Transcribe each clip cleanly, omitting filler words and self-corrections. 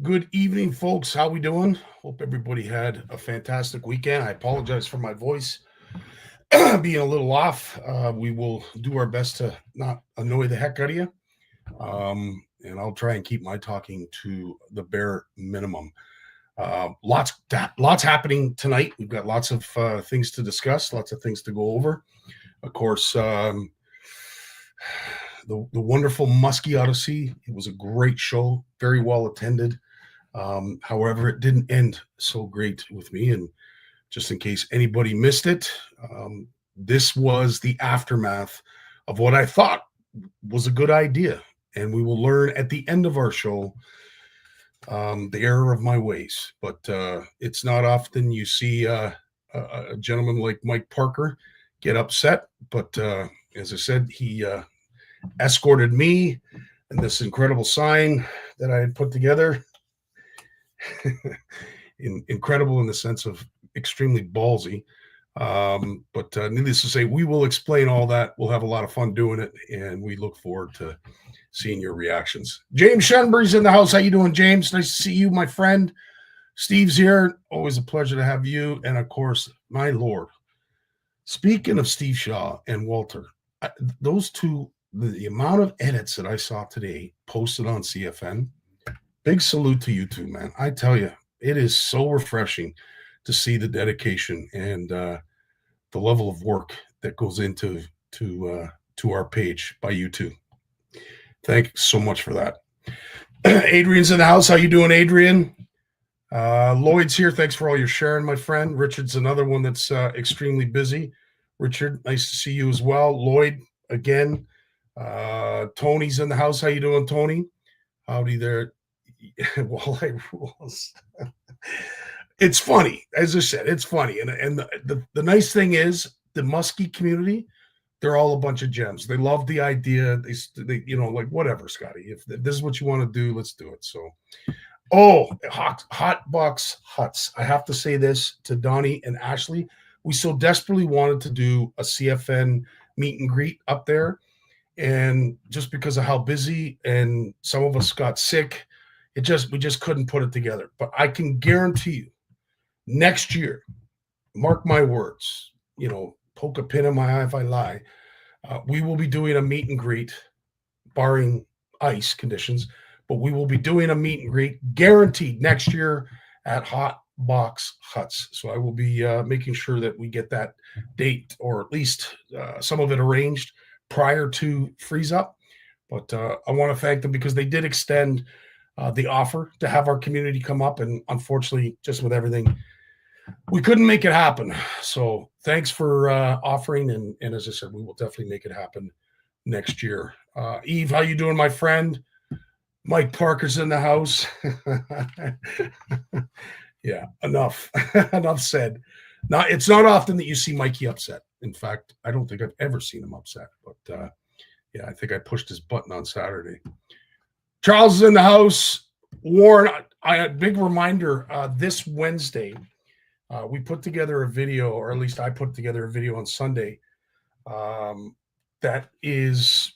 Good evening, folks. How we doing? Hope everybody had a fantastic weekend. I apologize for my voice being a little off. We will do our best to not annoy the heck out of you, and I'll try and keep my talking to the bare minimum. Lots happening tonight. We've got lots of things to discuss, lots of things to go over. Of course, the wonderful Muskie Odyssey. It was a great show, very well attended. However, it didn't end so great with me. And just in case anybody missed it, this was the aftermath of what I thought was a good idea. And we will learn at the end of our show the error of my ways. But it's not often you see a gentleman like Mike Parker get upset. But as I said, he escorted me and this incredible sign that I had put together. Incredible in the sense of extremely ballsy. But needless to say, we will explain all that. We'll have a lot of fun doing it, and we look forward to seeing your reactions. James Shenbury's in the house. How you doing, James? Nice to see you, my friend. Steve's here. Always a pleasure to have you. And of course, my Lord. Speaking of Steve Shaw and Walter, those two, the amount of edits that I saw today posted on CFN, big salute to you two, man. I tell you, it is so refreshing to see the dedication and the level of work that goes into to our page by you two. Thanks so much for that. Adrian's in the house. How you doing, Adrian? Lloyd's here. Thanks for all your sharing, my friend. Richard's another one that's extremely busy. Richard, nice to see you as well. Lloyd, again. Tony's in the house. How you doing, Tony? Howdy there. Walleye rules. It's funny, as I said, it's funny, and the nice thing is the Muskie community, they're all a bunch of gems. They love the idea. They like whatever, Scottie. If this is what you want to do, let's do it. So, hot box huts. I have to say this to Donnie and Ashley. We so desperately wanted to do a CFN meet and greet up there, and just because of how busy and some of us got sick, we just couldn't put it together. But I can guarantee you, next year, mark my words, poke a pin in my eye if I lie, we will be doing a meet and greet, barring ice conditions, but we will be doing a meet and greet guaranteed next year at Hot Box Huts. So I will be making sure that we get that date, or at least some of it arranged prior to freeze up. But I want to thank them because they did extend the offer to have our community come up. And unfortunately, just with everything, we couldn't make it happen. So thanks for offering. And as I said, we will definitely make it happen next year. Eve, how you doing, my friend? Mike Parker's in the house. Yeah, enough. Enough said. It's not often that you see Mikey upset. In fact, I don't think I've ever seen him upset. But yeah, I think I pushed his button on Saturday. Charles is in the house. Warren, a big reminder, this Wednesday, we put together a video, or at least I put together a video on Sunday. That is,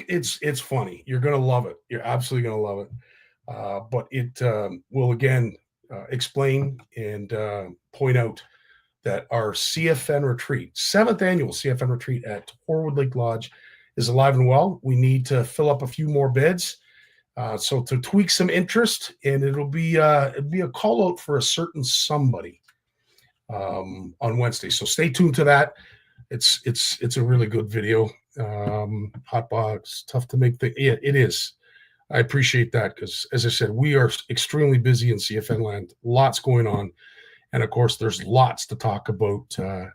it's funny. You're gonna love it. You're absolutely gonna love it. But it will again explain and point out that our CFN retreat, 7th annual CFN retreat at Horwood Lake Lodge, is alive and well. We need to fill up a few more beds. So to tweak some interest, and it'll be a call out for a certain somebody on Wednesday. So stay tuned to that. It's a really good video. Hot box, tough to make. Yeah, it is. I appreciate that because, as I said, we are extremely busy in CFN land. Lots going on, and of course, there's lots to talk about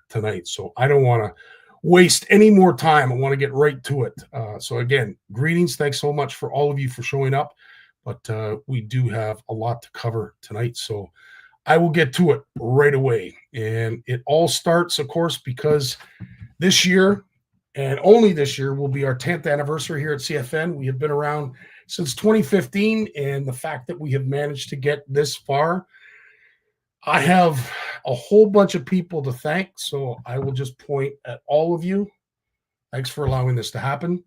tonight. So I don't want to waste any more time. I want to get right to it. So again, greetings. Thanks so much for all of you for showing up. But we do have a lot to cover tonight. So I will get to it right away. And it all starts, of course, because this year, and only this year, will be our 10th anniversary here at CFN. We have been around since 2015. And the fact that we have managed to get this far, I have a whole bunch of people to thank, so I will just point at all of you. Thanks for allowing this to happen.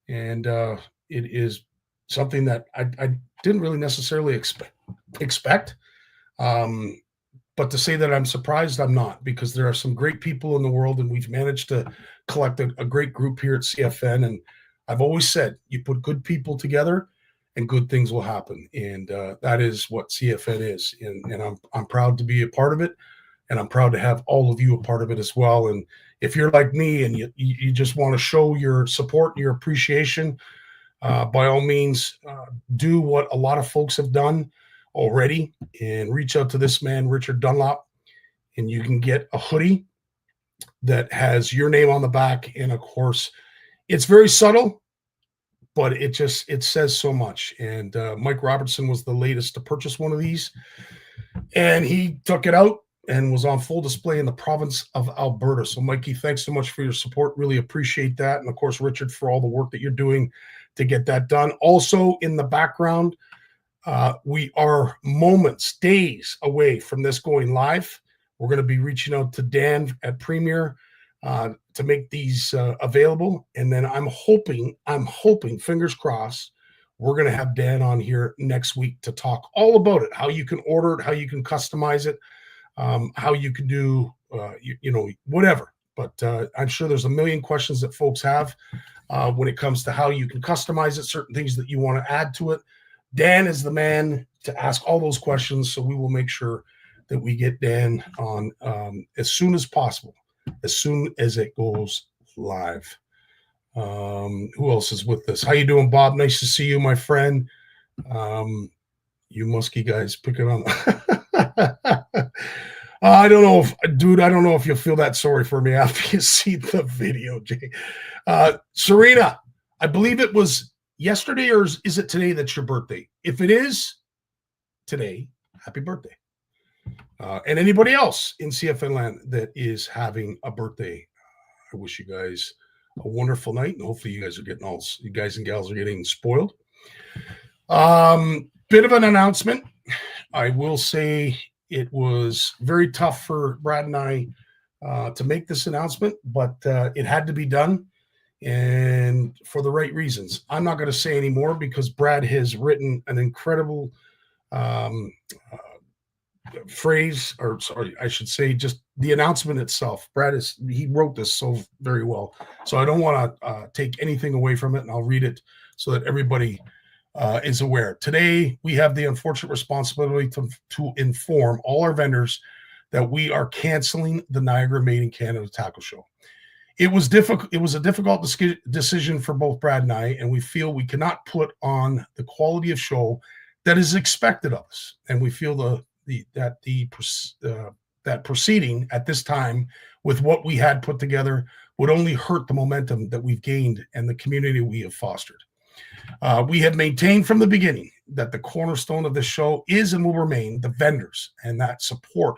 And it is something that I didn't really necessarily expect. But to say that I'm surprised, I'm not, because there are some great people in the world, and we've managed to collect a great group here at CFN. And I've always said, you put good people together, and good things will happen. And that is what CFN is. And I'm proud to be a part of it, and I'm proud to have all of you a part of it as well. And if you're like me and you just want to show your support and your appreciation, by all means, do what a lot of folks have done already and reach out to this man, Richard Dunlop, and you can get a hoodie that has your name on the back. And of course, it's very subtle, but it says so much. And Mike Robertson was the latest to purchase one of these, and he took it out and was on full display in the province of Alberta. So Mikey, thanks so much for your support. Really appreciate that. And of course, Richard, for all the work that you're doing to get that done. Also in the background, we are moments, days away from this going live. We're going to be reaching out to Dan at Premier to make these available. And then I'm hoping, fingers crossed, we're going to have Dan on here next week to talk all about it, how you can order it, how you can customize it, how you can do, whatever. But I'm sure there's a million questions that folks have when it comes to how you can customize it, certain things that you want to add to it. Dan is the man to ask all those questions, so we will make sure that we get Dan on as soon as possible, as soon as it goes live. Who else is with us? How you doing, Bob? Nice to see you, my friend. You Muskie guys picking on. I don't know if you'll feel that sorry for me after you see the video, Jay. Serena, I believe it was yesterday, or is it today that's your birthday? If it is today, happy birthday. And anybody else in CFN land that is having a birthday, I wish you guys a wonderful night, and hopefully you guys and gals are getting spoiled. Bit of an announcement. I will say it was very tough for Brad and I to make this announcement, but it had to be done, and for the right reasons. I'm not going to say any more because Brad has written an incredible phrase, or sorry, I should say just the announcement itself. He wrote this so very well. So I don't want to take anything away from it, and I'll read it so that everybody is aware. Today, we have the unfortunate responsibility to inform all our vendors that we are canceling the Niagara Made in Canada Tackle Show. It was difficult. It was a difficult decision for both Brad and I, and we feel we cannot put on the quality of show that is expected of us. And we feel that proceeding at this time with what we had put together would only hurt the momentum that we've gained and the community we have fostered. We have maintained from the beginning that the cornerstone of this show is and will remain the vendors, and that support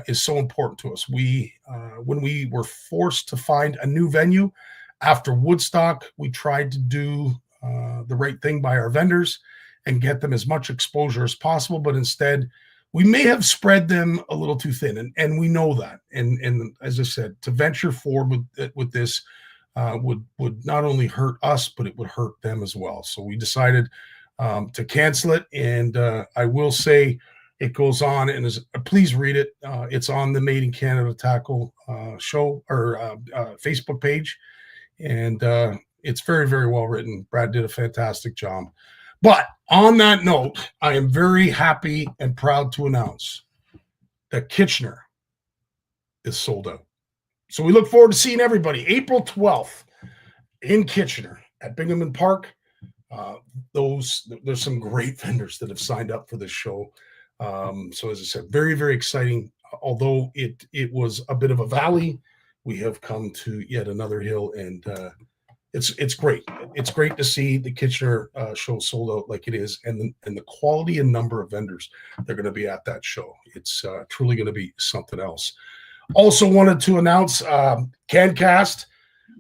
is so important to us. When we were forced to find a new venue after Woodstock, we tried to do the right thing by our vendors and get them as much exposure as possible, but instead we may have spread them a little too thin, and we know that. And as I said, to venture forward with this would not only hurt us, but it would hurt them as well. So we decided to cancel it, and I will say it goes on, and please read it. It's on the Made in Canada Tackle show or Facebook page, and it's very, very well written. Brad did a fantastic job. But on that note, I am very happy and proud to announce that Kitchener is sold out. So we look forward to seeing everybody April 12th in Kitchener at Binghamton Park. There's some great vendors that have signed up for this show. So as I said, very, very exciting. Although it was a bit of a valley, we have come to yet another hill, and it's great. It's great to see the Kitchener show sold out like it is, and the quality and number of vendors that are going to be at that show. It's truly going to be something else. Also wanted to announce CanCast,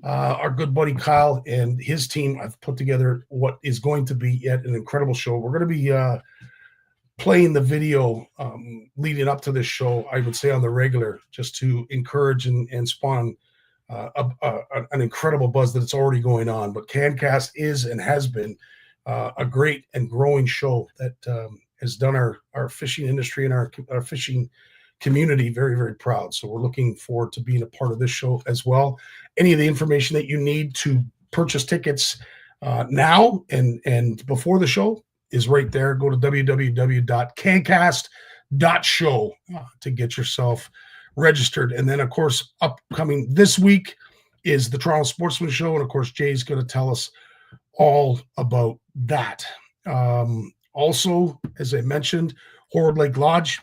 our good buddy Kyle and his team have put together what is going to be yet an incredible show. We're going to be playing the video leading up to this show, I would say on the regular, just to encourage and spawn an incredible buzz that it's already going on. But CanCast is and has been a great and growing show that has done our fishing industry and our fishing community very, very proud. So we're looking forward to being a part of this show as well. Any of the information that you need to purchase tickets now and before the show is right there. Go to www.cancast.show to get yourself registered. And then, of course, upcoming this week is the Toronto Sportsman Show. And, of course, Jay's going to tell us all about that. Also, as I mentioned, Horwood Lake Lodge,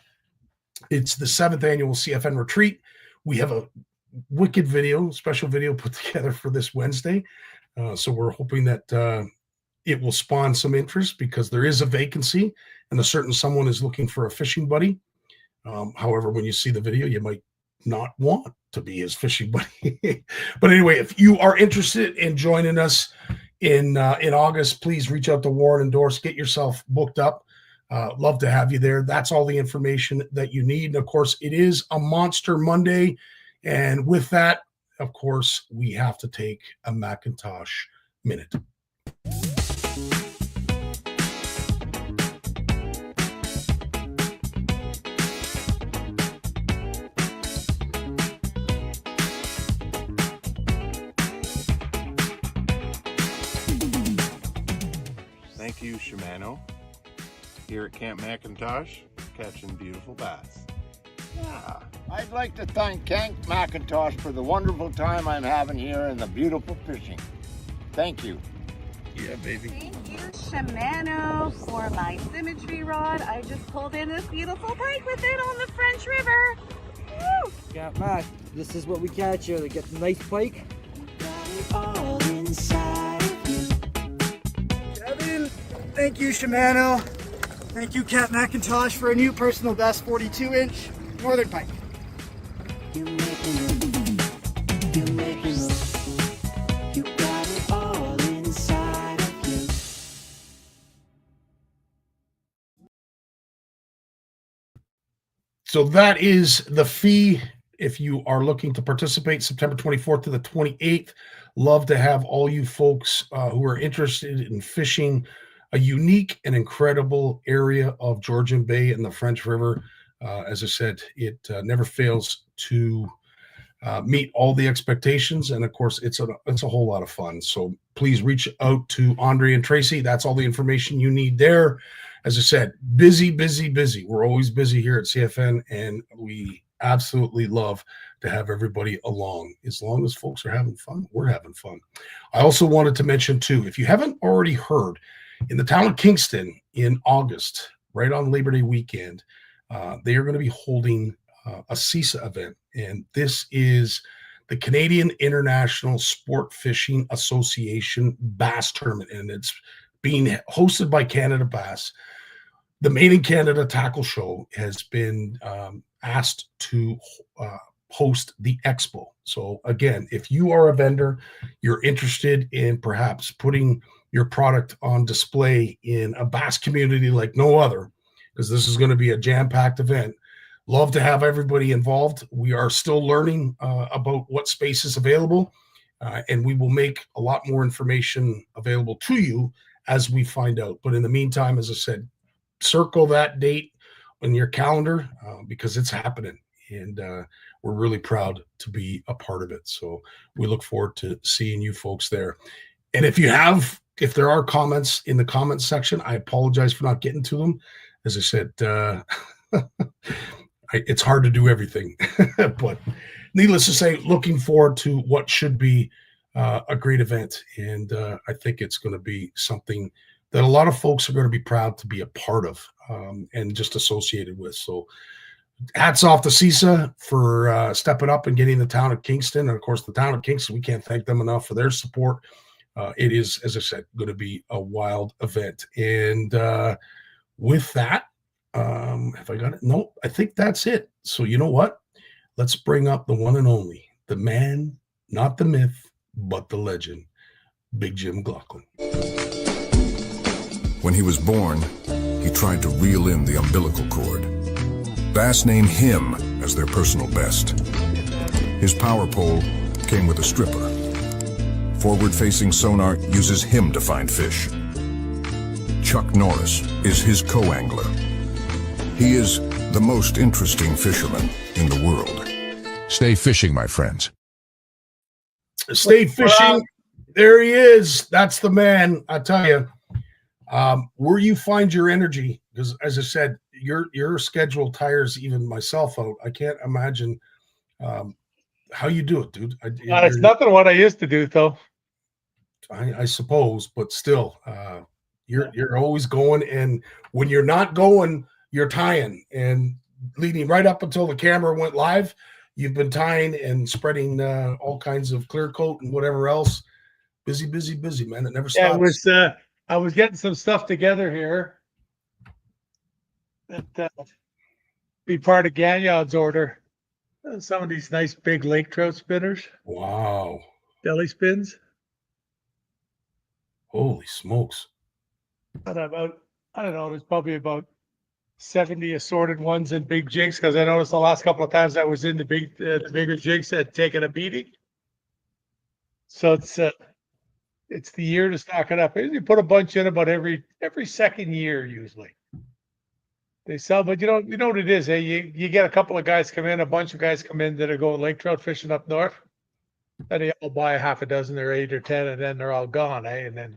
it's the 7th annual CFN retreat. We have a wicked special video put together for this Wednesday. So we're hoping that it will spawn some interest because there is a vacancy and a certain someone is looking for a fishing buddy. However, when you see the video, you might not want to be his fishing buddy. But anyway, if you are interested in joining us in August, please reach out to Warren and Doris, get yourself booked up. Love to have you there. That's all the information that you need. And of course, it is a Monster Monday. And with that, of course, we have to take a Macintosh minute. Thank you, Shimano. Here at Camp Macintosh, catching beautiful bass. Yeah. I'd like to thank Camp Macintosh for the wonderful time I'm having here and the beautiful fishing. Thank you. Yeah, baby. Thank you, Shimano, for my symmetry rod. I just pulled in this beautiful pike with it on the French River. Woo! Yeah, Matt, this is what we catch here to get the nice pike. All inside of you. Kevin, thank you, Shimano. Thank you, Cat Macintosh, for a new personal best 42-inch Northern Pike. You're making it. You're making it. You got it all inside of you. So that is the fee if you are looking to participate September 24th to the 28th. Love to have all you folks who are interested in fishing a unique and incredible area of Georgian Bay and the French River. As I said, it never fails to meet all the expectations. And of course, it's a whole lot of fun. So please reach out to Andre and Tracy. That's all the information you need there. As I said, busy, busy, busy. We're always busy here at CFN, and we absolutely love to have everybody along. As long as folks are having fun, we're having fun. I also wanted to mention too, if you haven't already heard, in the town of Kingston in August, right on Labor Day weekend, they are going to be holding a CISA event. And this is the Canadian International Sport Fishing Association Bass Tournament. And it's being hosted by Canada Bass. The Made in Canada Tackle Show has been asked to host the expo. So again, if you are a vendor, you're interested in perhaps putting your product on display in a bass community like no other, because this is going to be a jam-packed event. Love to have everybody involved. We are still learning about what space is available, and we will make a lot more information available to you as we find out. But in the meantime, as I said, circle that date on your calendar because it's happening, and we're really proud to be a part of it. So we look forward to seeing you folks there. And if there are comments in the comments section, I apologize for not getting to them. As I said, it's hard to do everything, but needless to say, looking forward to what should be a great event. And I think it's going to be something that a lot of folks are going to be proud to be a part of and just associated with. So hats off to CISA for stepping up and getting the town of Kingston. And of course, the town of Kingston, we can't thank them enough for their support. It is, as I said, going to be a wild event. And with that, have I got it? No, I think that's it. So you know what? Let's bring up the one and only, the man, not the myth, but the legend, Big Jim McLaughlin. When he was born, he tried to reel in the umbilical cord. Bass named him as their personal best. His power pole came with a stripper. Forward-facing sonar uses him to find fish. Chuck Norris is his co-angler. He is the most interesting fisherman in the world. Stay fishing, my friends. Stay fishing. There he is. That's the man. I tell you, where you find your energy, because as I said, your schedule tires even myself out. I can't imagine how you do it, dude. It's nothing what I used to do, though. I suppose, but still, you're always going, and when you're not going, you're tying and leading right up until the camera went live. You've been tying and spreading all kinds of clear coat and whatever else. Busy, man. It never stops. Yeah, it was. I was getting some stuff together here that be part of Gagnon's order. Some of these nice big lake trout spinners. Wow. Deli spins. Holy smokes. And I don't know, there's probably about 70 assorted ones in big jigs, because I noticed the last couple of times I was in the bigger jigs had taken a beating. So it's the year to stock it up. You put a bunch in about every second year usually. They sell, but you know what it is, eh? You get a couple of guys come in, a bunch of guys come in that are going lake trout fishing up north, and they all buy a half a dozen or 8 or 10, and then they're all gone, eh? And then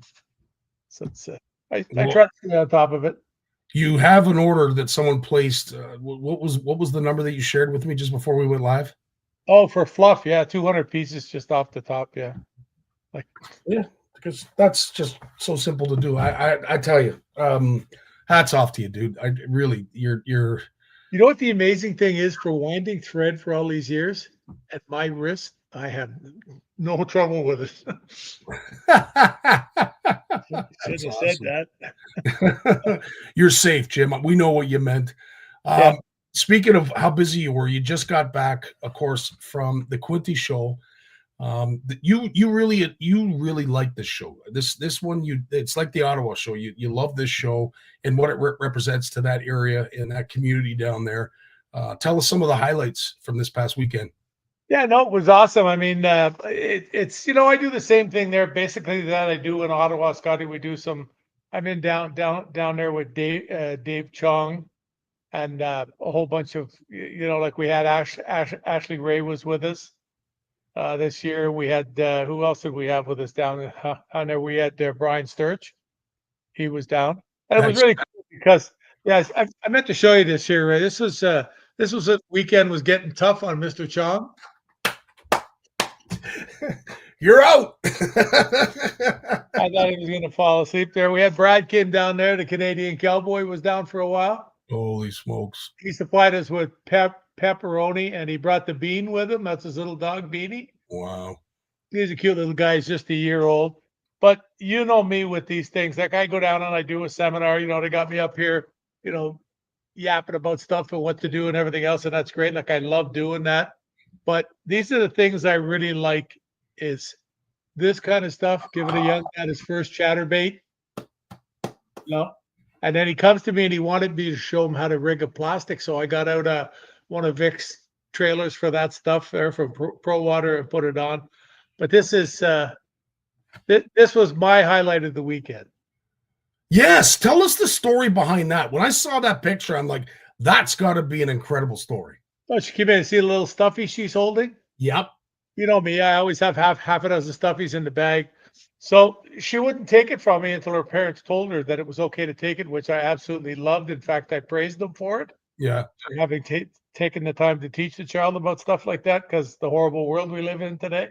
so it's I try to stay on top of it. You have an order that someone placed. What was the number that you shared with me just before we went live? Oh, for fluff, yeah, 200 pieces just off the top, yeah. Yeah, because that's just so simple to do. I tell you, hats off to you, dude. I really, you're. You know what the amazing thing is, for winding thread for all these years at my wrist, I have no trouble with it. Shouldn't have said that. You're safe, Jim. We know what you meant. Yeah. Speaking of how busy you were, you just got back, of course, from the Quinty show. You really like this show. This one, it's like the Ottawa show. You love this show and what it represents to that area and that community down there. Tell us some of the highlights from this past weekend. Yeah, no, it was awesome. I mean, it's I do the same thing there basically that I do in Ottawa, Scottie. We do some. I'm in down there with Dave Chong, and a whole bunch of like we had Ashley Ray was with us this year. We had who else did we have with us down there? We had Brian Sturch. He was down, and it was really cool because I meant to show you this here, Ray. This was a weekend was getting tough on Mr. Chong. You're out. I thought he was going to fall asleep there. We had Brad came down there. The Canadian Cowboy was down for a while. Holy smokes. He supplied us with pepperoni, and he brought the Bean with him. That's his little dog, Beanie. Wow. He's a cute little guy. He's just a year old. But you know me with these things. Like I go down and I do a seminar. They got me up here, yapping about stuff and what to do and everything else. And that's great. Like I love doing that. But these are the things I really like is this kind of stuff, giving a young man his first chatterbait. And then he comes to me and he wanted me to show him how to rig a plastic. So I got out one of Vic's trailers for that stuff there from Pro Water and put it on. But this is this was my highlight of the weekend. Yes, tell us the story behind that. When I saw that picture, I'm like, that's got to be an incredible story. Oh, she came in and see the little stuffy she's holding. Yep. You know me, I always have half a dozen stuffies in the bag. So she wouldn't take it from me until her parents told her that it was okay to take it, which I absolutely loved. In fact, I praised them for it. Yeah. For having taken the time to teach the child about stuff like that, because the horrible world we live in today.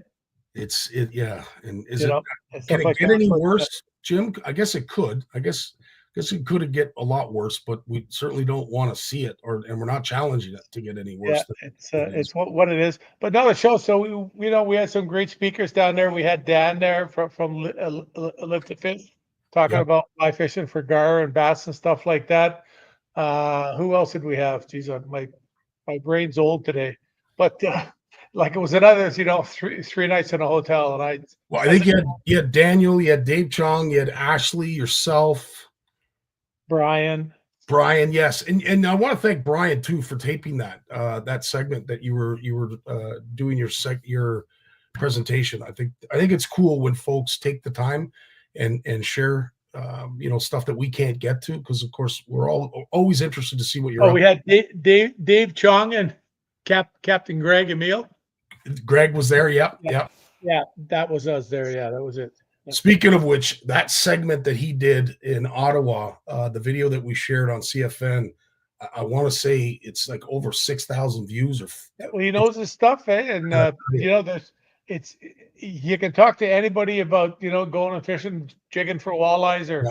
Yeah. And can it get any worse, Jim? I guess it could. I guess it could get a lot worse, but we certainly don't want to see it, and we're not challenging it to get any worse. Yeah, it's what it is. But no, the show. So we had some great speakers down there. We had Dan there from Live to Fish talking about fly fishing for gar and bass and stuff like that. Who else did we have? Geez, my brain's old today. But like it was another, three nights in a hotel, and I think you had Daniel, you had Dave Chong, you had Ashley, yourself. Brian, yes, and I want to thank Brian too for taping that segment that you were doing your presentation. I think it's cool when folks take the time and share stuff that we can't get to, because of course we're always interested to see what you're Oh, up. we had Dave Chong and Captain Greg Emile. Greg was there. Yep. Yeah, that was us there. Yeah, that was it. Speaking of which, that segment that he did in Ottawa, the video that we shared on CFN, I want to say it's like over 6,000 views. Well, he knows his stuff, eh? And you can talk to anybody about going and fishing, jigging for walleyes, or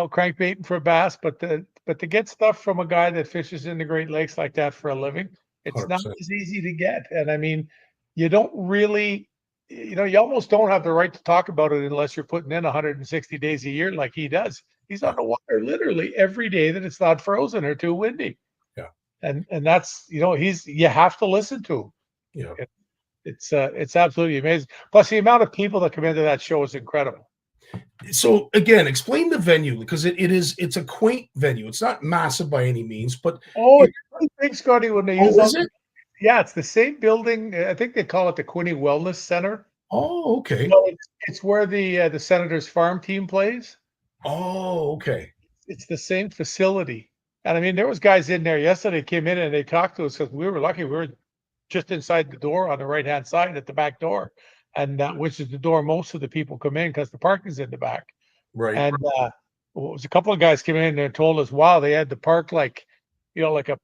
crankbaiting for bass, but to get stuff from a guy that fishes in the Great Lakes like that for a living, it's 100%. not as easy to get. And I mean, you don't really, you almost don't have the right to talk about it unless you're putting in 160 days a year like he does. He's on the water literally every day that it's not frozen or too windy. Yeah. And that's, you have to listen to him. Yeah. It's absolutely amazing. Plus the amount of people that come into that show is incredible. So again, explain the venue, because it's a quaint venue. It's not massive by any means, but it's really big, Scotty, when they use is it? Yeah, it's the same building. I think they call it the Quinny Wellness Center. Oh, okay. It's where the Senators farm team plays. Oh, okay. It's the same facility. And I mean, there was guys in there yesterday came in and they talked to us because we were lucky. We were just inside the door on the right-hand side at the back door, and which is the door most of the people come in because the parking's in the back. Right. And it was a couple of guys came in and told us, wow, they had to park like a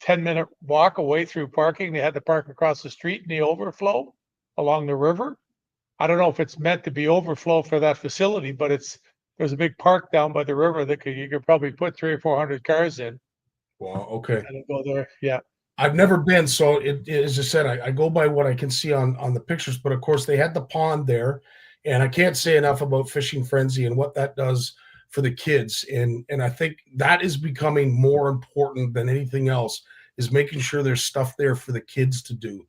10-minute walk away through parking. They had to park across the street in the overflow along the river. I don't know if it's meant to be overflow for that facility, but there's a big park down by the river that you could probably put 300 or 400 cars in. Wow. Okay. And go there. Yeah. I've never been, so as I said, I go by what I can see on the pictures. But of course, they had the pond there, and I can't say enough about Fishing Frenzy and what that does for the kids. And I think that is becoming more important than anything else, is making sure there's stuff there for the kids to do.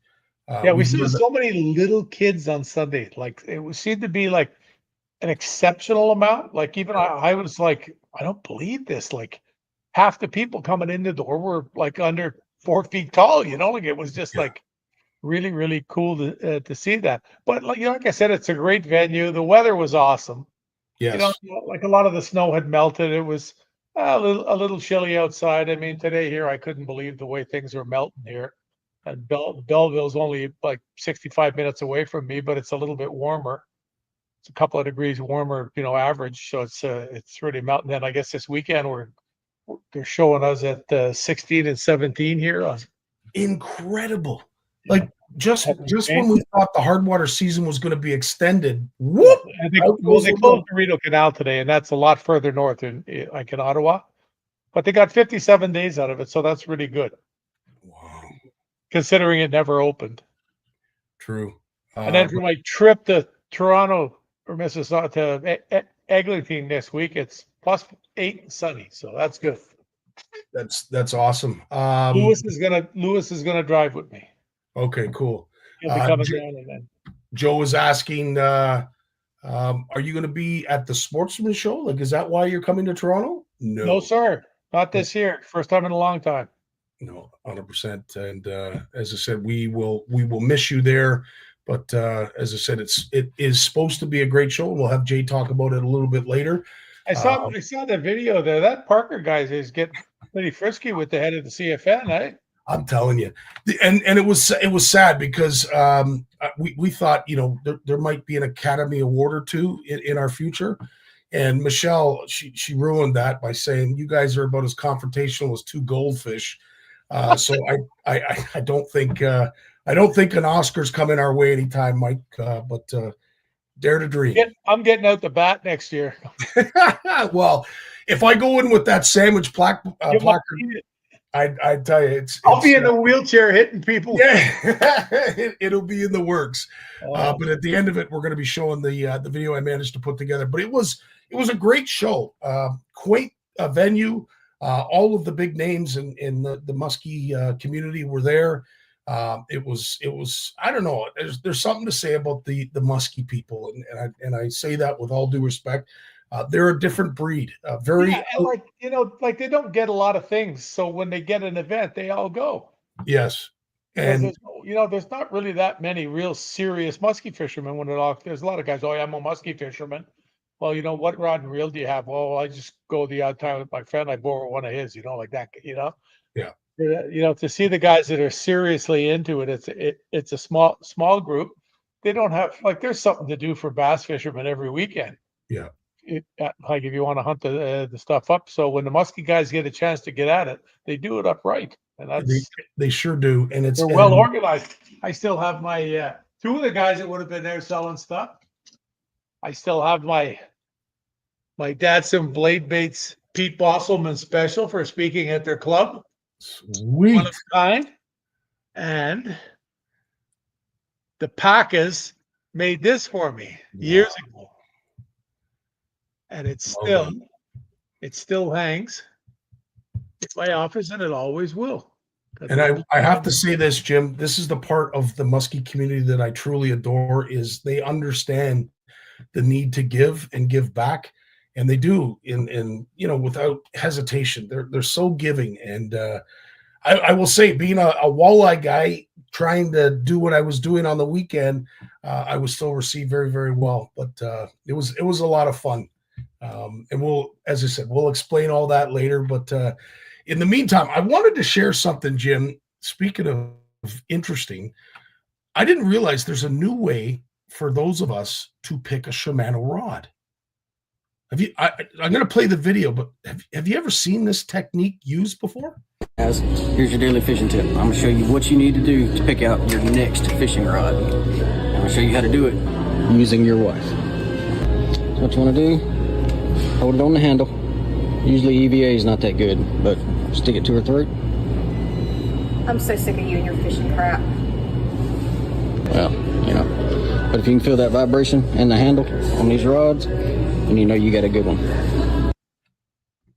We saw so many little kids on Sunday. Like it seemed to be like an exceptional amount. Like even I was like, I don't believe this. Like half the people coming in the door were like under 4 feet tall. Like it was just like really, really cool to see that. But like I said, it's a great venue. The weather was awesome. Yes. Like a lot of the snow had melted. It was a little chilly outside. I mean, today here, I couldn't believe the way things are melting here. And Belleville's only like 65 minutes away from me, but it's a little bit warmer. It's a couple of degrees warmer, average. So it's really melting. Then I guess this weekend they're showing us at 16 and 17 here. Incredible. Like just when we thought the hardwater season was going to be extended, whoop! They closed the Rideau Canal today, and that's a lot further north in Ottawa. But they got 57 days out of it, so that's really good. Wow. Considering it never opened. True. And then for my trip to Toronto or Mississauga to Eglinton this week, it's +8 and sunny, so that's good. That's awesome. Lewis is gonna drive with me. Okay, cool. He'll be coming down, and then Joe was asking, are you going to be at the Sportsman Show? Like, is that why you're coming to Toronto? No, sir, not this year. First time in a long time. No, 100%. And as I said, we will miss you there. But as I said, it is supposed to be a great show. We'll have Jay talk about it a little bit later. I saw the video there. That Parker guy is getting pretty frisky with the head of the CFN, eh? I'm telling you, and it was sad because we thought there might be an Academy Award or two in our future, and Michelle she ruined that by saying you guys are about as confrontational as two goldfish. So I don't think an Oscar's coming our way anytime, Mike. But dare to dream. I'm getting out the bat next year. Well, if I go in with that sandwich placard. I tell you, I'll be in the wheelchair hitting people. Yeah, it'll be in the works. But at the end of it, we're going to be showing the video I managed to put together. But it was a great show, quaint venue. All of the big names in the Muskie community were there. It was I don't know. There's something to say about the Muskie people, and I say that with all due respect. They're a different breed. Like they don't get a lot of things, so when they get an event, they all go. Yes, and there's not really that many real serious muskie fishermen. There's a lot of guys. Oh, yeah, I'm a muskie fisherman, well, you know, what rod and reel do you have? Well, I just go the odd time with my friend. I borrow one of his, you know, like that, you know? Yeah. You know, to see the guys that are seriously into it, it's a small group. They don't have, like, there's something to do for bass fishermen every weekend. Yeah. Like if you want to hunt the stuff up. So when the muskie guys get a chance to get at it, they do it upright. And They sure do. And they're well organized. I still have my, two of the guys that would have been there selling stuff. I still have my Datsun Blade Baits Pete Bosselman special for speaking at their club. Sweet. One of a kind. And the Pacas made this for me years ago. And it still hangs in my office, and it always will. And I have to say this, Jim, this is the part of the muskie community that I truly adore, is they understand the need to give and give back. And they do in you know, without hesitation. They're so giving. And I will say, being a walleye guy, trying to do what I was doing on the weekend, I was still received very, very well. But it was a lot of fun. And we'll, as I said, we'll explain all that later. But in the meantime, I wanted to share something, Jim. Speaking of interesting, I didn't realize there's a new way for those of us to pick a Shimano rod. I'm going to play the video, but have you ever seen this technique used before? Here's your daily fishing tip. I'm going to show you what you need to do to pick out your next fishing rod. I'm going to show you how to do it using your wife. So what you want to do, hold it on the handle. Usually EVA is not that good, but stick it to her throat. I'm so sick of you and your fishing crap. Well, you know, but if you can feel that vibration in the handle on these rods, then you know you got a good one.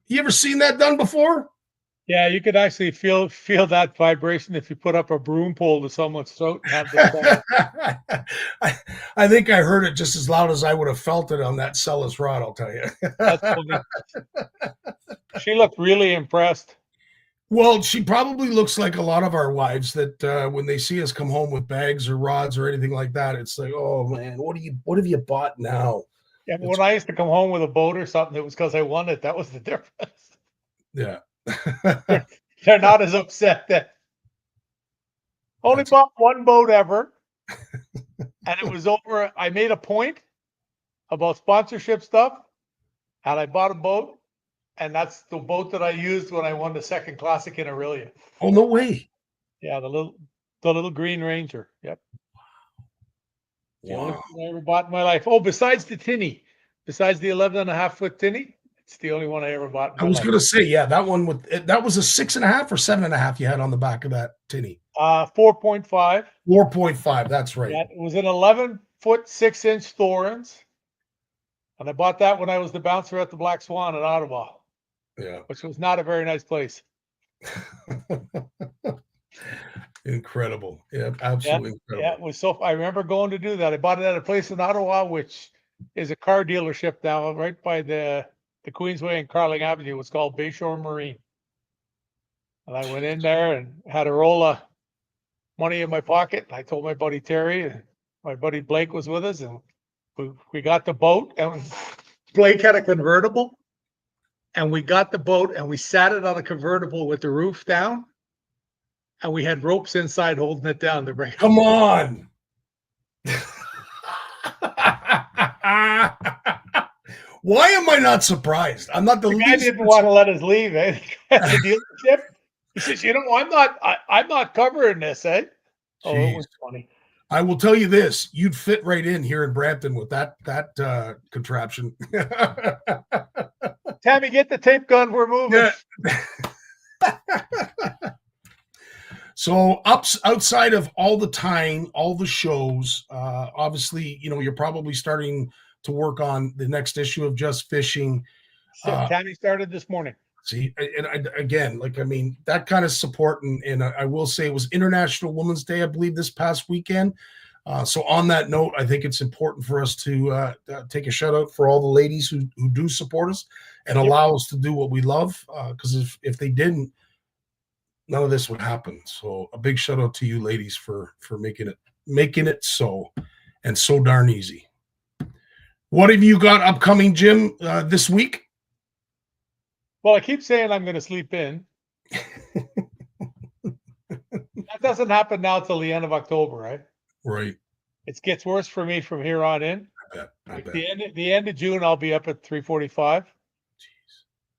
You ever seen that done before? Yeah, you could actually feel that vibration if you put up a broom pole to someone's throat and have the I think I heard it just as loud as I would have felt it on that Celis rod, I'll tell you. That's funny. She looked really impressed. Well, she probably looks like a lot of our wives that when they see us come home with bags or rods or anything like that, it's like, oh man, what have you bought now? Yeah, when I used to come home with a boat or something, it was because I won it. That was the difference. Yeah. They're not as upset that only bought one boat ever. And it was over. I made a point about sponsorship stuff, and I bought a boat, and that's the boat that I used when I won the second classic in Aurelia. Oh, no way. Yeah, the little Green Ranger. Yep. The only thing I ever bought in my life. Oh, besides the tinny, besides the 11.5-foot tinny, it's the only one I ever bought. I was going to say, yeah, that one that was a 6.5 or 7.5 you had on the back of that tinny. 4.5. 4.5. That's right. Yeah, it was an 11-foot 6-inch Thorns, and I bought that when I was the bouncer at the Black Swan in Ottawa. Yeah, which was not a very nice place. Incredible. Yeah, absolutely incredible. Yeah, it was so. I remember going to do that. I bought it at a place in Ottawa, which is a car dealership now, right by the Queensway and Carling Avenue. It's called Bayshore Marine. And I went in there and had a roll of money in my pocket. I told my buddy Terry, and my buddy Blake was with us, and we got the boat. And Blake had a convertible, and we got the boat and we sat it on a convertible with the roof down, and we had ropes inside holding it down to bring it. Come on. Why am I not surprised? I'm not the guy didn't want to let us leave, eh? At the dealership. He says, you know, I'm not covering this, eh? Oh, it was funny. I will tell you this, you'd fit right in here in Brampton with that contraption. Tammy, get the tape gun, we're moving. Yeah. So outside of all the time, all the shows, obviously, you know, you're probably starting to work on the next issue of Just Fishing. Tammy started this morning. See, and again, like, I mean, that kind of support, and I will say it was International Women's Day, I believe, this past weekend. So on that note, I think it's important for us to take a shout out for all the ladies who do support us and allow us to do what we love. Because if they didn't, none of this would happen. So a big shout out to you ladies for making it so, and so darn easy. What have you got upcoming, Jim, this week? Well, I keep saying I'm going to sleep in. That doesn't happen now till the end of October, right? Right. It gets worse for me from here on in. I bet. The end of June, I'll be up at 3:45.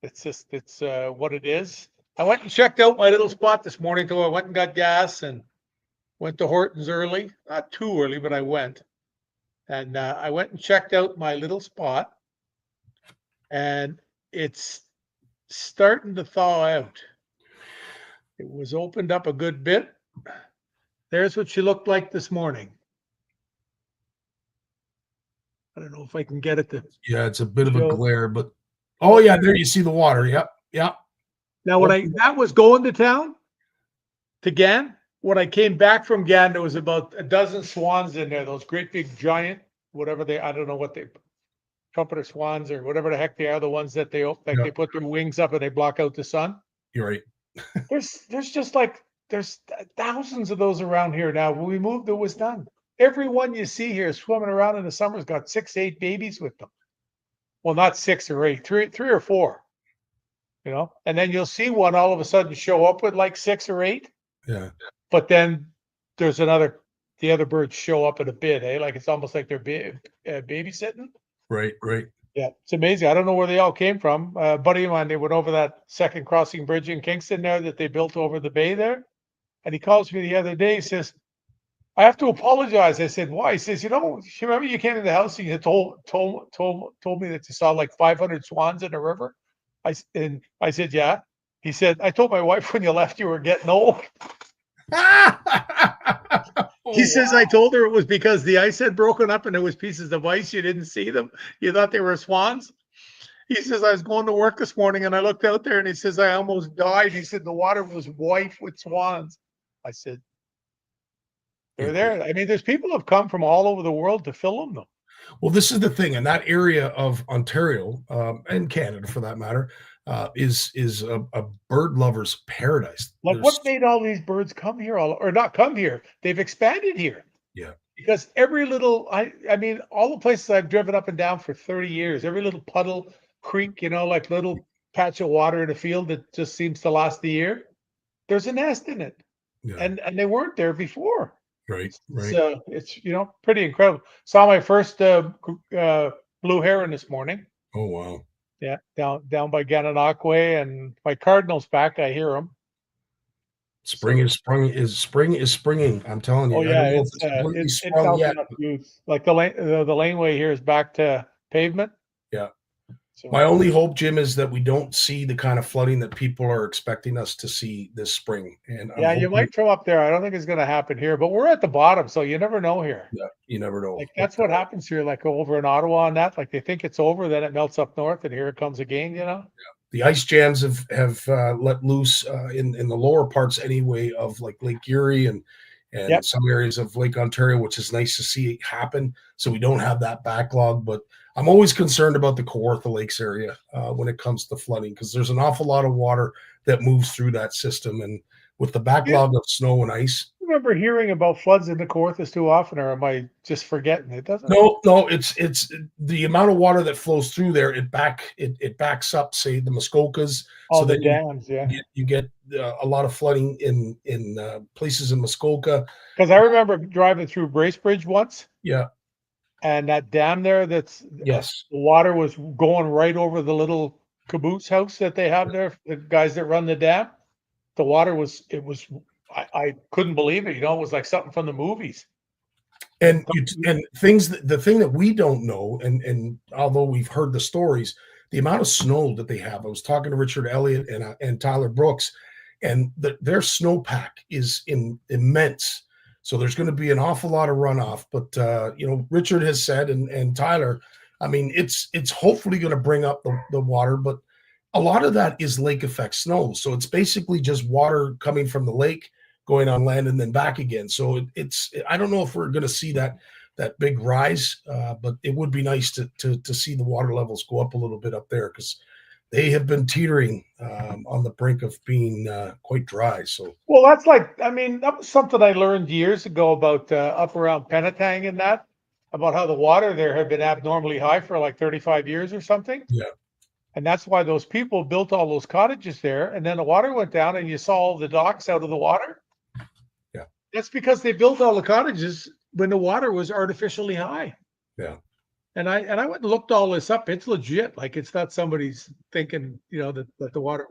It's what it is. I went and checked out my little spot this morning. Though I went and got gas and went to Hortons early, not too early, but I went. And I went and checked out my little spot, and it's starting to thaw out. It was opened up a good bit. There's what she looked like this morning. I don't know if I can get it to. Yeah, it's a bit of a glare, but oh yeah, there you see the water. Yep, yep. Now when that was going to town to Gan, when I came back from Gan, there was about a dozen swans in there. Those great big giant, whatever I don't know what they, trumpeter swans or whatever the heck they are. The ones that they put their wings up and they block out the sun. You're right. There's just like there's thousands of those around here now. When we moved, it was done. Everyone you see here swimming around in the summer's got 6, 8 babies with them. Well, not 6 or 8, three or 4. You know, and then you'll see one all of a sudden show up with like 6 or 8. Yeah. But then there's the other birds show up at a bit, eh? Like it's almost like they're babysitting. Right. Yeah, it's amazing. I don't know where they all came from. A buddy of mine, they went over that second crossing bridge in Kingston there that they built over the bay there. And he calls me the other day. He says, I have to apologize. I said, why? He says, you remember you came to the house and you told me that you saw like 500 swans in the river? I said, yeah. He said, I told my wife when you left you were getting old. He says, I told her it was because the ice had broken up and there was pieces of ice. You didn't see them. You thought they were swans. He says, I was going to work this morning and I looked out there and he says, I almost died. He said, the water was white with swans. I said, they're there. I mean, there's people who have come from all over the world to film them. Well, this is the thing. In that area of Ontario and Canada, for that matter, is a bird lover's paradise. Like, what made all these birds come here, or not come here? They've expanded here. Yeah. Because every little, I mean, all the places I've driven up and down for 30 years, every little puddle, creek, like little patch of water in a field that just seems to last the year, there's a nest in it. Yeah. And they weren't there before. Right. So it's pretty incredible. Saw my first blue heron this morning. Oh wow! Yeah, down by Gananoque, and my cardinal's back. I hear them. Spring is springing. I'm telling you. Oh yeah, it's opening up huge. Like the laneway here is back to pavement. Yeah. So, my only hope, Jim, is that we don't see the kind of flooding that people are expecting us to see this spring. And you might throw up there. I don't think it's going to happen here, but we're at the bottom, so you never know here. Yeah, you never know. Like that's what happens here. Like over in Ottawa, and that, like they think it's over, then it melts up north, and here it comes again. Yeah. The ice jams have let loose in the lower parts anyway of like Lake Erie and some areas of Lake Ontario, which is nice to see happen. So we don't have that backlog, but I'm always concerned about the Kawartha Lakes area when it comes to flooding, because there's an awful lot of water that moves through that system. And with the backlog of snow and ice. I remember hearing about floods in the Kawarthas too often, or am I just forgetting? It doesn't. No, it's the amount of water that flows through there. It backs up, say, the Muskokas. So the dams, you get a lot of flooding in places in Muskoka. Because I remember driving through Bracebridge once. Yeah. And that dam there, the water was going right over the little caboose house that they have there, the guys that run the dam. The water I couldn't believe it. It was like something from the movies. And the thing that we don't know, and although we've heard the stories, the amount of snow that they have. I was talking to Richard Elliott and Tyler Brooks, and their snowpack is immense. So there's going to be an awful lot of runoff. But Richard has said, and Tyler, I mean, it's hopefully going to bring up the water, but a lot of that is lake effect snow. So it's basically just water coming from the lake, going on land, and then back again. So I don't know if we're going to see that big rise, but it would be nice to see the water levels go up a little bit up there, because they have been teetering on the brink of being quite dry. So, well, that was something I learned years ago about up around Penetang and that. about how the water there had been abnormally high for like 35 years or something. Yeah. And that's why those people built all those cottages there. And then the water went down and you saw all the docks out of the water. Yeah. That's because they built all the cottages when the water was artificially high. Yeah. And I went and looked all this up. It's legit. Like, it's not somebody's thinking, that the water.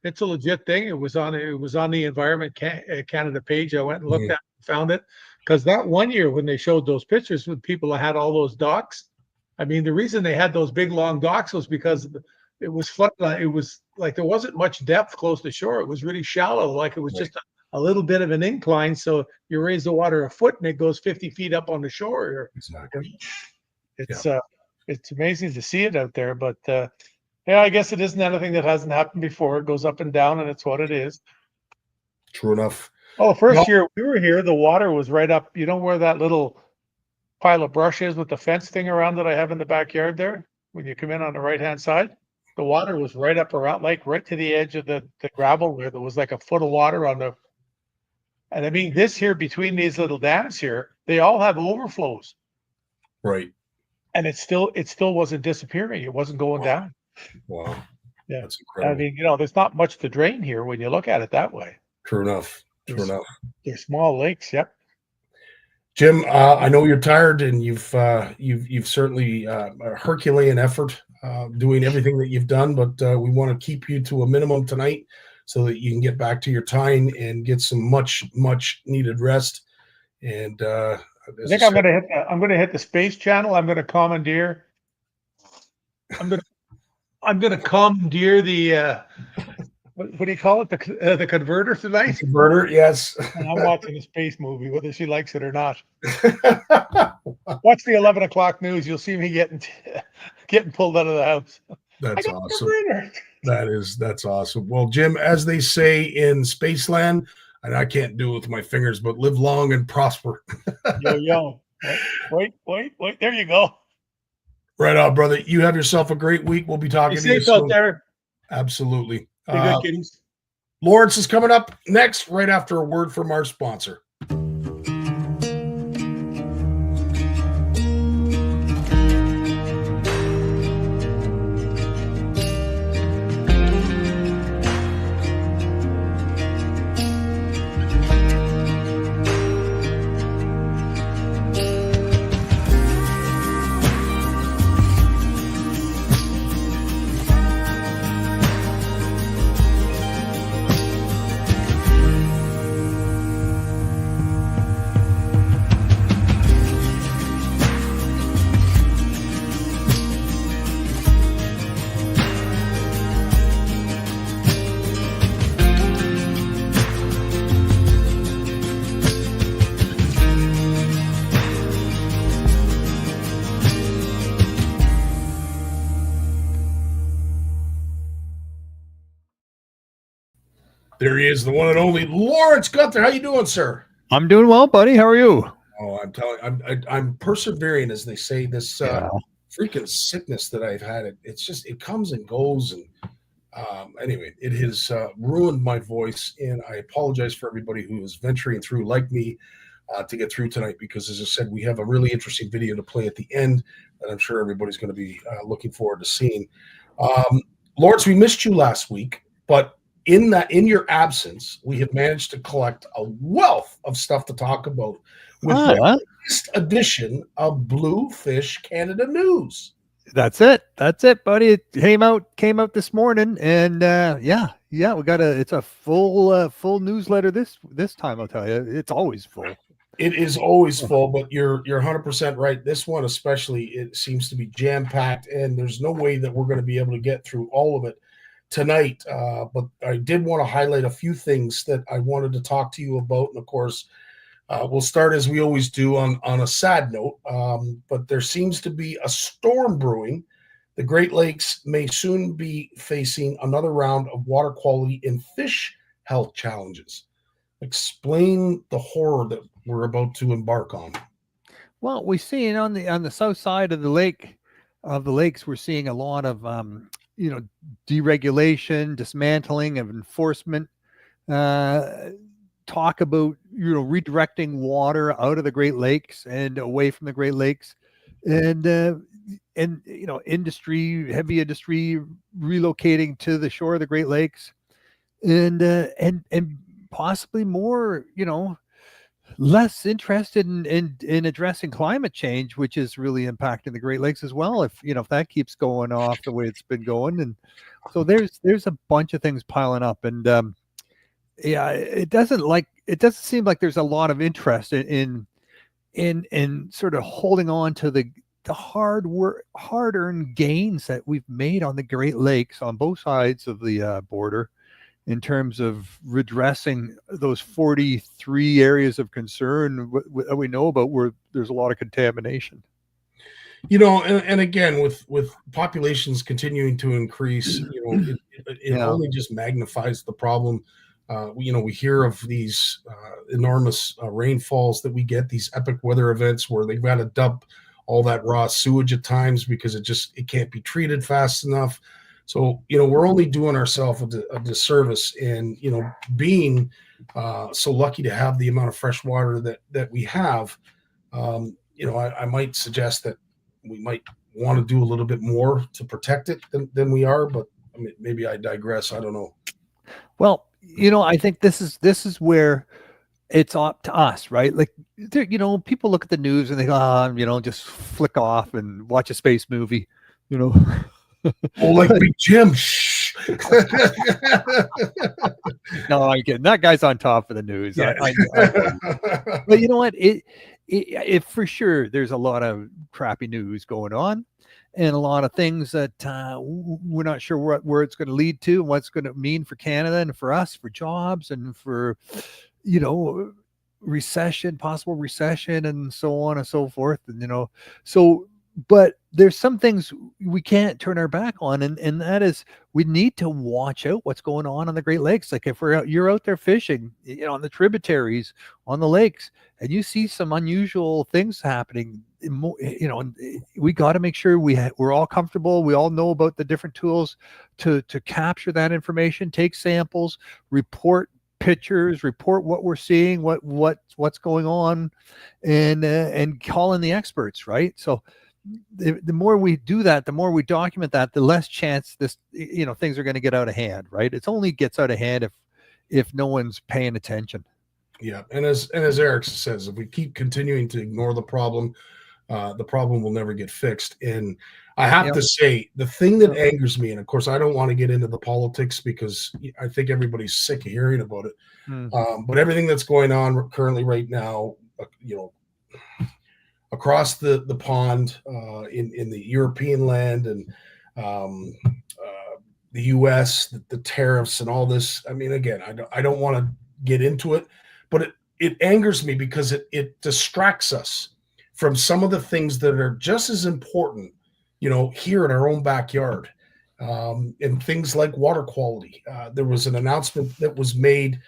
It's a legit thing. It was on the Environment Canada page. I went and looked at it, found it, because that one year when they showed those pictures with people that had all those docks, I mean, the reason they had those big long docks was because it was flood. It was like there wasn't much depth close to shore. It was really shallow. Like, it was just a little bit of an incline. So you raise the water a foot and it goes 50 feet up on the shore. Exactly. It's amazing to see it out there, but I guess it isn't anything that hasn't happened before. It goes up and down, and it's what it is. True enough. Oh, first year we were here, the water was right up. You know where that little pile of brush is with the fence thing around that I have in the backyard there? When you come in on the right-hand side, the water was right up around, like right to the edge of the gravel where there was like a foot of water on the. And I mean, this here between these little dams here, they all have overflows. Right. And it still wasn't disappearing. It wasn't going down. Wow. Yeah. That's incredible. I mean, there's not much to drain here when you look at it that way. True enough. They're small lakes. Yep. Jim, I know you're tired, and you've certainly a Herculean effort doing everything that you've done, but we want to keep you to a minimum tonight so that you can get back to your time and get some much needed rest. And I think I'm gonna hit the Space Channel. I'm gonna commandeer the what do you call it? The converter tonight. Converter, yes. And I'm watching a space movie, whether she likes it or not. Watch the 11 o'clock news. You'll see me getting pulled out of the house. That's awesome. That's awesome. Well, Jim, as they say in Spaceland, and I can't do it with my fingers, but live long and prosper. Yo. Wait. There you go. Right on, brother. You have yourself a great week. We'll be talking to you safe out soon. there. Absolutely. Be good, kiddies. Lawrence is coming up next, right after a word from our sponsor. There he is, the one and only Lawrence Gunther. How you doing, sir? I'm doing well, buddy. How are you? Oh, I'm persevering, as they say. This freaking sickness that I've had, it comes and goes, and anyway, it has ruined my voice, and I apologize for everybody who is venturing through, like me, to get through tonight, because, as I said, we have a really interesting video to play at the end that I'm sure everybody's going to be looking forward to seeing. Lawrence, we missed you last week, but in your absence, we have managed to collect a wealth of stuff to talk about with the latest edition of Bluefish Canada News. That's it, buddy. It came out this morning, and we got it's a full newsletter this time. I'll tell you, it's always full. It is always full, but you're 100% right. This one especially, it seems to be jam packed, and there's no way that we're going to be able to get through all of it tonight, but I did want to highlight a few things that I wanted to talk to you about. And of course, we'll start, as we always do, on a sad note, but there seems to be a storm brewing. The Great Lakes may soon be facing another round of water quality and fish health challenges. Explain the horror that we're about to embark on. Well, we're seeing on the south side of the lakes, we're seeing a lot of deregulation, dismantling of enforcement, talk about redirecting water out of the Great Lakes and away from the Great Lakes, and heavy industry relocating to the shore of the Great Lakes, and possibly more, less interested in addressing climate change, which is really impacting the Great Lakes as well. If that keeps going off the way it's been going, and so there's a bunch of things piling up, and it doesn't seem like there's a lot of interest in sort of holding on to the hard-earned gains that we've made on the Great Lakes on both sides of the border, in terms of redressing those 43 areas of concern we know about where there's a lot of contamination. And again, with populations continuing to increase, it only just magnifies the problem. We hear of these enormous rainfalls that we get, these epic weather events where they've got to dump all that raw sewage at times because it can't be treated fast enough. So, we're only doing ourselves a disservice, and, being so lucky to have the amount of fresh water that we have, I might suggest that we might want to do a little bit more to protect it than we are, but maybe I digress. I don't know. Well, I think this is where it's up to us, right? Like, people look at the news and they go, just flick off and watch a space movie, Oh, like Big Jim. Shh. No, I'm kidding. That guy's on top of the news. Yeah. But you know what? It for sure, there's a lot of crappy news going on, and a lot of things that we're not sure where it's going to lead to, and what's going to mean for Canada and for us, for jobs, and for possible recession, and so on and so forth. And but there's some things we can't turn our back on, and that is, we need to watch out what's going on the Great Lakes. Like, if you're out there fishing, on the tributaries, on the lakes, and you see some unusual things happening, we got to make sure we're all comfortable. We all know about the different tools to capture that information, take samples, report pictures, report what we're seeing, what's going on, and call in the experts, right? So the more we do that, the more we document that, the less chance things are going to get out of hand, right? It only gets out of hand if no one's paying attention. Yeah, and as Eric says, if we keep continuing to ignore the problem will never get fixed. And I have to say, the thing that angers me, and of course I don't want to get into the politics because I think everybody's sick of hearing about it, but everything that's going on currently right now, across the pond, in the European land, and the U.S., the tariffs and all this. I mean, again, I don't want to get into it, but it angers me because it distracts us from some of the things that are just as important, here in our own backyard, and things like water quality. There was an announcement that was made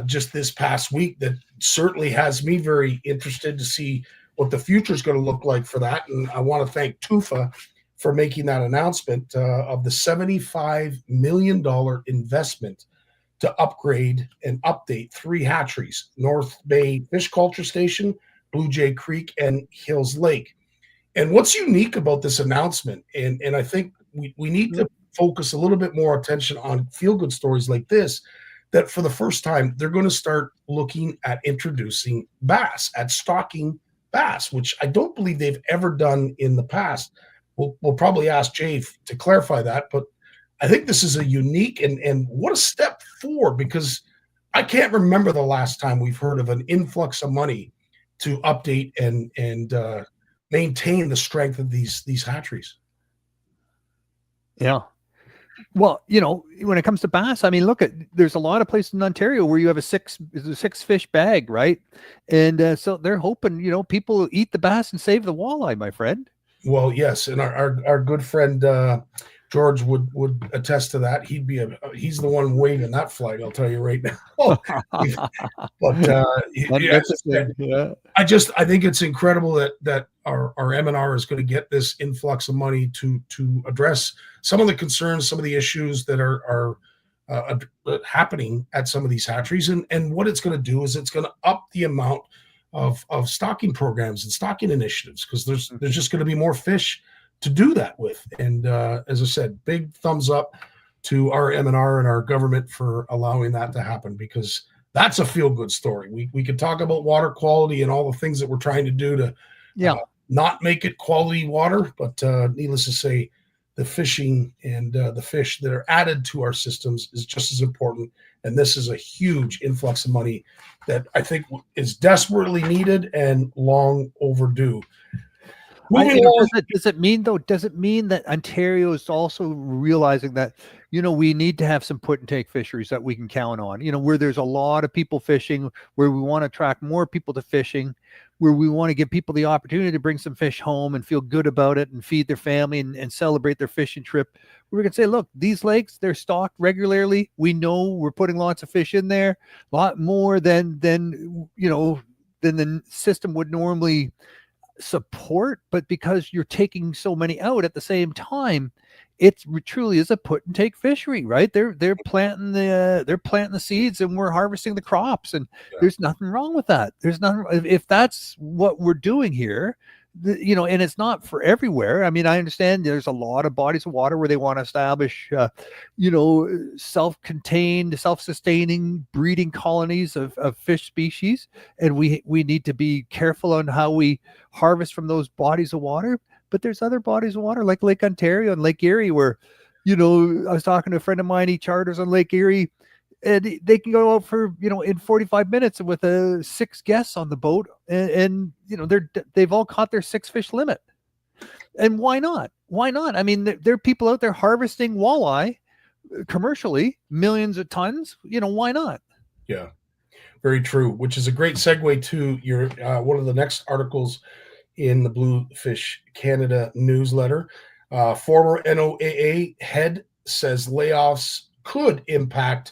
just this past week that certainly has me very interested to see what the future is going to look like for that. And I want to thank TUFA for making that announcement of the $75 million investment to upgrade and update 3 hatcheries: North Bay Fish Culture Station, Blue Jay Creek, and Hills Lake. And what's unique about this announcement, and I think we need to focus a little bit more attention on feel-good stories like this, that for the first time, they're going to start looking at introducing bass, at stocking bass, which I don't believe they've ever done in the past. We'll probably ask Jay to clarify that, but I think this is a unique and what a step forward, because I can't remember the last time we've heard of an influx of money to update and maintain the strength of these hatcheries. Yeah. Well, when it comes to bass, I mean, there's a lot of places in Ontario where you have a six fish bag, right? And so they're hoping, people eat the bass and save the walleye, my friend. Well, yes. And our good friend, George would attest to that. He's the one waving that flag, I'll tell you right now. But I think it's incredible that our M&R is going to get this influx of money to address some of the concerns, some of the issues that are happening at some of these hatcheries. And what it's going to do is it's going to up the amount of stocking programs and stocking initiatives, because there's just going to be more fish to do that with. And as I said, big thumbs up to our M&R and our government for allowing that to happen, because that's a feel-good story. We could talk about water quality and all the things that we're trying to do to not make it quality water, but needless to say, the fishing and the fish that are added to our systems is just as important. And this is a huge influx of money that I think is desperately needed and long overdue. Does it mean that Ontario is also realizing that, we need to have some put and take fisheries that we can count on, where there's a lot of people fishing, where we want to attract more people to fishing, where we want to give people the opportunity to bring some fish home and feel good about it and feed their family and celebrate their fishing trip. We're going to say, look, these lakes, they're stocked regularly. We know we're putting lots of fish in there, a lot more than the system would normally support, but because you're taking so many out at the same time, it truly is a put and take fishery, right? They're planting the seeds and we're harvesting the crops, and there's nothing wrong with that. There's nothing, if that's what we're doing here, and it's not for everywhere. I mean, I understand there's a lot of bodies of water where they want to establish, self-contained, self-sustaining breeding colonies of fish species. And we need to be careful on how we harvest from those bodies of water. But there's other bodies of water like Lake Ontario and Lake Erie where, I was talking to a friend of mine, he charters on Lake Erie, and they can go out for, in 45 minutes with 6 guests on the boat. And they've all caught their 6 fish limit. And why not? Why not? I mean, there are people out there harvesting walleye commercially, millions of tons. Why not? Yeah, very true. Which is a great segue to your one of the next articles in the Bluefish Canada newsletter. Former NOAA head says layoffs could impact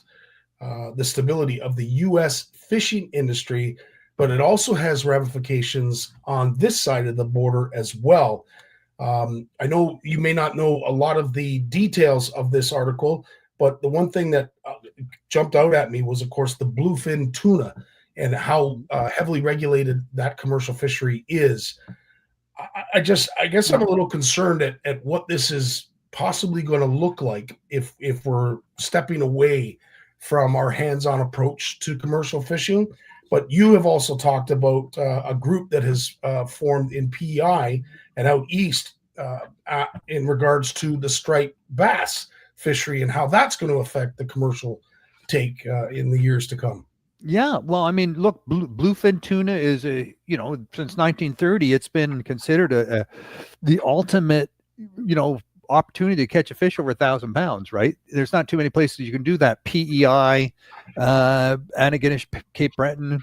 the stability of the U.S. fishing industry, but it also has ramifications on this side of the border as well. I know you may not know a lot of the details of this article, but the one thing that jumped out at me was, of course, the bluefin tuna and how heavily regulated that commercial fishery is. I guess I'm a little concerned at what this is possibly going to look like if we're stepping away from our hands-on approach to commercial fishing. But you have also talked about a group that has formed in PEI and out east in regards to the striped bass fishery and how that's going to affect the commercial take in the years to come. Yeah, well, I mean, look, bluefin tuna is since 1930, it's been considered the ultimate, opportunity to catch a fish over 1,000 pounds, right? There's not too many places you can do that. PEI, Antigonish, Cape Breton,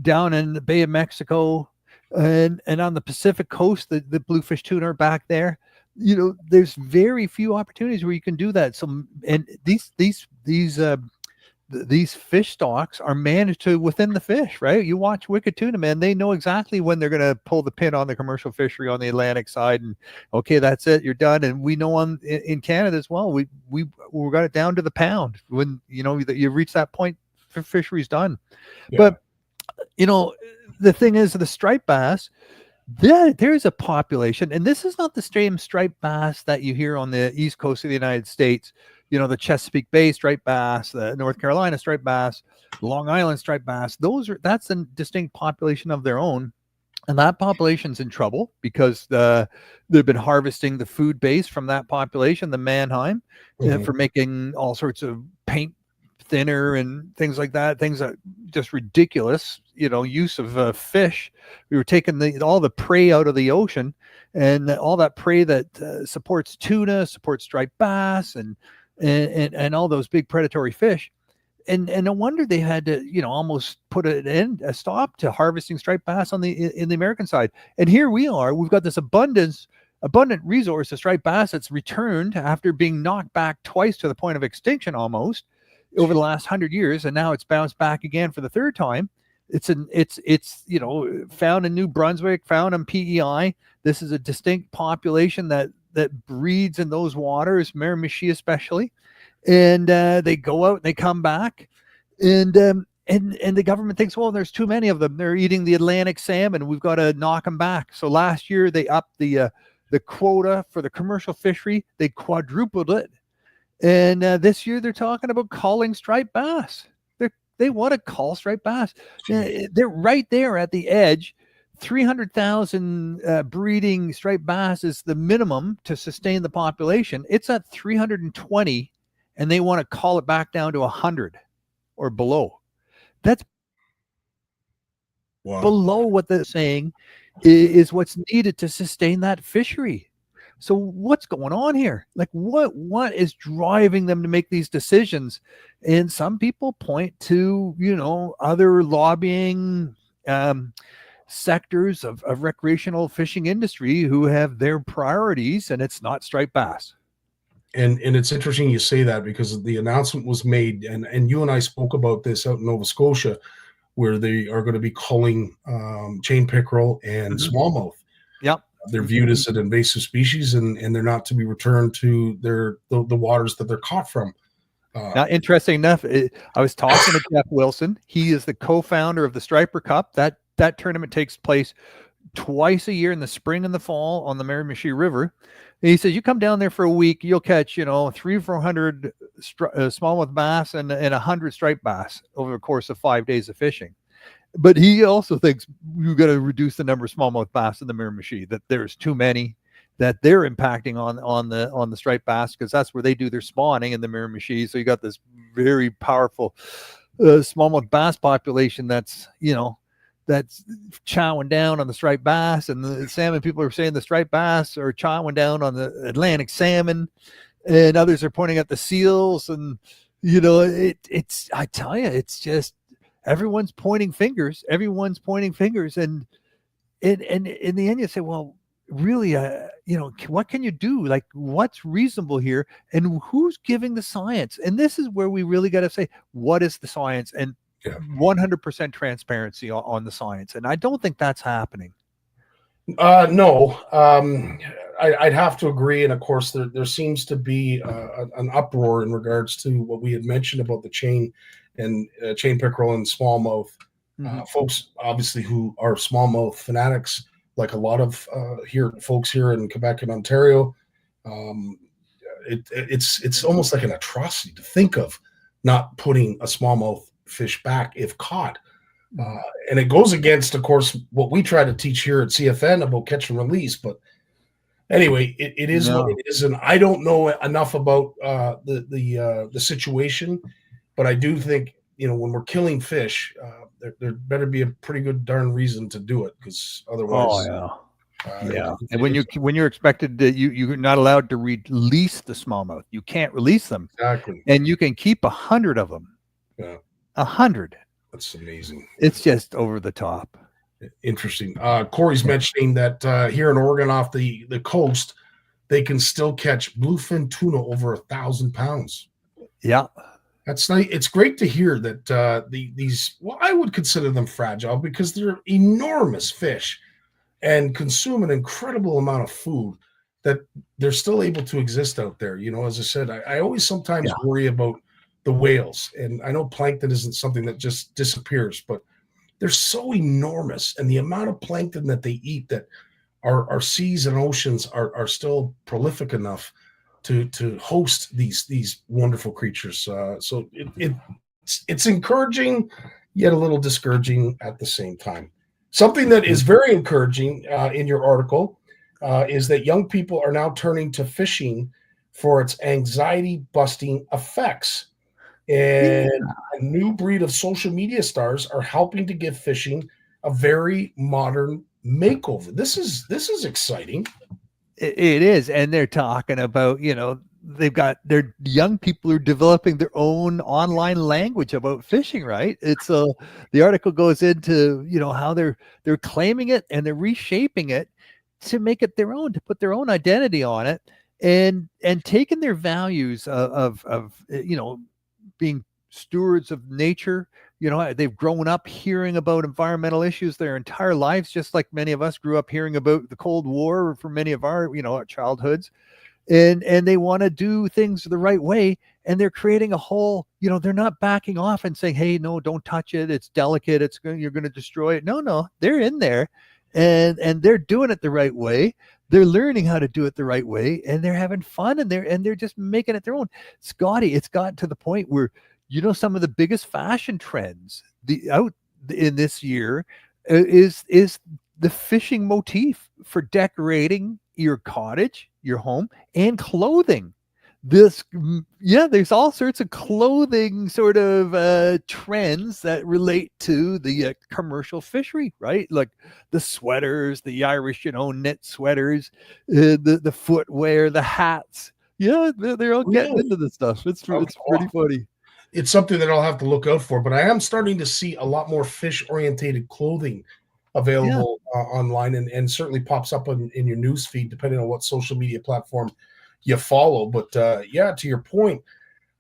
down in the Bay of Mexico, and on the Pacific coast, the bluefish tuna are back there. There's very few opportunities where you can do that. So, and these fish stocks are managed to within the fish, right? You watch Wicked Tuna, man, they know exactly when they're going to pull the pin on the commercial fishery on the Atlantic side, and okay, that's it, you're done. And we know in Canada as well, we got it down to the pound when you reach that point, fishery's done. Yeah. But the thing is, the striped bass, there's a population, and this is not the same striped bass that you hear on the east coast of the United States. The Chesapeake Bay striped bass, the North Carolina striped bass, Long Island striped bass. That's a distinct population of their own. And that population's in trouble because they've been harvesting the food base from that population, the Mannheim, for making all sorts of paint thinner and things like that, things that just ridiculous, use of fish. We were taking all the prey out of the ocean, and all that prey that supports tuna, supports striped bass, and all those big predatory fish. And no wonder they had to, almost put a stop to harvesting striped bass in the American side. And here we are, we've got this abundant resource of striped bass that's returned after being knocked back twice to the point of extinction almost over the last 100 years. And now it's bounced back again for the third time. It's found in New Brunswick, found in PEI. This is a distinct population that breeds in those waters, Miramichi especially. and they go out and they come back, and the government thinks, well, there's too many of them. They're eating the Atlantic salmon. We've got to knock them back. So last year they upped the quota for the commercial fishery. They quadrupled it, and this year they're talking about calling striped bass. They want to call striped bass. They're right there at the edge. 300,000 breeding striped bass is the minimum to sustain the population. It's at 320, and they want to call it back down to 100 or below. That's below what they're saying is what's needed to sustain that fishery. So what's going on here? Like what is driving them to make these decisions? And some people point to, other lobbying sectors of recreational fishing industry who have their priorities, and it's not striped bass. And it's interesting you say that, because the announcement was made, and you and I spoke about this out in Nova Scotia, where they are going to be culling chain pickerel and smallmouth. Yep. They're viewed as an invasive species, and they're not to be returned to the waters that they're caught from. Now, interesting enough, I was talking to Jeff Wilson. He is the co-founder of the Striper Cup. That tournament takes place twice a year in the spring and the fall on the Miramichi River. And he says, you come down there for a week, you'll catch, 300 or 400 smallmouth bass and 100 striped bass over the course of 5 days of fishing. But he also thinks you got to reduce the number of smallmouth bass in the Miramichi, that there's too many, that they're impacting on the striped bass, because that's where they do their spawning in the Miramichi. So you got this very powerful smallmouth bass population that's chowing down on the striped bass, and the salmon people are saying the striped bass are chowing down on the Atlantic salmon, and others are pointing at the seals. And I tell you, it's just everyone's pointing fingers, and in the end you say, well, really, what can you do? Like, what's reasonable here, and who's giving the science? And this is where we really got to say, what is the science? And 100% transparency on the science. And I don't think that's happening. No, I'd have to agree. And of course, there seems to be an uproar in regards to what we had mentioned about the chain pickerel and smallmouth. Folks, obviously, who are smallmouth fanatics, like a lot of folks here in Quebec and Ontario, it's almost like an atrocity to think of not putting a smallmouth fish back if caught. And it goes against, of course, what we try to teach here at CFN about catch and release. But anyway, it is what it is. And I don't know enough about the situation, but I do think, when we're killing fish, there better be a pretty good darn reason to do it, because otherwise. And when you're expected to, you're not allowed to release the smallmouth. You can't release them. Exactly. And you can keep 100 of them. Yeah. 100. That's amazing. It's just over the top. Interesting. Corey's mentioning that here in Oregon, off the coast, they can still catch bluefin tuna over 1,000 pounds. Yeah. That's nice. It's great to hear that these, well, I would consider them fragile, because they're enormous fish and consume an incredible amount of food, that they're still able to exist out there. As I said, I always sometimes worry about the whales, and I know plankton isn't something that just disappears, but they're so enormous, and the amount of plankton that they eat, that our seas and oceans are still prolific enough to host these wonderful creatures. So it's encouraging, yet a little discouraging at the same time. Something that is very encouraging in your article is that young people are now turning to fishing for its anxiety-busting effects. And a new breed of social media stars are helping to give fishing a very modern makeover. This is exciting. It is. And they're talking about, they've got their young people are developing their own online language about fishing, right? It's the article goes into, how they're claiming it and they're reshaping it to make it their own, to put their own identity on it, and taking their values of being stewards of nature. They've grown up hearing about environmental issues their entire lives, just like many of us grew up hearing about the Cold War for many of our, our childhoods. and they want to do things the right way, and they're creating a whole, they're not backing off and saying, hey, no, don't touch it, it's delicate, you're going to destroy it. No, they're in there, and they're doing it the right way. They're learning how to do it the right way, and they're having fun, and they're just making it their own. Scottie, it's gotten to the point where some of the biggest fashion trends out in this year is the fishing motif for decorating your cottage, your home, and clothing. There's all sorts of clothing sort of trends that relate to the commercial fishery, right? Like the sweaters, the Irish, knit sweaters, the footwear, the hats. Yeah, they're all getting into this stuff. It's pretty funny. It's something that I'll have to look out for, but I am starting to see a lot more fish-orientated clothing available online, and certainly pops up in your news feed, depending on what social media platform you follow. But to your point,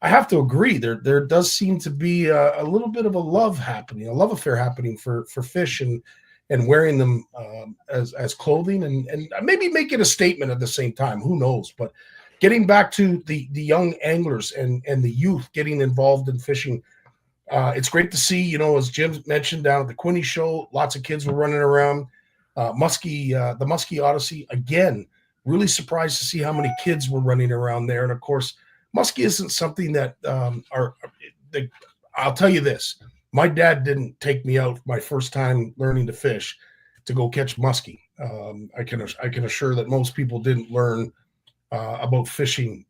I have to agree. There does seem to be a little bit of a love affair happening for fish and wearing them as clothing, and maybe making a statement at the same time. Who knows? But getting back to the young anglers and the youth getting involved in fishing, it's great to see. As Jim mentioned down at the Quinny show, lots of kids were running around. Muskie, the Muskie Odyssey, again, really surprised to see how many kids were running around there. And of course, Muskie isn't something that I'll tell you this. My dad didn't take me out my first time learning to fish to go catch muskie. I can assure that most people didn't learn about fishing,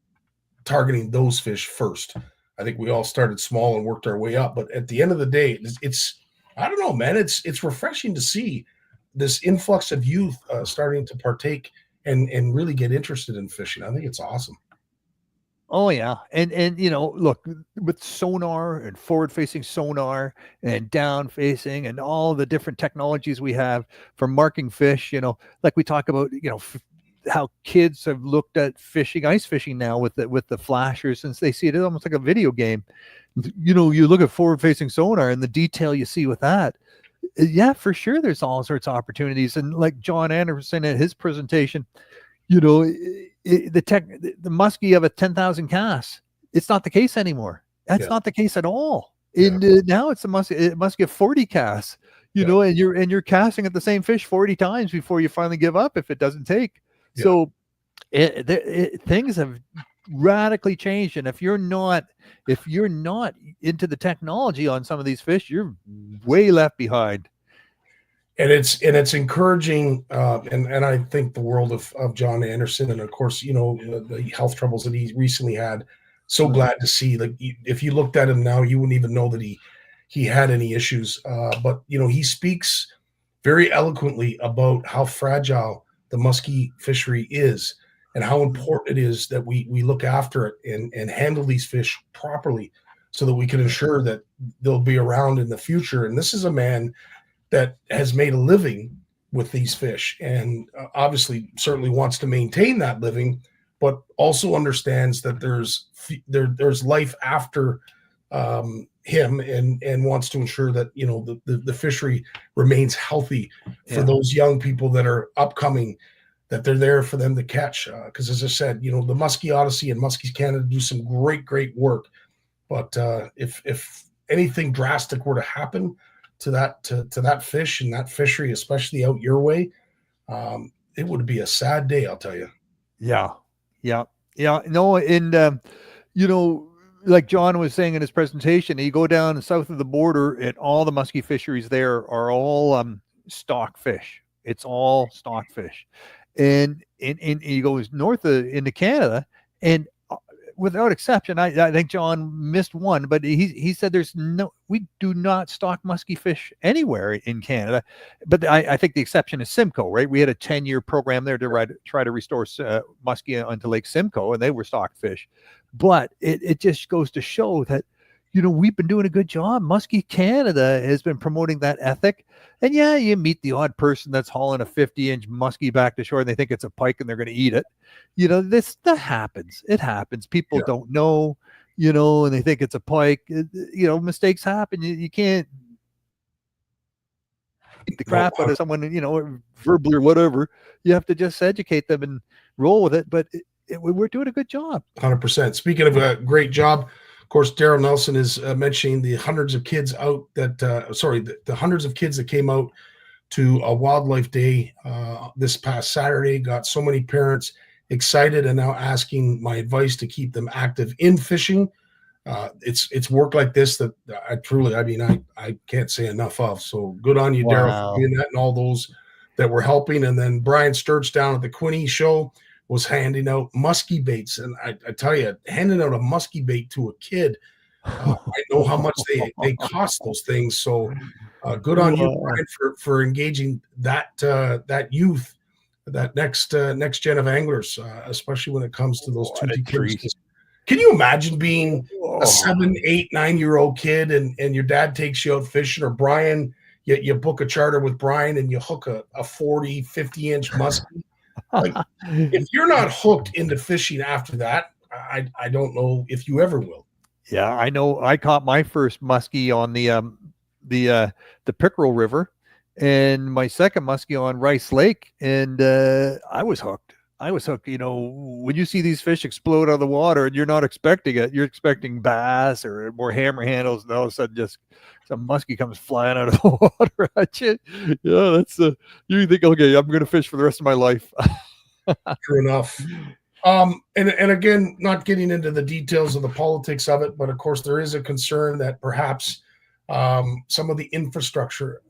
targeting those fish first. I think we all started small and worked our way up. But at the end of the day, it's I don't know, man. It's refreshing to see this influx of youth starting to partake and really get interested in fishing. I think it's awesome. Oh yeah. And look, with sonar and forward facing sonar and down facing and all the different technologies we have for marking fish, like we talk about, how kids have looked at fishing, ice fishing now with the flashers, since they see it almost like a video game. You look at forward facing sonar and the detail you see with that. Yeah, for sure. There's all sorts of opportunities. And like John Anderson at his presentation, the muskie of a 10,000 casts, it's not the case anymore. That's not the case at all. Now it's a muskie of 40 casts, and you're casting at the same fish 40 times before you finally give up if it doesn't take. Yeah. So things have radically changed, and if you're not into the technology on some of these fish, you're way left behind. And it's encouraging, and I think the world of John Anderson, and of course, the health troubles that he recently had. So glad to see. Like, if you looked at him now, you wouldn't even know that he had any issues. But he speaks very eloquently about how fragile the muskie fishery is, and how important it is that we look after it and handle these fish properly, so that we can ensure that they'll be around in the future. And this is a man that has made a living with these fish, and obviously certainly wants to maintain that living, but also understands that there's life after him, and wants to ensure that the fishery remains healthy for those young people that are upcoming, that they're there for them to catch. Because as I said, the Muskie Odyssey and Muskies Canada do some great work, but if anything drastic were to happen to that fish and that fishery, especially out your way, it would be a sad day, I'll tell you. Yeah. No, and like John was saying in his presentation, you go down south of the border, and all the muskie fisheries there are all stock fish. It's all stock fish. And he goes north into Canada, and without exception, I think John missed one, but he said we do not stock muskie fish anywhere in Canada. But I think the exception is Simcoe, right? We had a 10-year program there to try to restore muskie onto Lake Simcoe, and they were stock fish. But it just goes to show that, we've been doing a good job. Muskie Canada has been promoting that ethic. And yeah, you meet the odd person that's hauling a 50-inch muskie back to shore, and they think it's a pike and they're going to eat it. That happens. It happens. People don't know, and they think it's a pike. Mistakes happen. You can't beat the crap out of someone, verbally or whatever. You have to just educate them and roll with it. But we're doing a good job. 100%. Speaking of a great job, of course, Daryl Nelson is mentioning the hundreds of kids out that, the hundreds of kids that came out to a wildlife day this past Saturday. Got so many parents excited and now asking my advice to keep them active in fishing. It's work like this that I can't say enough of. So good on you, Daryl, Wow. for doing that, and all those that were helping. And then Brian Sturge down at the Quinny show was handing out muskie baits. And I tell you, handing out a muskie bait to a kid, I know how much they cost those things. So good on you, Brian, for engaging that youth, that next gen of anglers, especially when it comes to those two creatures. Can you imagine being a 7, 8, 9-year-old kid and your dad takes you out fishing, or Brian, you book a charter with Brian and you hook a 40, 50-inch muskie? Like, if you're not hooked into fishing after that, I don't know if you ever will. Yeah, I know. I caught my first muskie on the Pickerel River, and my second muskie on Rice Lake, and I was hooked. You know, when you see these fish explode out of the water and you're not expecting it, you're expecting bass or more hammer handles, and all of a sudden just some muskie comes flying out of the water at you. Yeah, that's you think, okay, I'm going to fish for the rest of my life. True enough. And again, not getting into the details of the politics of it, but of course there is a concern that perhaps some of the infrastructure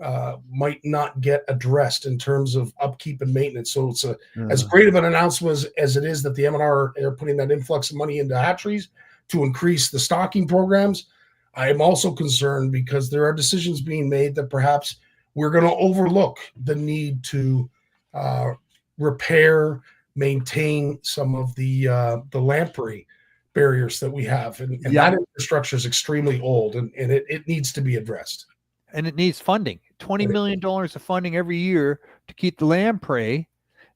might not get addressed in terms of upkeep and maintenance. So it's as great of an announcement as it is that the MNR are putting that influx of money into hatcheries to increase the stocking programs. I am also concerned because there are decisions being made that perhaps we're going to overlook the need to repair, maintain some of the lamprey barriers that we have, and that infrastructure is extremely old, and it needs to be addressed. And it needs funding. $20 million of funding every year to keep the lamprey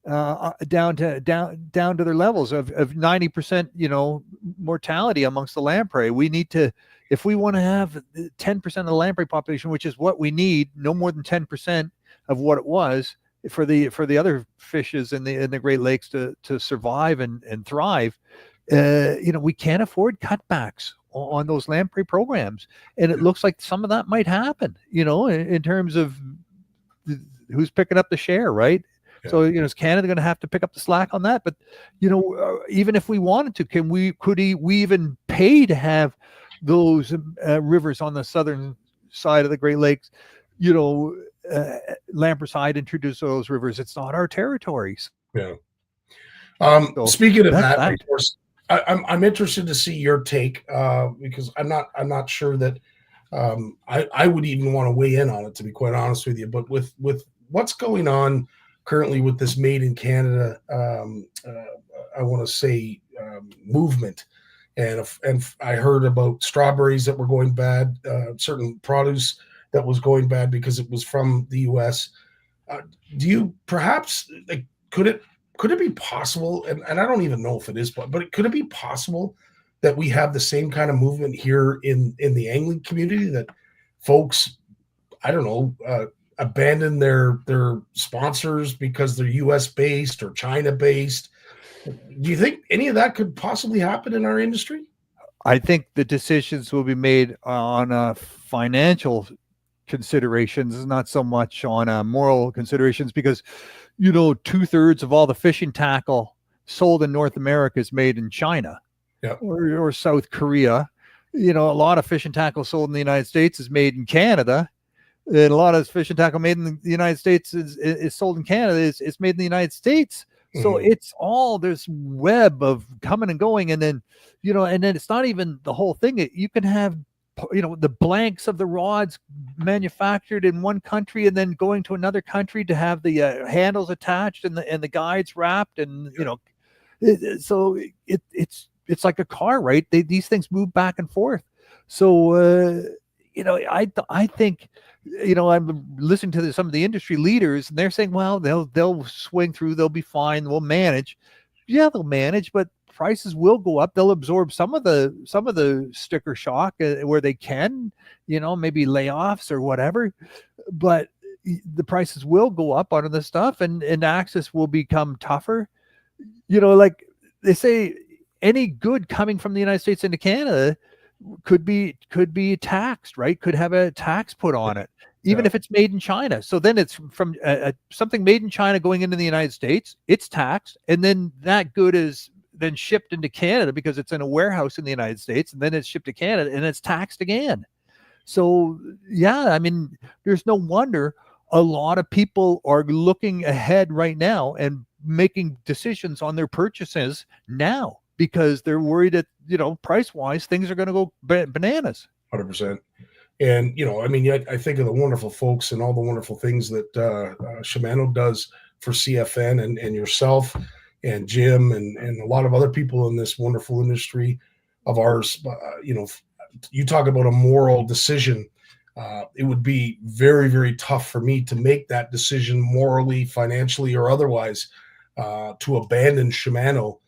down to their levels of 90%, you know, mortality amongst the lamprey. We need to, if we want to have 10% of the lamprey population, which is what we need, no more than 10% of what it was for the other fishes in the Great Lakes to survive and thrive. You know, we can't afford cutbacks on those lamprey programs, and it looks like some of that might happen, you know, in terms of who's picking up the share, right? Yeah. So, you know, is Canada going to have to pick up the slack on that? But, you know, even if we wanted to, could we even pay to have those rivers on the southern side of the Great Lakes, you know, lampricide introduce those rivers? It's not our territories. Yeah. So speaking of that, of course, I'm interested to see your take because I'm not sure that I would even want to weigh in on it, to be quite honest with you. But with what's going on currently with this Made in Canada, I want to say movement, and I heard about strawberries that were going bad, certain produce that was going bad because it was from the U.S. Do you perhaps could it be possible, and I don't even know if it is, but could it be possible that we have the same kind of movement here in the angling community, that folks, I don't know, abandon their sponsors because they're US based or China based? Do you think any of that could possibly happen in our industry? I think the decisions will be made on financial considerations, not so much on moral considerations, because, you know, 2/3 of all the fishing tackle sold in North America is made in China, or South Korea. You know, a lot of fishing tackle sold in the United States is made in Canada, and a lot of fishing tackle made in the United States is sold in Canada is made in the United States. So it's all this web of coming and going, and then, you know, and then it's not even the whole thing. You can have, you know, the blanks of the rods manufactured in one country and then going to another country to have the handles attached and the guides wrapped, and you know, so it's like a car, right? These things move back and forth. So you know, I think, you know, I'm listening to some of the industry leaders, and they're saying, well, they'll swing through, they'll be fine, we'll manage. Yeah, they'll manage, but prices will go up. They'll absorb some of the sticker shock where they can, you know, maybe layoffs or whatever, but the prices will go up on this stuff, and access will become tougher. You know, like they say any good coming from the United States into Canada could be taxed, right? Could have a tax put on it, even if it's made in China. So then it's from something made in China going into the United States, it's taxed, and then that good is then shipped into Canada because it's in a warehouse in the United States, and then it's shipped to Canada and it's taxed again. So yeah, I mean, there's no wonder a lot of people are looking ahead right now and making decisions on their purchases now because they're worried that, price wise, things are going to go bananas. 100%. And, I mean, I think of the wonderful folks and all the wonderful things that Shimano does for CFN and yourself and Jim and a lot of other people in this wonderful industry of ours. You talk about a moral decision. It would be very, very tough for me to make that decision morally, financially, or otherwise to abandon Shimano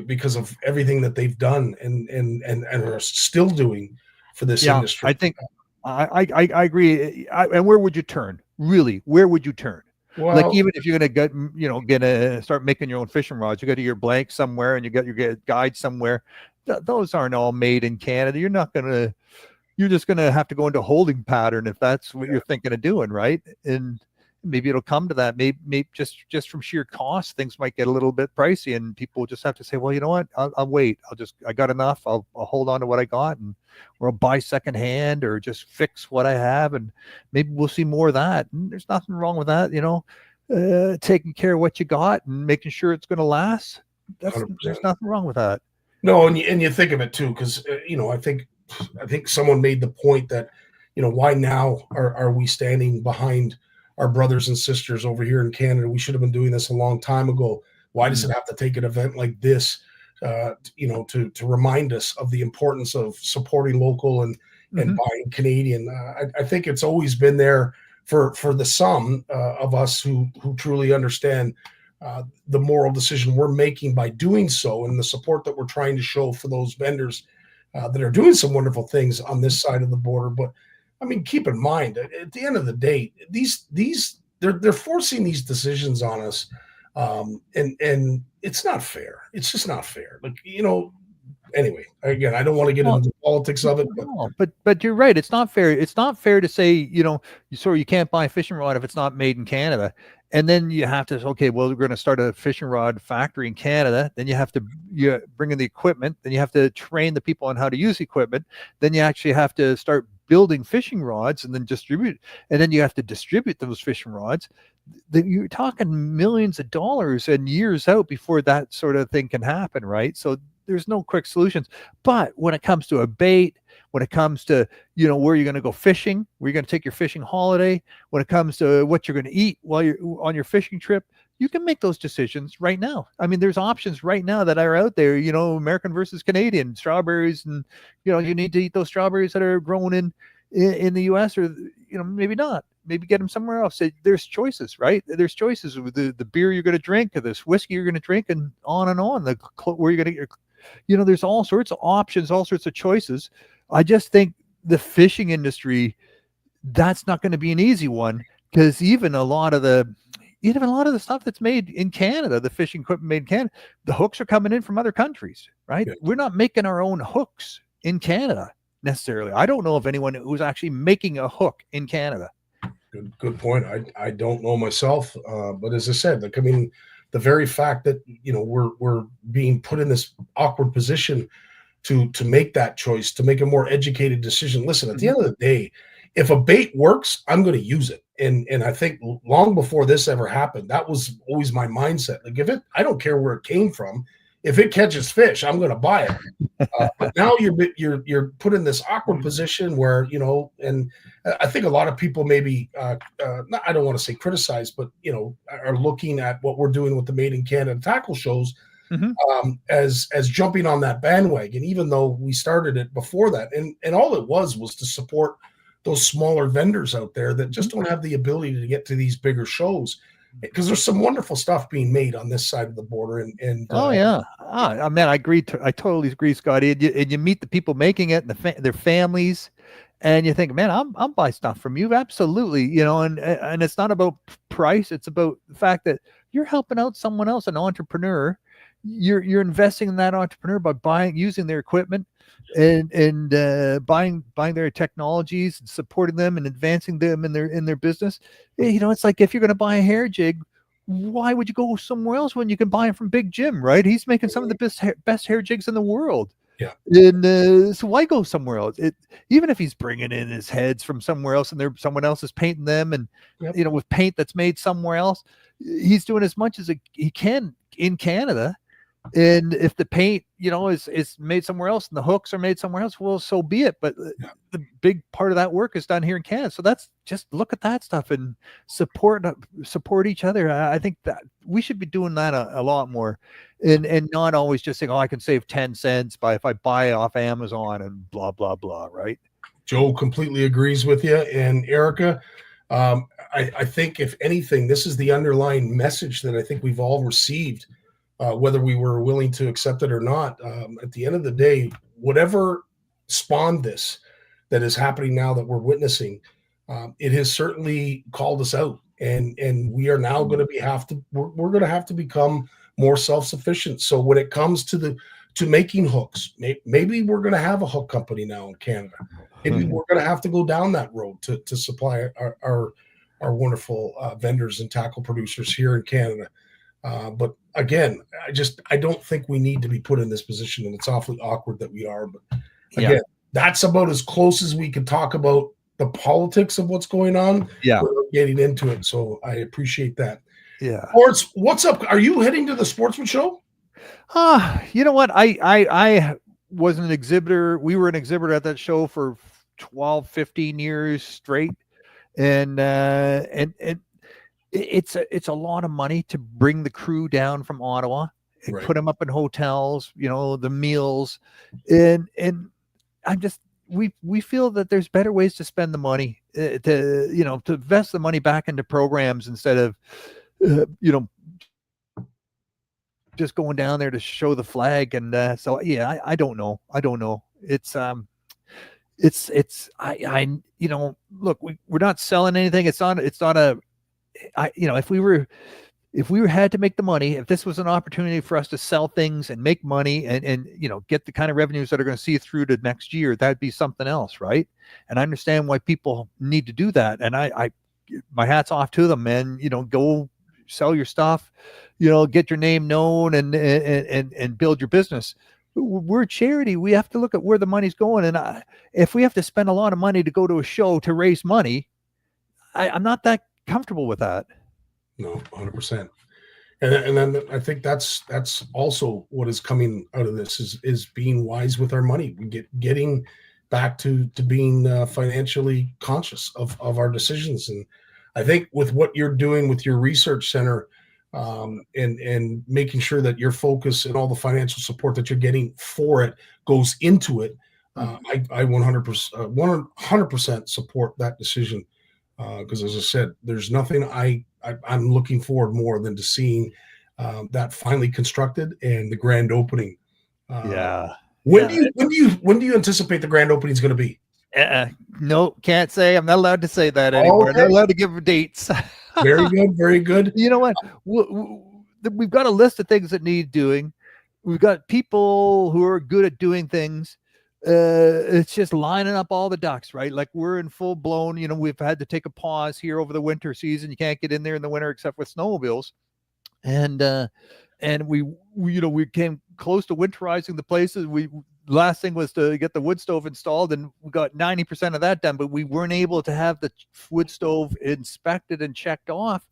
because of everything that they've done and are still doing for this industry. I think I agree. And where would you turn? Really, where would you turn? Well, like even if you're gonna start making your own fishing rods, you got your blank somewhere and you got your guide somewhere. Those aren't all made in Canada. You're just gonna have to go into a holding pattern if that's what you're thinking of doing, right? And maybe it'll come to that. Maybe just from sheer cost, things might get a little bit pricey, and people just have to say, well, you know what? I'll wait. I got enough. I'll hold on to what I got, or I'll buy secondhand, or just fix what I have, and maybe we'll see more of that. And there's nothing wrong with that, taking care of what you got and making sure it's going to last. There's nothing wrong with that. No, and you think of it too, because I think someone made the point that why now are we standing behind our brothers and sisters over here in Canada? We should have been doing this a long time ago. Why does it have to take an event like this, to remind us of the importance of supporting local and buying Canadian? I think it's always been there for the some of us who truly understand the moral decision we're making by doing so, and the support that we're trying to show for those vendors that are doing some wonderful things on this side of the border. But I mean, keep in mind, at the end of the day, they're forcing these decisions on us, and it's not fair. It's just not fair. Like, anyway, again, I don't want to get into the politics of it, but you're right. It's not fair. It's not fair to say, you can't buy a fishing rod if it's not made in Canada. And then you have to, okay, well, we're going to start a fishing rod factory in Canada. Then you bring in the equipment. Then you have to train the people on how to use the equipment. Then you actually have to start building fishing rods and then distribute. And then you have to distribute those fishing rods. You're talking millions of dollars and years out before that sort of thing can happen, right? So there's no quick solutions. But when it comes to a bait, when it comes to, where you're going to go fishing, where you're going to take your fishing holiday, when it comes to what you're going to eat while you're on your fishing trip, you can make those decisions right now. I mean, there's options right now that are out there, American versus Canadian strawberries, and, you need to eat those strawberries that are grown in the US, or, maybe not. Maybe get them somewhere else. There's choices, right? There's choices with the beer you're going to drink, or this whiskey you're going to drink, and on and on. Where you're going to get your, there's all sorts of options, all sorts of choices. I just think the fishing industry, that's not going to be an easy one, because even a lot of the stuff that's made in Canada, the fishing equipment made in Canada, the hooks are coming in from other countries, right? Yeah. We're not making our own hooks in Canada necessarily. I don't know of anyone who's actually making a hook in Canada. Good point. I don't know myself, but as I said, the very fact that we're being put in this awkward position to make that choice, to make a more educated decision. Listen, at the end of the day, if a bait works, I'm going to use it. And I think long before this ever happened, that was always my mindset. Like, I don't care where it came from. If it catches fish, I'm going to buy it. But now you're put in this awkward position where, and I think a lot of people maybe, I don't want to say criticize, but, are looking at what we're doing with the Made in Canada tackle shows as jumping on that bandwagon, even though we started it before that. And all it was to support those smaller vendors out there that just don't have the ability to get to these bigger shows, because there's some wonderful stuff being made on this side of the border. I mean, I agree. I totally agree, Scottie. And you meet the people making it and their families, and you think, man, I'm buying stuff from you. Absolutely. And it's not about price. It's about the fact that you're helping out someone else, an entrepreneur. you're investing in that entrepreneur by using their equipment and buying their technologies and supporting them and advancing them in their business. It's like if you're going to buy a hair jig, why would you go somewhere else when you can buy them from Big Jim, right? He's making some of the best hair jigs in the world. Yeah. And so why go somewhere else? Even if he's bringing in his heads from somewhere else and someone else is painting them, and with paint that's made somewhere else, he's doing as much as he can in Canada. And if the paint, is made somewhere else and the hooks are made somewhere else, well, so be it. But the big part of that work is done here in Canada. So that's just look at that stuff and support each other. I think that we should be doing that a lot more, and not always just saying, oh, I can save 10 cents if I buy it off Amazon and blah, blah, blah. Right. Joe completely agrees with you. And Erica, I think if anything, this is the underlying message that I think we've all received. Whether we were willing to accept it or not, at the end of the day, whatever spawned this that is happening now that we're witnessing, it has certainly called us out, and we are now going to we're going to have to become more self-sufficient. So when it comes to making hooks, maybe we're going to have a hook company now in Canada. Maybe we're going to have to go down that road to supply our wonderful vendors and tackle producers here in Canada. But again, I don't think we need to be put in this position, and it's awfully awkward that we are. But again, that's about as close as we can talk about the politics of what's going on. Yeah, without getting into it. So I appreciate that. Yeah. Sports, what's up? Are you heading to the Sportsman Show? You know what? I was an exhibitor. We were an exhibitor at that show for 12, 15 years straight, and it's a lot of money to bring the crew down from Ottawa and put them up in hotels, the meals, and we feel that there's better ways to spend the money, to invest the money back into programs instead of just going down there to show the flag. And so I don't know. It's look, we're not selling anything. It's not a if we had to make the money, if this was an opportunity for us to sell things and make money and get the kind of revenues that are going to see through to next year, that'd be something else, right? And I understand why people need to do that, and I my hat's off to them, man. Go sell your stuff, get your name known and build your business. We're a charity. We have to look at where the money's going, and if we have to spend a lot of money to go to a show to raise money, I'm not that comfortable with that. No, 100%. And then I think that's also what is coming out of this is being wise with our money. We getting back to being financially conscious of our decisions. And I think with what you're doing with your research center, and making sure that your focus and all the financial support that you're getting for it goes into it, I 100% support that decision. Because as I said, there's nothing I'm looking forward more than to seeing that finally constructed and the grand opening. When do you anticipate the grand opening is going to be? No, can't say. I'm not allowed to say that anymore. Okay. I'm not allowed to give dates. Very good, very good. You know what? We've got a list of things that need doing. We've got people who are good at doing things. It's just lining up all the ducks, right? Like we're in full blown, we've had to take a pause here over the winter season. You can't get in there in the winter except with snowmobiles. And we came close to winterizing the places. Last thing was to get the wood stove installed, and we got 90% of that done, but we weren't able to have the wood stove inspected and checked off.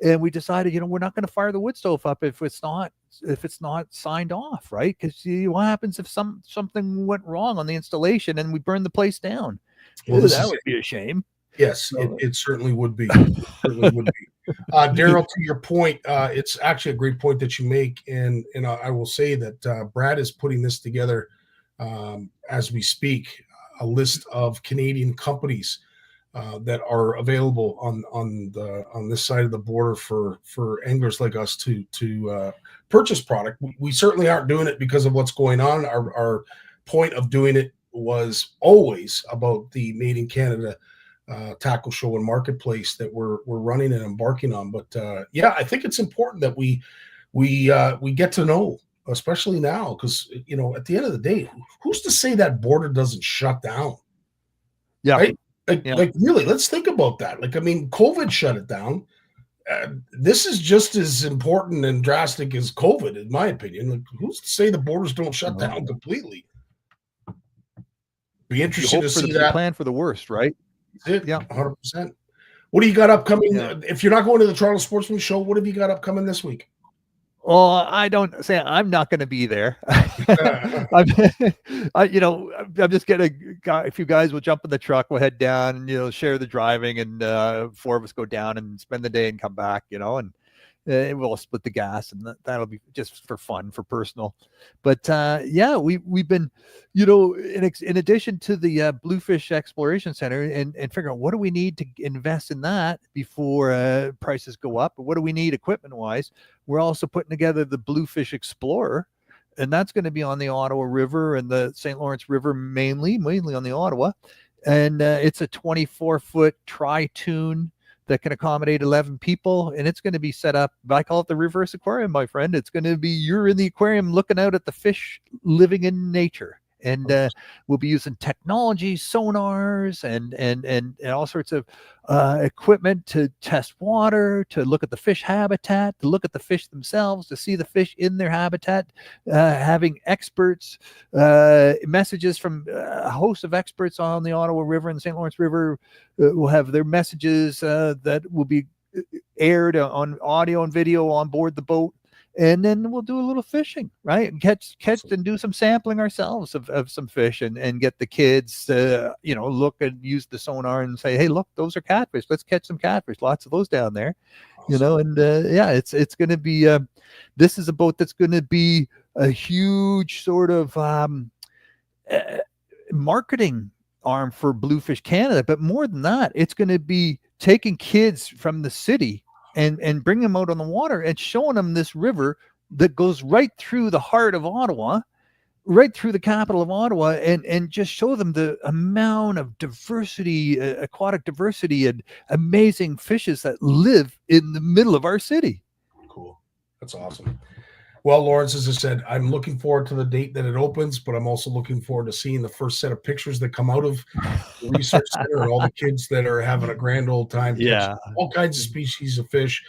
And we decided, we're not going to fire the wood stove up if it's not signed off, right? Because what happens if something went wrong on the installation and we burn the place down? Well, that would be a shame. Yes, it certainly would be. Daryl, to your point, it's actually a great point that you make, and I will say that Brad is putting this together as we speak, a list of Canadian companies that are available on this side of the border for anglers like us to purchase product. We certainly aren't doing it because of what's going on. Our point of doing it was always about the Made in Canada tackle show and marketplace that we're running and embarking on. But I think it's important that we get to know especially now, because at the end of the day, who's to say that border doesn't shut down? Yeah. Right? Yeah. Like really, let's think about that. Like, I mean, COVID shut it down. This is just as important and drastic as COVID, in my opinion. Like, who's to say the borders don't shut down completely? Be You interested hope to for see the that. plan for the worst, right? Yeah, 100%. What do you got upcoming? Yeah. If you're not going to the Toronto Sportsman Show, what have you got upcoming this week? Well, I don't say I'm not going to be there. I'm just getting a few guys will jump in the truck, we'll head down and, share the driving, and 4 of us go down and spend the day and come back, and we'll split the gas, and that'll be just for fun, for personal. But yeah, we've been, in addition to the Bluefish Exploration Center and figuring out what do we need to invest in that before prices go up, or what do we need equipment wise. We're also putting together the Bluefish Explorer, and that's going to be on the Ottawa River and the St. Lawrence River mainly on the Ottawa, and it's a 24-foot tri-tune that can accommodate 11 people, and it's going to be set up. I call it the reverse aquarium, my friend. It's going to be you're in the aquarium looking out at the fish living in nature, and we'll be using technology, sonars, and all sorts of equipment to test water, to look at the fish habitat, to look at the fish themselves, to see the fish in their habitat, having experts, messages from a host of experts on the Ottawa River and the St. Lawrence River will have their messages that will be aired on audio and video on board the boat. And then we'll do a little fishing, right? And catch and do some sampling ourselves of some fish, and get the kids to, look and use the sonar and say, hey, look, those are catfish. Let's catch some catfish. Lots of those down there, and yeah, it's going to be, this is a boat that's going to be a huge sort of marketing arm for Bluefish Canada. But more than that, it's going to be taking kids from the city and bring them out on the water and showing them this river that goes right through the heart of Ottawa, right through the capital of Ottawa, and just show them the amount of diversity, aquatic diversity, and amazing fishes that live in the middle of our city. Cool. That's awesome. Well, Lawrence, as I said, I'm looking forward to the date that it opens, but I'm also looking forward to seeing the first set of pictures that come out of the research center, and all the kids that are having a grand old time. Yeah. All kinds of species of fish.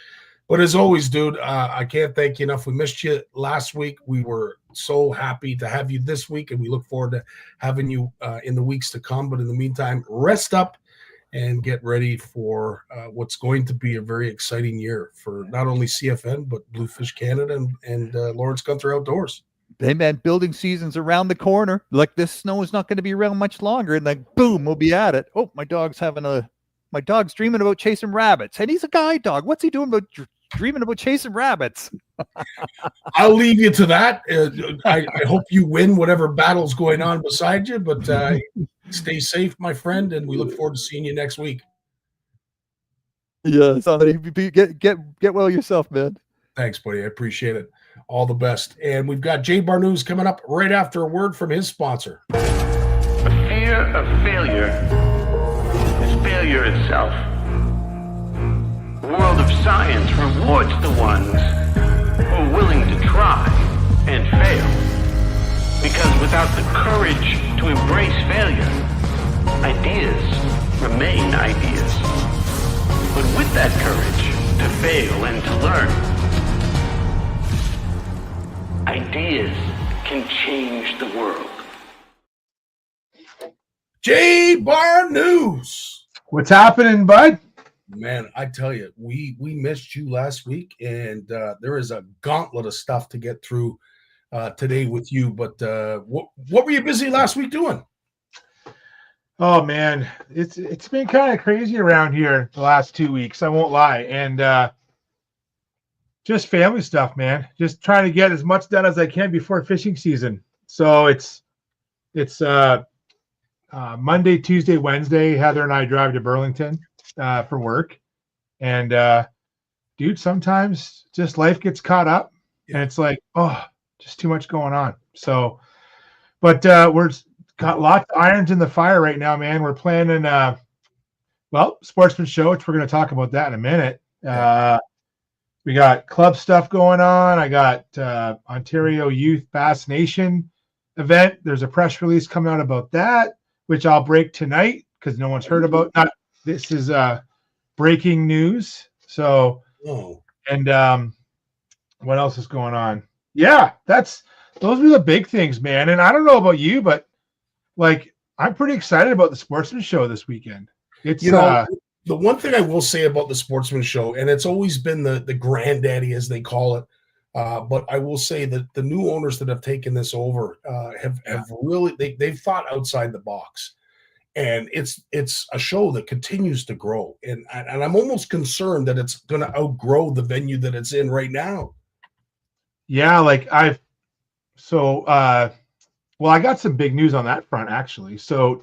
But as always, dude, I can't thank you enough. We missed you last week. We were so happy to have you this week, and we look forward to having you in the weeks to come. But in the meantime, rest up and get ready for what's going to be a very exciting year for not only CFN, but Bluefish Canada and Lawrence Gunther Outdoors. Hey, man, building season's around the corner. Like, this snow is not going to be around much longer, and like, boom, we'll be at it. Oh, my dog's dreaming about chasing rabbits, and he's a guide dog. What's he doing about dreaming about chasing rabbits? I'll leave you to that. I hope you win whatever battle's going on beside you, but stay safe, my friend, and we look forward to seeing you next week. Yeah, get well yourself, man. Thanks, buddy. I appreciate it. All the best. And we've got Jay Barnucz coming up right after a word from his sponsor. The fear of failure is failure itself. The world of science rewards the ones who are willing to try and fail. Because without the courage to embrace failure, ideas remain ideas. But with that courage to fail and to learn, ideas can change the world. Jay Barnucz. What's happening, bud? Man, I tell you, we missed you last week, and there is a gauntlet of stuff to get through today with you. But what were you busy last week doing? Oh man, it's been kind of crazy around here the last 2 weeks. I won't lie, and just family stuff, man. Just trying to get as much done as I can before fishing season. So it's Monday, Tuesday, Wednesday. Heather and I drive to Burlington for work, and dude, sometimes just life gets caught up, and it's like, oh, just too much going on. So, but we're got lots of irons in the fire right now, man. We're planning, Sportsman Show, which we're going to talk about that in a minute. We got club stuff going on. I got Ontario Youth Bass Nation event. There's a press release coming out about that, which I'll break tonight because no one's heard about. This is breaking news. So, and what else is going on? Yeah, those are the big things, man. And I don't know about you, but like I'm pretty excited about the Sportsman Show this weekend. It's the one thing I will say about the Sportsman Show, and it's always been the granddaddy as they call it, but I will say that the new owners that have taken this over have really they've thought outside the box, and it's a show that continues to grow, and I'm almost concerned that it's going to outgrow the venue that it's in right now. Yeah, like I got some big news on that front actually. So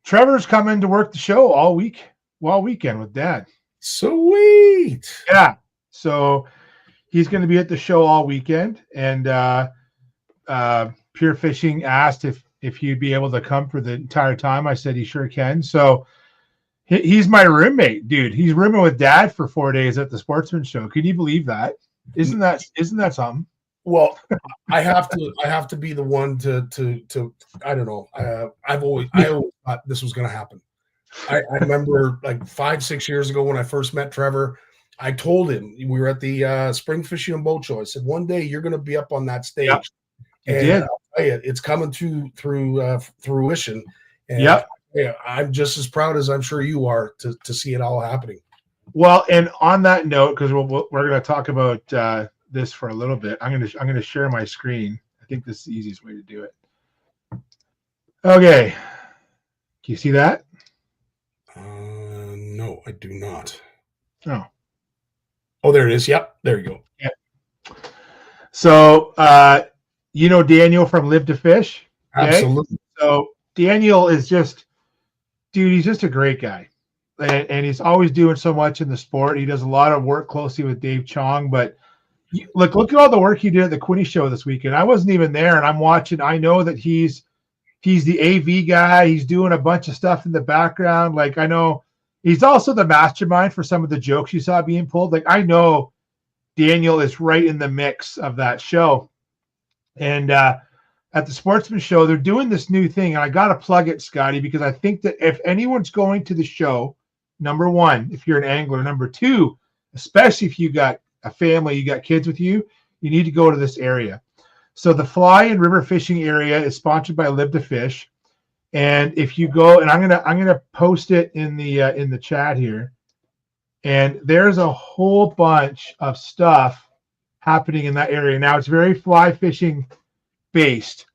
Trevor's coming to work the show all weekend with Dad. Sweet. Yeah. So he's going to be at the show all weekend, and Pure Fishing asked if he'd be able to come for the entire time. I said he sure can. So he's my roommate, dude. He's rooming with Dad for 4 days at the Sportsman Show. Can you believe that? Isn't that something? Well, I have to be the one to I don't know. I always thought this was going to happen. I remember like 5-6 years ago when I first met Trevor, I told him we were at the Spring Fishing and Boat Show. I said, one day you're going to be up on that stage. Yep. And I'll tell you, it's coming through fruition. And I'm just as proud as I'm sure you are to see it all happening. Well, and on that note, because we're going to talk about this for a little bit, I'm going to share my screen. I think this is the easiest way to do it. Okay, can you see that? No, I do not. Oh, there it is. Yep, there you go. Yeah. So, Daniel from Live to Fish. Okay? Absolutely. So Daniel is just, dude, he's just a great guy. And he's always doing so much in the sport. He does a lot of work closely with Dave Chong, but look at all the work he did at the Quinny Show this weekend. I wasn't even there, and I'm watching. I know that he's the AV guy. He's doing a bunch of stuff in the background. Like, I know he's also the mastermind for some of the jokes you saw being pulled. Like, I know Daniel is right in the mix of that show. And at the Sportsman Show, they're doing this new thing, and I got to plug it, Scottie, because I think that if anyone's going to the show, number one, if you're an angler, number two, especially if you got a family, you got kids with you, you need to go to this area. So the fly and river fishing area is sponsored by Live to Fish. And if you go, and I'm gonna post it in the chat here, and there's a whole bunch of stuff happening in that area. Now it's very fly fishing based,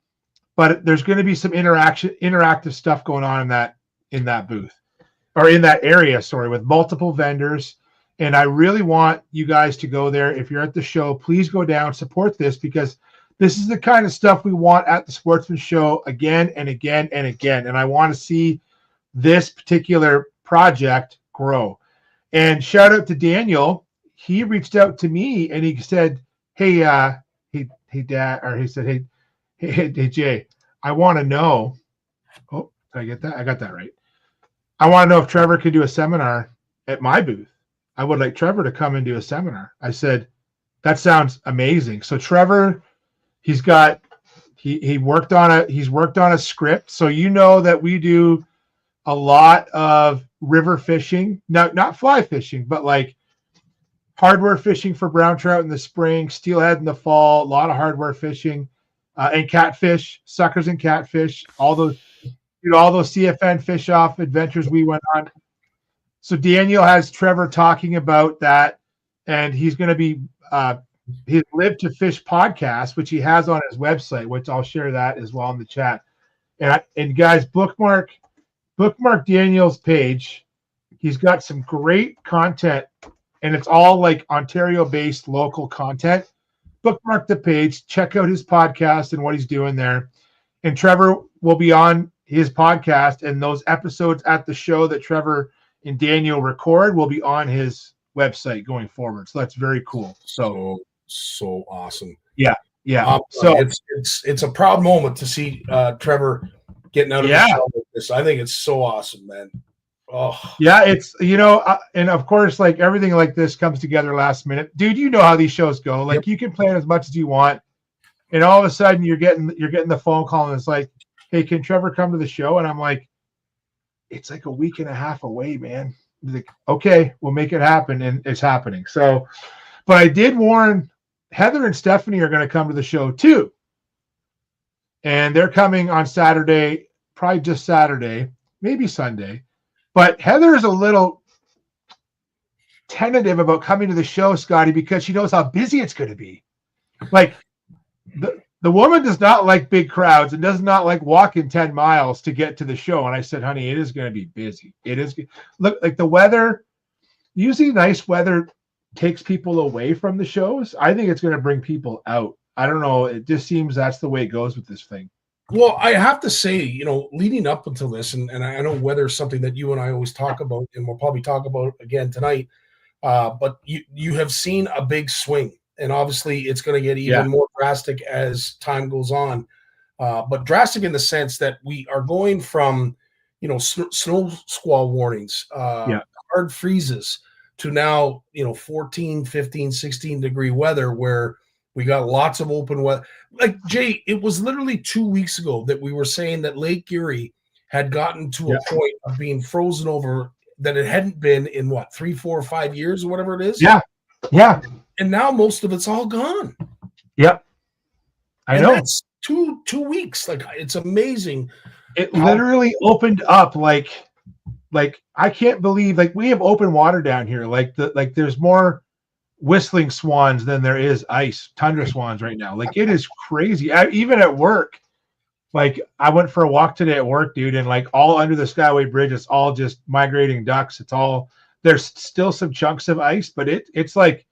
but there's going to be some interactive stuff going on in that booth, or in that area, sorry, with multiple vendors. And I really want you guys to go there. If you're at the show, please go down, support this, because this is the kind of stuff we want at the Sportsman Show again and again and again. And I want to see this particular project grow. And shout out to Daniel. He reached out to me and he said, hey, Dad, or he said, hey, Jay, I want to know. Oh, did I get that? I got that right. I want to know if Trevor could do a seminar at my booth. I would like Trevor to come and do a seminar. I said, that sounds amazing. So Trevor, he's worked on a script. So you know that we do a lot of river fishing, not fly fishing, but like hardware fishing for brown trout in the spring, steelhead in the fall, a lot of hardware fishing, and catfish, suckers and catfish, all those CFN fish off adventures we went on. So Daniel has Trevor talking about that, and he's going to be his Live to Fish podcast, which he has on his website, which I'll share that as well in the chat. And guys, bookmark Daniel's page. He's got some great content, and it's all like Ontario-based local content. Bookmark the page, check out his podcast and what he's doing there. And Trevor will be on his podcast, and those episodes at the show that Trevor and Daniel record will be on his website going forward. So that's very cool. So awesome. Yeah. So it's a proud moment to see Trevor getting out of the shell with this. I think it's so awesome, man. Oh, Yeah, it's and of course, like everything like this comes together last minute, dude. You know how these shows go. Like you can plan as much as you want, and all of a sudden you're getting the phone call, and it's like, "Hey, can Trevor come to the show?" And I'm like, "It's like a week and a half away, man." He's like, "Okay, we'll make it happen," and it's happening. So, but I did warn Heather and Stephanie are going to come to the show too, and they're coming on Saturday, probably just Saturday, maybe Sunday. But Heather is a little tentative about coming to the show, Scotty, because she knows how busy it's going to be. Like the woman does not like big crowds and does not like walking 10 miles to get to the show. And I said, honey, it is going to be busy. It is. Look, like the weather, usually nice weather takes people away from the shows. I think it's going to bring people out. I don't know. It just seems that's the way it goes with this thing. Well, I have to say, leading up until this, and I know weather is something that you and I always talk about, and we'll probably talk about again tonight, but you have seen a big swing, and obviously it's going to get even more drastic as time goes on, but drastic in the sense that we are going from, snow squall warnings, hard freezes, to now, 14, 15, 16-degree weather where we got lots of open weather. Like, Jay, it was literally 2 weeks ago that we were saying that Lake Erie had gotten to a point of being frozen over that it hadn't been in, 3, 4, 5 years or whatever it is? Yeah. Yeah. And now most of it's all gone. Yep. I know. That's two weeks. Like, it's amazing. It literally opened up like I can't believe, like, we have open water down here. Like there's more whistling swans than there is ice, tundra swans right now. Like, it is crazy. Even at work, like, I went for a walk today at work, dude, and like all under the Skyway Bridge, it's all just migrating ducks. It's all, there's still some chunks of ice, but it's like,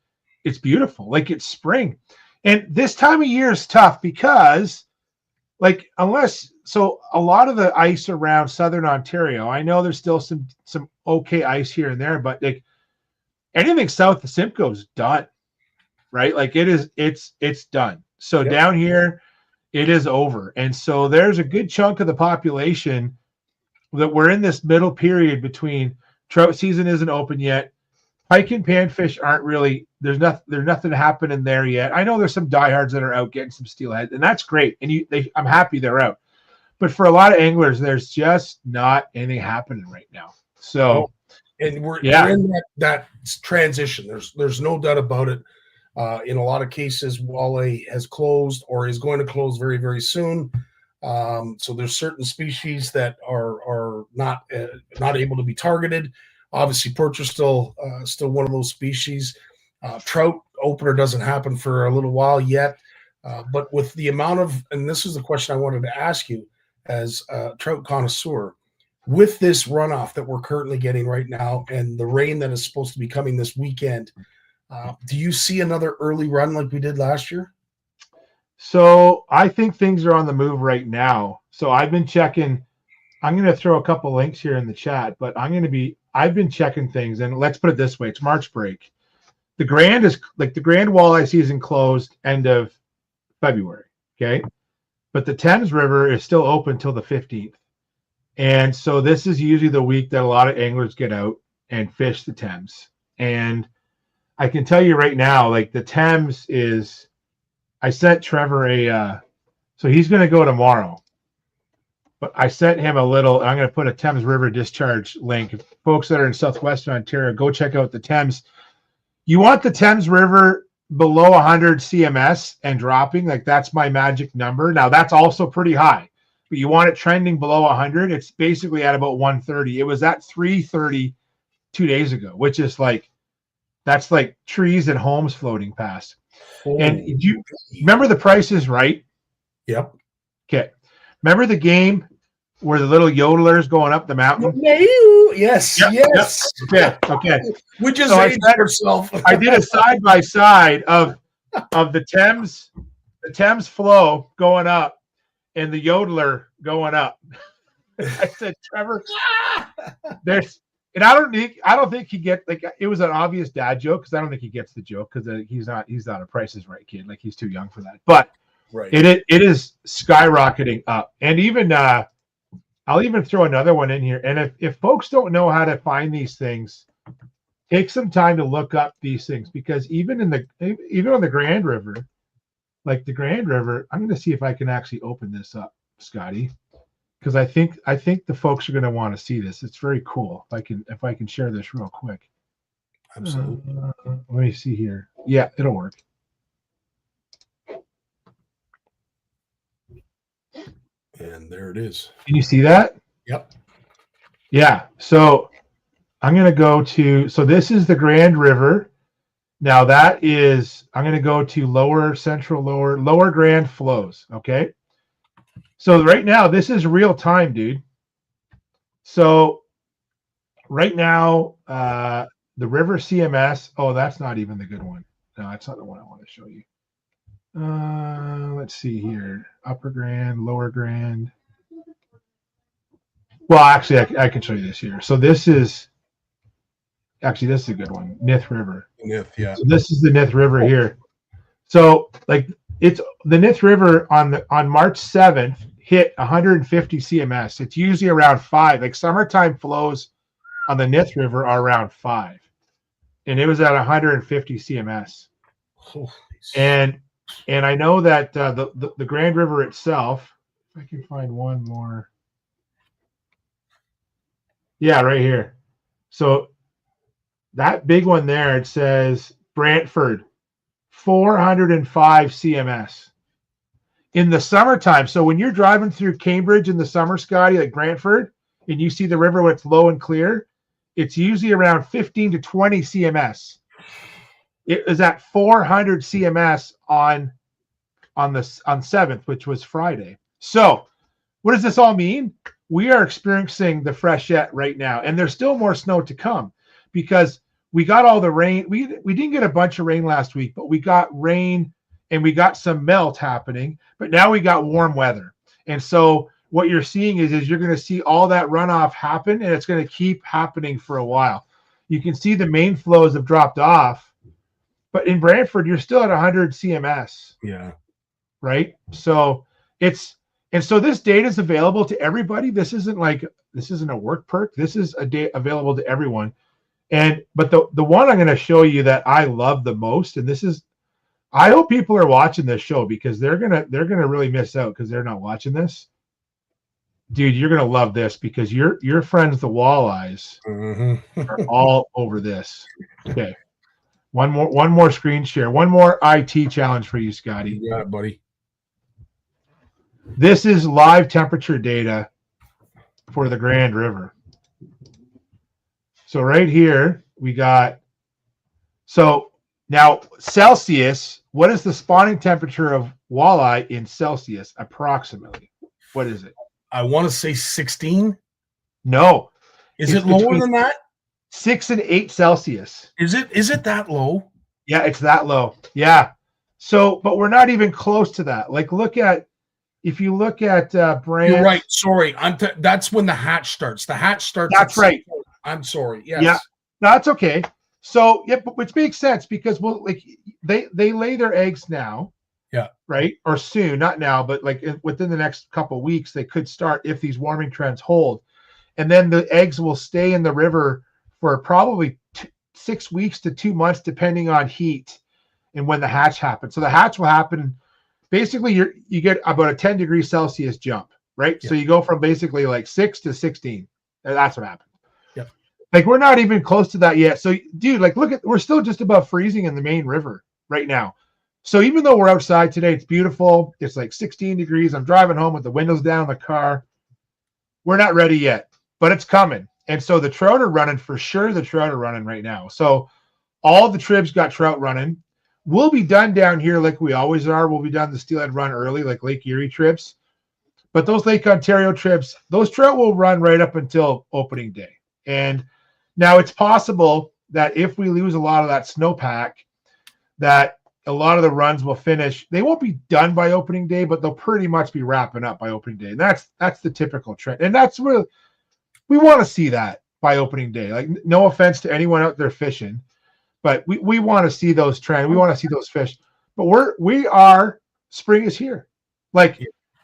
it's beautiful. Like, it's spring. And this time of year is tough because, like, a lot of the ice around Southern Ontario, I know there's still some okay ice here and there, but like, anything south of Simcoe is done, right? Like, it's done. So down here, it is over. And so there's a good chunk of the population that we're in this middle period between trout season isn't open yet. Pike and panfish aren't really, there's nothing happening there yet. I know there's some diehards that are out getting some steelhead, and that's great. And I'm happy they're out. But for a lot of anglers, there's just not anything happening right now. So, and we're in that transition. There's no doubt about it. In a lot of cases, Walleye has closed or is going to close very, very soon. So there's certain species that are not able to be targeted. Obviously, perch are still one of those species. Trout opener doesn't happen for a little while yet. But with the amount of, and this is the question I wanted to ask you as a trout connoisseur, with this runoff that we're currently getting right now and the rain that is supposed to be coming this weekend, do you see another early run like we did last year? So I think things are on the move right now. So I've been checking. I'm going to throw a couple links here in the chat, but I've been checking things, and let's put it this way. It's March break. The Grand walleye season closed end of February. Okay. But the Thames River is still open till the 15th. And so this is usually the week that a lot of anglers get out and fish the Thames. And I can tell you right now, like, the Thames is, I sent Trevor so he's going to go tomorrow, but I sent him a little, I'm going to put a Thames River discharge link. Folks that are in Southwestern Ontario, go check out the Thames. You want the Thames River below 100 CMS and dropping, like, that's my magic number. Now that's also pretty high, but you want it trending below 100. It's basically at about 130. It was at 330 2 days ago, which is like, that's like trees and homes floating past. Oh. And you remember The Price is Right? Yep. Okay. Remember the game where the little yodelers going up the mountain? Yes. Yep. Yes. Yep. Okay. We just aged ourselves. I did a side by side of the Thames flow going up and the yodeler going up. I said, Trevor, and I don't think he gets, like, it was an obvious dad joke because I don't think he gets the joke because he's not a Price is Right kid. Like, he's too young for that. But it is skyrocketing up. And even I'll even throw another one in here. And if folks don't know how to find these things, take some time to look up these things, because even on the Grand River, like the Grand River, I'm going to see if I can actually open this up, Scottie, because I think the folks are going to want to see this. It's very cool. If I can share this real quick. Absolutely. Let me see here. Yeah, it'll work. And there it is. Can you see that? Yep. Yeah. So I'm going to go to, so this is the Grand River. Now that is, I'm going to go to lower Grand flows. Okay. So right now, this is real time, dude. So right now, the river CMS, oh, that's not even the good one. No, that's not the one I want to show you. Let's see here. Upper Grand, Lower Grand. Well, actually, I can show you this here. So this is a good one. Nith River. Nith, yeah. So this is the Nith River here. So like it's the Nith River on March 7th hit 150 CMS. It's usually around 5. Like summertime flows on the Nith River are around 5. And it was at 150 CMS. And I know that the Grand River itself, if I can find one more. Yeah, right here. So that big one there, it says Brantford, 405 CMS. In the summertime, so when you're driving through Cambridge in the summer, Scottie, like Brantford, and you see the river when it's low and clear, it's usually around 15 to 20 CMS. It is at 400 CMS on 7th, which was Friday. So what does this all mean? We are experiencing the freshet right now, and there's still more snow to come because we got all the rain. We didn't get a bunch of rain last week, but we got rain and we got some melt happening, but now we got warm weather. And so what you're seeing is you're going to see all that runoff happen, and it's going to keep happening for a while. You can see the main flows have dropped off, but in Brantford, you're still at 100 CMS. Yeah. Right. So so this data is available to everybody. This isn't a work perk. This is a data available to everyone. But the one I'm going to show you that I love the most, and I hope people are watching this show because they're gonna really miss out because they're not watching this. Dude, you're gonna love this because your friends the walleyes are all over this. Okay. One more screen share. One more IT challenge for you, Scottie. Yeah, buddy. This is live temperature data for the Grand River. So right here we got, so now Celsius, what is the spawning temperature of walleye in Celsius approximately? What is it? I want to say 16. No. Is it lower than that? 6 and 8 Celsius. Is it that low? Yeah, it's that low. Yeah. So, but we're not even close to that. Like, if you look at Brand. You're right. Sorry. That's when the hatch starts. The hatch starts. That's right. I'm sorry. Yes. Yeah. That's okay. So, yeah, but which makes sense because they lay their eggs now. Yeah. Right. Or soon, not now, but like within the next couple of weeks, they could start if these warming trends hold. And then the eggs will stay in the river for probably 6 weeks to 2 months, depending on heat and when the hatch happens. So the hatch will happen. Basically, you get about a 10 degrees Celsius jump, right? Yeah. So you go from basically like 6 to 16. That's what happened. Yeah. Like we're not even close to that yet. So, dude, like we're still just above freezing in the main river right now. So even though we're outside today, it's beautiful. It's like 16 degrees. I'm driving home with the windows down in the car. We're not ready yet, but it's coming. And so the trout are running for sure. The trout are running right now. So all the tribs got trout running. We'll be done down here like we always are. We'll be done the Steelhead Run early, like Lake Erie trips. But those Lake Ontario trips, those trout will run right up until opening day. And now it's possible that if we lose a lot of that snowpack, that a lot of the runs will finish. They won't be done by opening day, but they'll pretty much be wrapping up by opening day. And that's the typical trend. And that's really, we want to see that by opening day. Like, no offense to anyone out there fishing, but we want to see those trends. We want to see those fish. But spring is here. Like,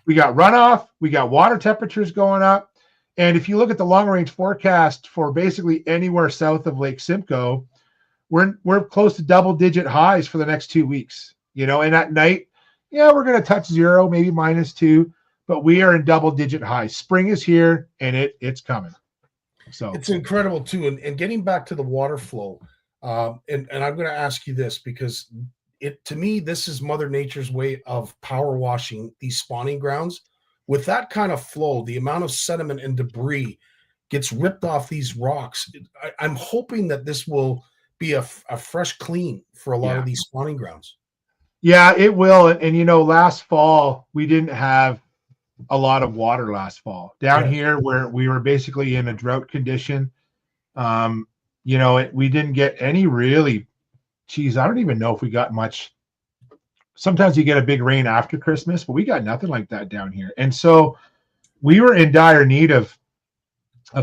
we got runoff, we got water temperatures going up. And if you look at the long range forecast for basically anywhere south of Lake Simcoe, we're close to double digit highs for the next 2 weeks, you know, and at night, yeah, we're going to touch 0, maybe -2, but we are in double digit highs. Spring is here and it's coming. So it's incredible too. And getting back to the water flow, and I'm going to ask you this because to me, this is Mother Nature's way of power washing these spawning grounds. With that kind of flow, the amount of sediment and debris gets ripped off these rocks. I'm hoping that this will be a fresh clean for a lot of these spawning grounds. Yeah, it will. And you know, last fall we didn't have a lot of water last fall down here where we were basically in a drought condition. You know, we didn't get any really, geez, I don't even know if we got much. Sometimes you get a big rain after Christmas, but we got nothing like that down here. And so we were in dire need of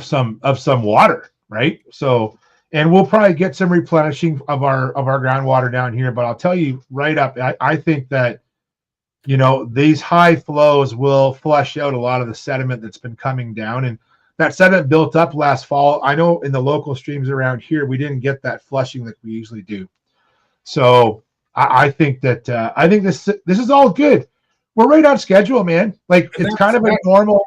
some water, right? So, and we'll probably get some replenishing of our groundwater down here. But I'll tell you right up, I think that, you know, these high flows will flush out a lot of the sediment that's been coming down. And that sediment built up last fall. I know in the local streams around here, we didn't get that flushing like we usually do. So I think that I think this is all good. We're right on schedule, man. Like it's kind of a normal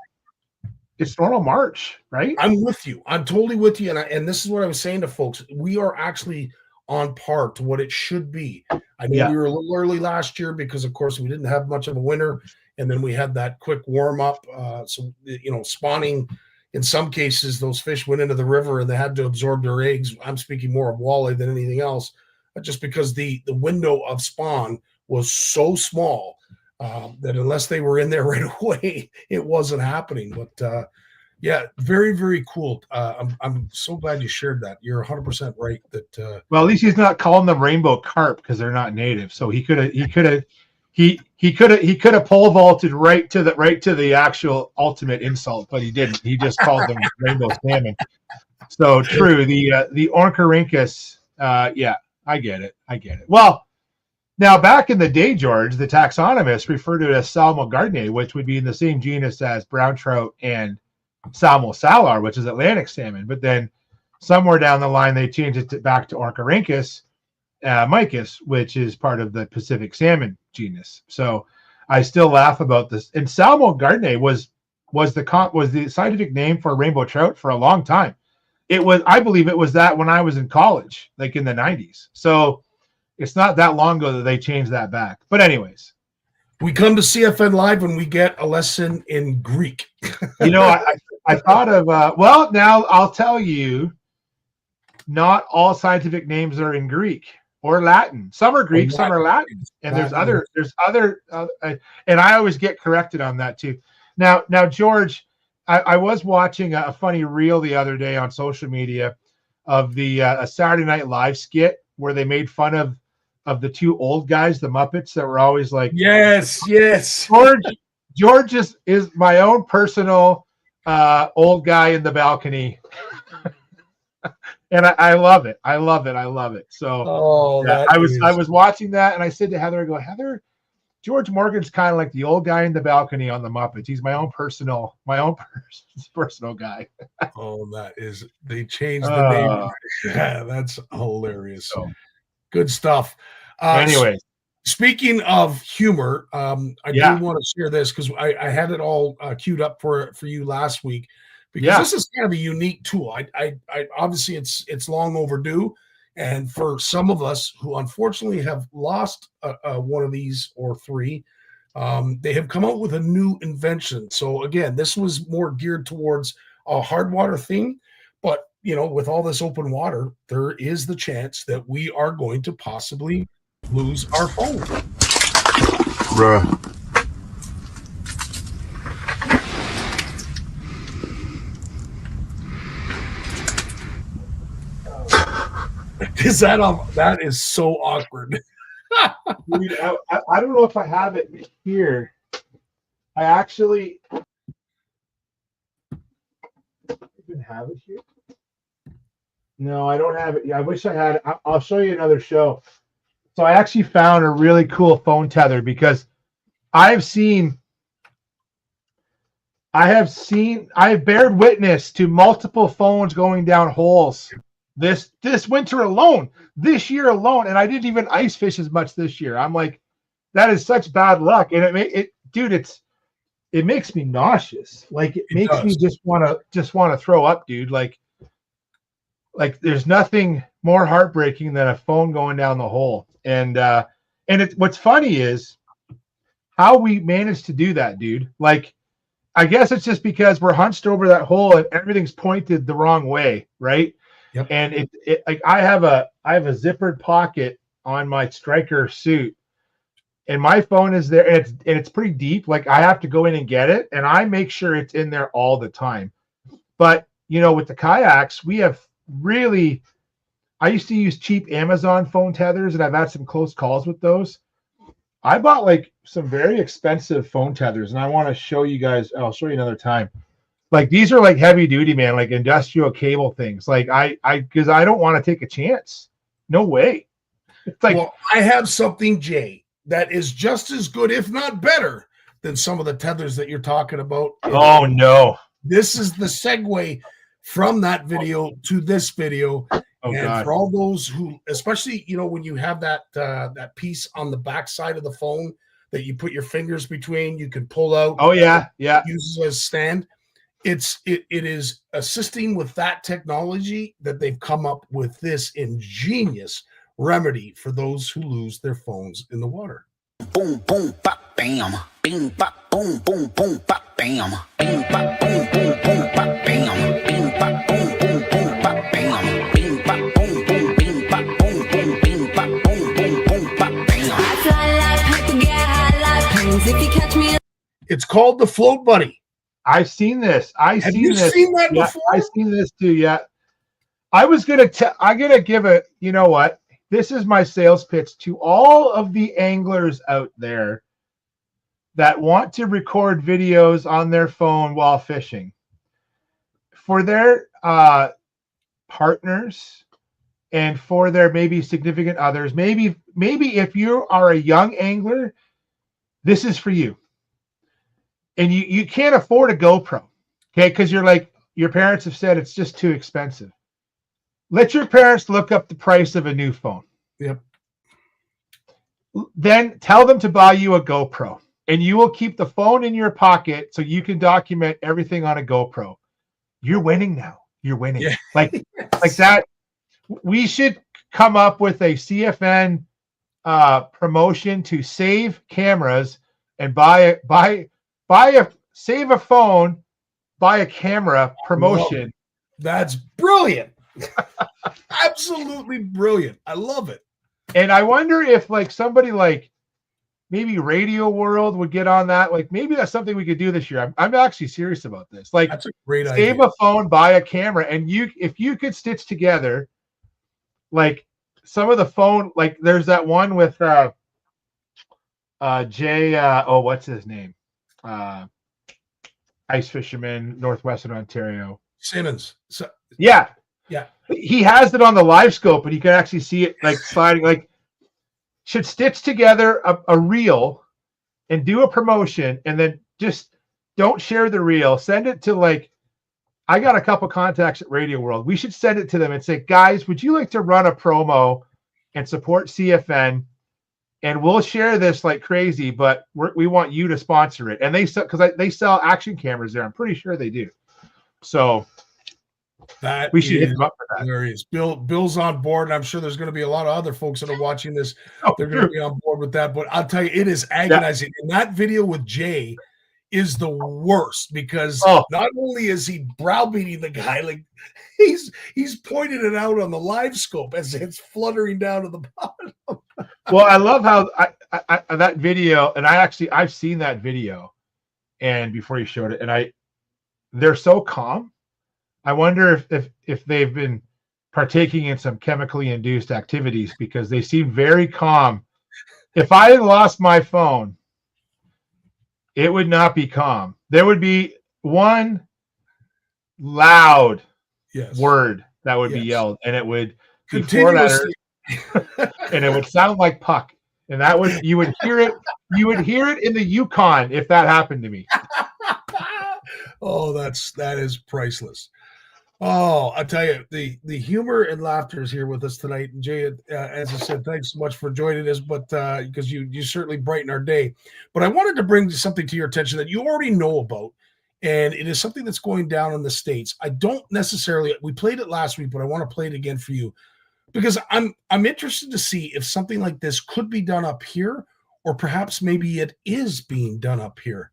March, right? I'm with you. I'm totally with you. And this is what I was saying to folks. We are actually on par to what it should be. I know we were a little early last year because, of course, we didn't have much of a winter, and then we had that quick warm up. So you know, spawning. In some cases, those fish went into the river and they had to absorb their eggs. I'm speaking more of walleye than anything else, just because the window of spawn was so small that unless they were in there right away, it wasn't happening. But yeah, very, very cool. I'm so glad you shared that. You're 100% right. That well, at least he's not calling them rainbow carp because they're not native. So he could have pole vaulted right to the actual ultimate insult, but he didn't. He just called them rainbow salmon. So true. The Ornithorhynchus. Yeah, I get it. Well, now back in the day, George, the taxonomists referred to it as Salmo-gardneri, which would be in the same genus as brown trout and Salmo salar, which is Atlantic salmon. But then somewhere down the line, they changed it back to Ornithorhynchus micus, which is part of the Pacific salmon genus. So I still laugh about this. And Salmo-gardneri was the scientific name for rainbow trout for a long time. I believe it was that when I was in college, like in the 90s. So it's not that long ago that they changed that back. But anyways, we come to CFN Live when we get a lesson in Greek. You know, I thought of well, now I'll tell you, not all scientific names are in Greek or Latin. Some are Greek, some are Latin, and there's other, and I always get corrected on that too. Now, George, I was watching a funny reel the other day on social media of a Saturday Night Live skit where they made fun of the two old guys, the Muppets, that were always like, yes. George is my own personal old guy in the balcony. And I love it. I love it. So I was watching that, and I said to Heather, I go, Heather, George Morgan's kind of like the old guy in the balcony on the Muppets. He's my own personal guy. Oh, they changed the name. Yeah, that's hilarious. So, good stuff. Anyways, speaking of humor, I do want to share this because I had it all queued up for you last week. Because this is kind of a unique tool. I obviously it's long overdue, and for some of us who unfortunately have lost one of these or three, they have come out with a new invention. So again, this was more geared towards a hard water thing, but you know, with all this open water, there is the chance that we are going to possibly lose our phone. Bruh. That is so awkward. Dude, I don't know if I have it here. I actually even have it here. No, I don't have it. I wish I had it. I'll show you another show. So I actually found a really cool phone tether because I've seen I've bared witness to multiple phones going down holes this winter alone, this year alone, and I didn't even ice fish as much this year. I'm like, that is such bad luck, and it makes me nauseous. Like it makes me just want to throw up, dude. Like there's nothing more heartbreaking than a phone going down the hole. And what's funny is how we managed to do that, dude. Like, I guess it's just because we're hunched over that hole and everything's pointed the wrong way, right? Yep. And it like I have a zippered pocket on my striker suit, and my phone is there, and it's pretty deep. Like I have to go in and get it, and I make sure it's in there all the time. But with the kayaks, we have really. I used to use cheap Amazon phone tethers, and I've had some close calls with those. I bought like some very expensive phone tethers, and I want to show you guys. I'll show you another time. Like these are like heavy duty, man, like industrial cable things. Like because I don't want to take a chance. No way. It's like, well, I have something, Jay, that is just as good, if not better, than some of the tethers that you're talking about. Oh no! This is the segue from that video to this video. Oh, and God. for all those who, especially, when you have that piece on the back side of the phone that you put your fingers between, you can pull out. Oh yeah, yeah. Uses as stand. It is assisting with that technology that they've come up with this ingenious remedy for those who lose their phones in the water. Boom, boom, bop, bam. Bing, bop, boom, boom, boom, bop, bam. Bing, bop, boom, boom, boom, bop, bam. Bing, bop, boom, boom, boom, bop, bam. Bing, bop, boom, boom, bing, bop, boom, boom, bing, bop, boom, boom, boom, bop, bam. I fly like paper, get high like planes. If you catch me. It's called the Float Buddy. I've seen this. Have you seen that before? I've seen this too. Yeah. I'm gonna give it. You know what? This is my sales pitch to all of the anglers out there that want to record videos on their phone while fishing for their partners and for their maybe significant others. Maybe if you are a young angler, this is for you. And you can't afford a GoPro, okay? Because your parents have said it's just too expensive. Let your parents look up the price of a new phone. Yep. Then tell them to buy you a GoPro, and you will keep the phone in your pocket so you can document everything on a GoPro. You're winning now. You're winning. Yeah. Like that. We should come up with a CFN promotion to save cameras and save a phone, buy a camera promotion. That's brilliant. Absolutely brilliant. I love it. And I wonder if like somebody like maybe Radio World would get on that. Like maybe that's something we could do this year. I'm actually serious about this. Like that's a great idea. Save a phone, buy a camera, and if you could stitch together like some of the phone, like there's that one with Jay what's his name? Ice fisherman, Northwestern Ontario. Simmons. Yeah. Yeah. He has it on the live scope, and you can actually see it like sliding. Like, should stitch together a reel and do a promotion, and then just don't share the reel. Send it to I got a couple contacts at Radio World. We should send it to them and say, guys, would you like to run a promo and support CFN? And we'll share this like crazy, but we want you to sponsor it. And they sell action cameras there. I'm pretty sure they do. So we should hit them up for that. Hilarious. Bill's on board, and I'm sure there's going to be a lot of other folks that are watching this. They're going to be on board with that. But I'll tell you, it is agonizing. Yeah. And that video with Jay is the worst because not only is he browbeating the guy, like he's pointed it out on the live scope as it's fluttering down to the bottom. Well, I love how I that video, and I've seen that video, and before you showed it, and they're so calm. I wonder if they've been partaking in some chemically induced activities because they seem very calm. If I had lost my phone, it would not be calm. There would be one loud word that would be yelled, and it would be 4 letters, and it would sound like puck. And you would hear it in the Yukon if that happened to me. Oh, that is priceless. Oh, I tell you, the humor and laughter is here with us tonight. And Jay, as I said, thanks so much for joining us, but because you certainly brighten our day. But I wanted to bring something to your attention that you already know about, and it is something that's going down in the States. I don't necessarily, we played it last week, but I want to play it again for you because I'm interested to see if something like this could be done up here, or perhaps maybe it is being done up here.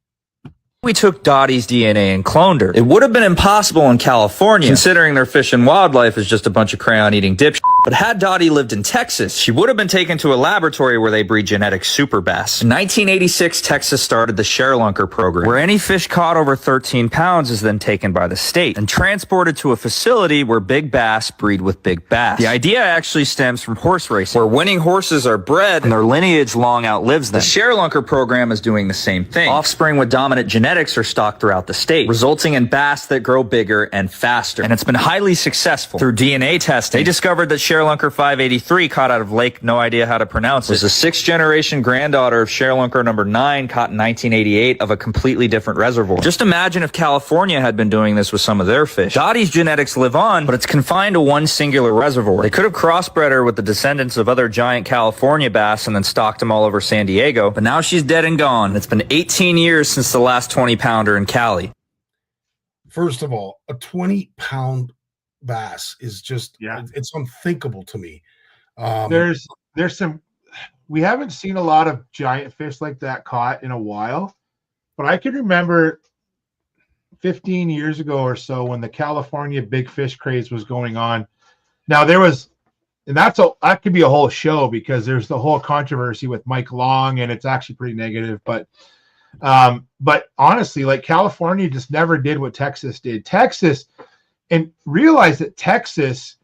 We took Dottie's DNA and cloned her. It would have been impossible in California, considering their fish and wildlife is just a bunch of crayon-eating dipshits. But had Dottie lived in Texas, she would have been taken to a laboratory where they breed genetic super bass. In 1986, Texas started the Sharelunker program, where any fish caught over 13 pounds is then taken by the state and transported to a facility where big bass breed with big bass. The idea actually stems from horse racing, where winning horses are bred and their lineage long outlives them. The Sharelunker program is doing the same thing. Offspring with dominant genetics are stocked throughout the state, resulting in bass that grow bigger and faster. And it's been highly successful. Through DNA testing, they discovered that Sharelunker 583, caught out of Lake, no idea how to pronounce it, was a 6th generation granddaughter of Sharelunker number 9, caught in 1988 of a completely different reservoir. Just imagine if California had been doing this with some of their fish. Dottie's genetics live on, but it's confined to one singular reservoir. They could have crossbred her with the descendants of other giant California bass and then stocked them all over San Diego, but now she's dead and gone. It's been 18 years since the last 20-pounder in Cali. First of all, a 20-pound bass is just, it's unthinkable to me. There's some, we haven't seen a lot of giant fish like that caught in a while, but I can remember 15 years ago or so when the California big fish craze was going on. Now there was, and that could be a whole show because there's the whole controversy with Mike Long and it's actually pretty negative, but honestly, like California just never did what Texas did. Texas, and realize that Texas,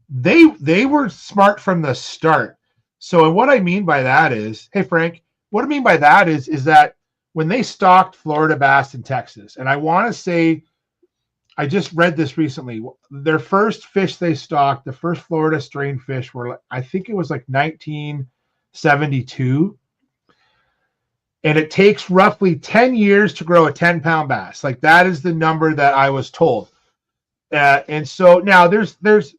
they were smart from the start. So, and what I mean by that is, hey Frank, what I mean by that is that when they stocked Florida bass in Texas, and I want to say, I just read this recently, their first fish they stocked, the first Florida strain fish were, I think it was like 1972. And it takes roughly 10 years to grow a 10-pound bass. Like that is the number that I was told. And so now there's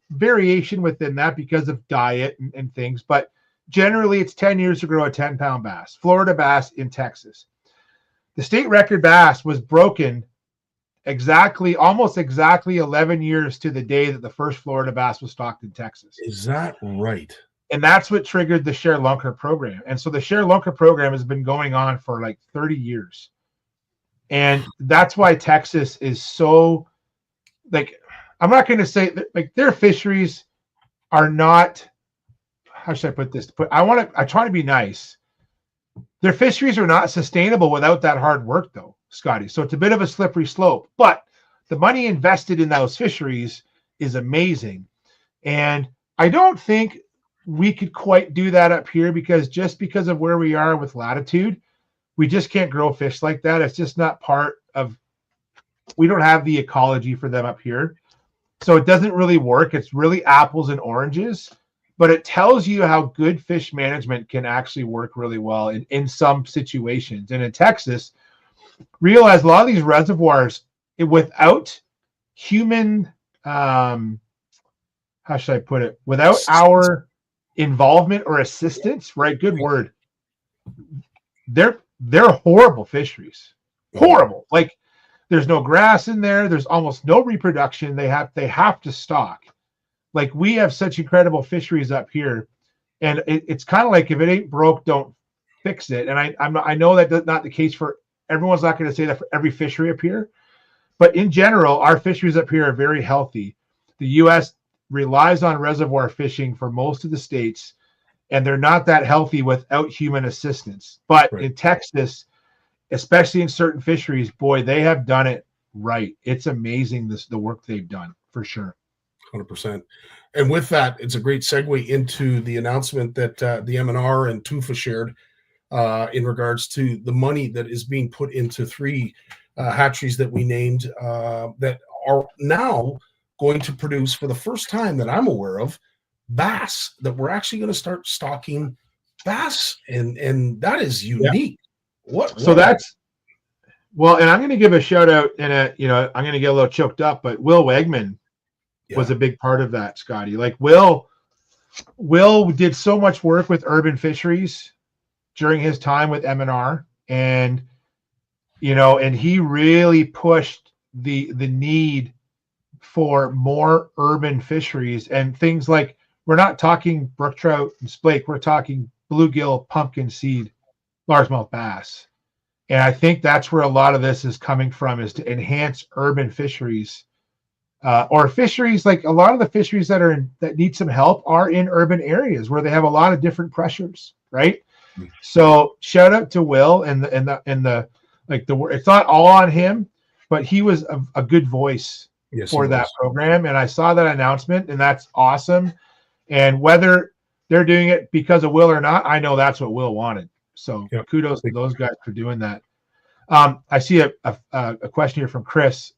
variation within that because of diet and things, but generally it's 10 years to grow a 10-pound bass, Florida bass in Texas. The state record bass was broken almost exactly 11 years to the day that the first Florida bass was stocked in Texas. Is that right? And that's what triggered the Sharelunker program. And so the Sharelunker program has been going on for like 30 years. And that's why Texas is so, like, I'm not going to say that, like, their fisheries are not, how should I put this? I try to be nice. Their fisheries are not sustainable without that hard work, though, Scottie. So it's a bit of a slippery slope. But the money invested in those fisheries is amazing. And I don't think we could quite do that up here because of where we are with latitude, we just can't grow fish like that. It's just not part of, we don't have the ecology for them up here. So it doesn't really work. It's really apples and oranges, but it tells you how good fish management can actually work really well in some situations. And in Texas, realize a lot of these reservoirs, without human, how should I put it? Without our involvement or assistance, right? Good word. They're horrible fisheries. Horrible. Like there's no grass in there. There's almost no reproduction. They have to stock. Like we have such incredible fisheries up here, and it's kind of like if it ain't broke, don't fix it. And I know that's not the case for everyone's not going to say that for every fishery up here, but in general, our fisheries up here are very healthy. The U.S. relies on reservoir fishing for most of the states, and they're not that healthy without human assistance. But in Texas, especially in certain fisheries, boy, they have done it right. It's amazing the work they've done for sure. 100%. And with that, it's a great segue into the announcement that the MNR and TUFA shared in regards to the money that is being put into 3 hatcheries that we named that are now going to produce, for the first time that I'm aware of, bass, that we're actually going to start stocking bass. And that is unique. So that's Well, and I'm going to give a shout out I'm going to get a little choked up, but Will Wegman was a big part of that, Scottie. Like Will did so much work with urban fisheries during his time with M&R, and he really pushed the need for more urban fisheries and things like, we're not talking brook trout and splake, we're talking bluegill, pumpkin seed, largemouth bass. And I think that's where a lot of this is coming from, is to enhance urban fisheries, or fisheries. Like a lot of the fisheries that need some help are in urban areas where they have a lot of different pressures, right? So shout out to Will and the it's not all on him, but he was a good voice for that program. And I saw that announcement, and that's awesome. And whether they're doing it because of Will or not, I know that's what Will wanted. So kudos to those guys for doing that. I see a question here from Chris.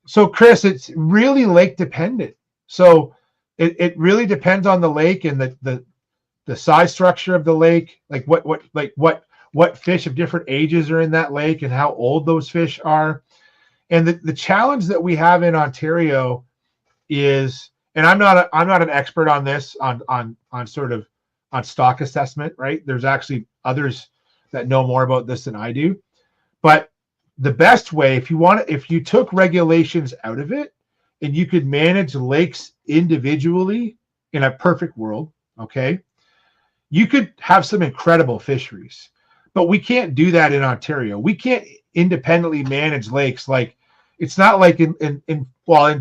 So Chris, it's really lake dependent. So it really depends on the lake and the size structure of the lake, like what fish of different ages are in that lake and how old those fish are. And the challenge that we have in Ontario is, and I'm not an expert on this, on stock assessment, right? There's actually others that know more about this than I do. But the best way, if you took regulations out of it and you could manage lakes individually in a perfect world, okay, you could have some incredible fisheries. But we can't do that in Ontario. We can't independently manage lakes. Like, it's not like in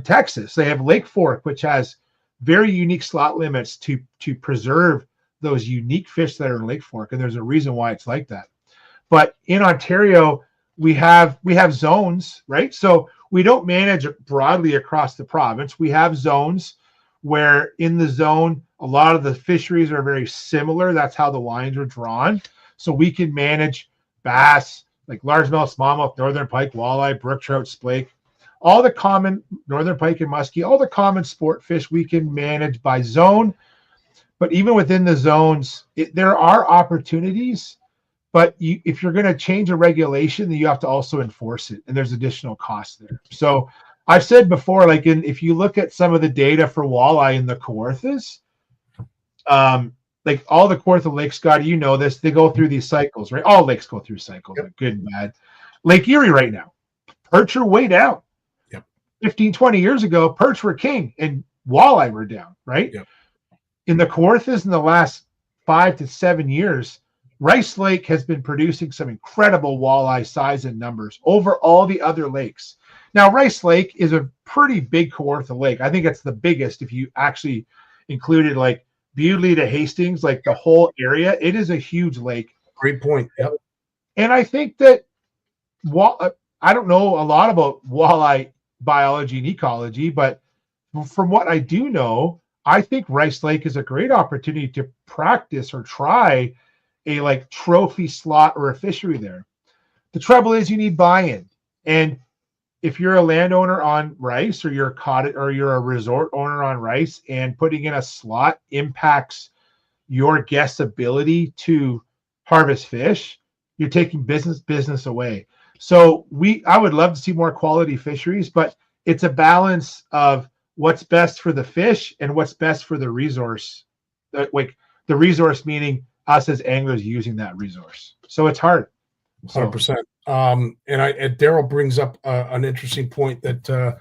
Texas, they have Lake Fork, which has very unique slot limits to preserve those unique fish that are in Lake Fork. And there's a reason why it's like that. But in Ontario, we have zones, right? So we don't manage it broadly across the province. We have zones where in the zone, a lot of the fisheries are very similar. That's how the lines are drawn. So we can manage bass, like largemouth, smallmouth, northern pike, walleye, brook trout, splake, all the common northern pike and muskie, all the common sport fish we can manage by zone. But even within the zones, there are opportunities. But if you're going to change a regulation, then you have to also enforce it, and there's additional costs there. So I've said before, like if you look at some of the data for walleye in the Kawarthas, like all the Kawartha lakes, Scottie, you know this, they go through these cycles, right? All lakes go through cycles, like good and bad. Lake Erie right now, perch are way down. 15, 20 years ago, perch were king and walleye were down, right? In the Kawarthas in the last 5 to 7 years, Rice Lake has been producing some incredible walleye size and numbers over all the other lakes. Now, Rice Lake is a pretty big Kawartha lake. I think it's the biggest if you actually included like Bewdley to Hastings, like the whole area. It is a huge lake. Great point. Yep. And I think that I don't know a lot about walleye biology and ecology, but from what I do know, I think Rice Lake is a great opportunity to practice or try a like trophy slot or a fishery there. The trouble is you need buy-in. And if you're a landowner on Rice, or you're a resort owner on Rice, and putting in a slot impacts your guest's ability to harvest fish, you're taking business away. So I would love to see more quality fisheries, but it's a balance of what's best for the fish and what's best for the resource. Like the resource meaning us as anglers using that resource. So it's hard. 100%. And Daryl brings up an interesting point that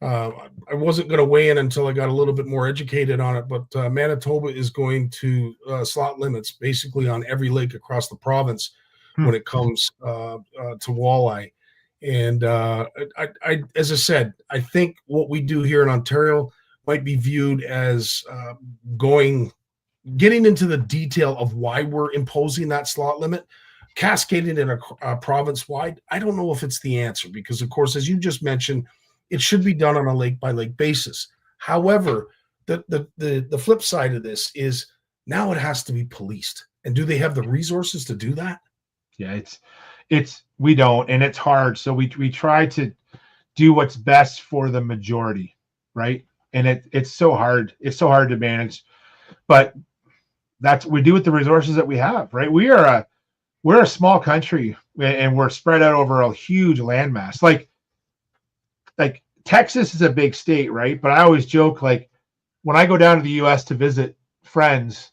I wasn't going to weigh in until I got a little bit more educated on it. But Manitoba is going to slot limits basically on every lake across the province when it comes to walleye. And I, as I said, I think what we do here in Ontario might be viewed as getting into the detail of why we're imposing that slot limit, cascading it a province wide. I don't know if it's the answer because, of course, as you just mentioned, it should be done on a lake by lake basis. However, the flip side of this is now it has to be policed. And do they have the resources to do that? Yeah, we don't, and it's hard. So we try to do what's best for the majority, right? And it's so hard. It's so hard to manage, but we do with the resources that we have, right? We're a small country and we're spread out over a huge landmass. Like Texas is a big state, right? But I always joke, like, when I go down to the U.S. to visit friends,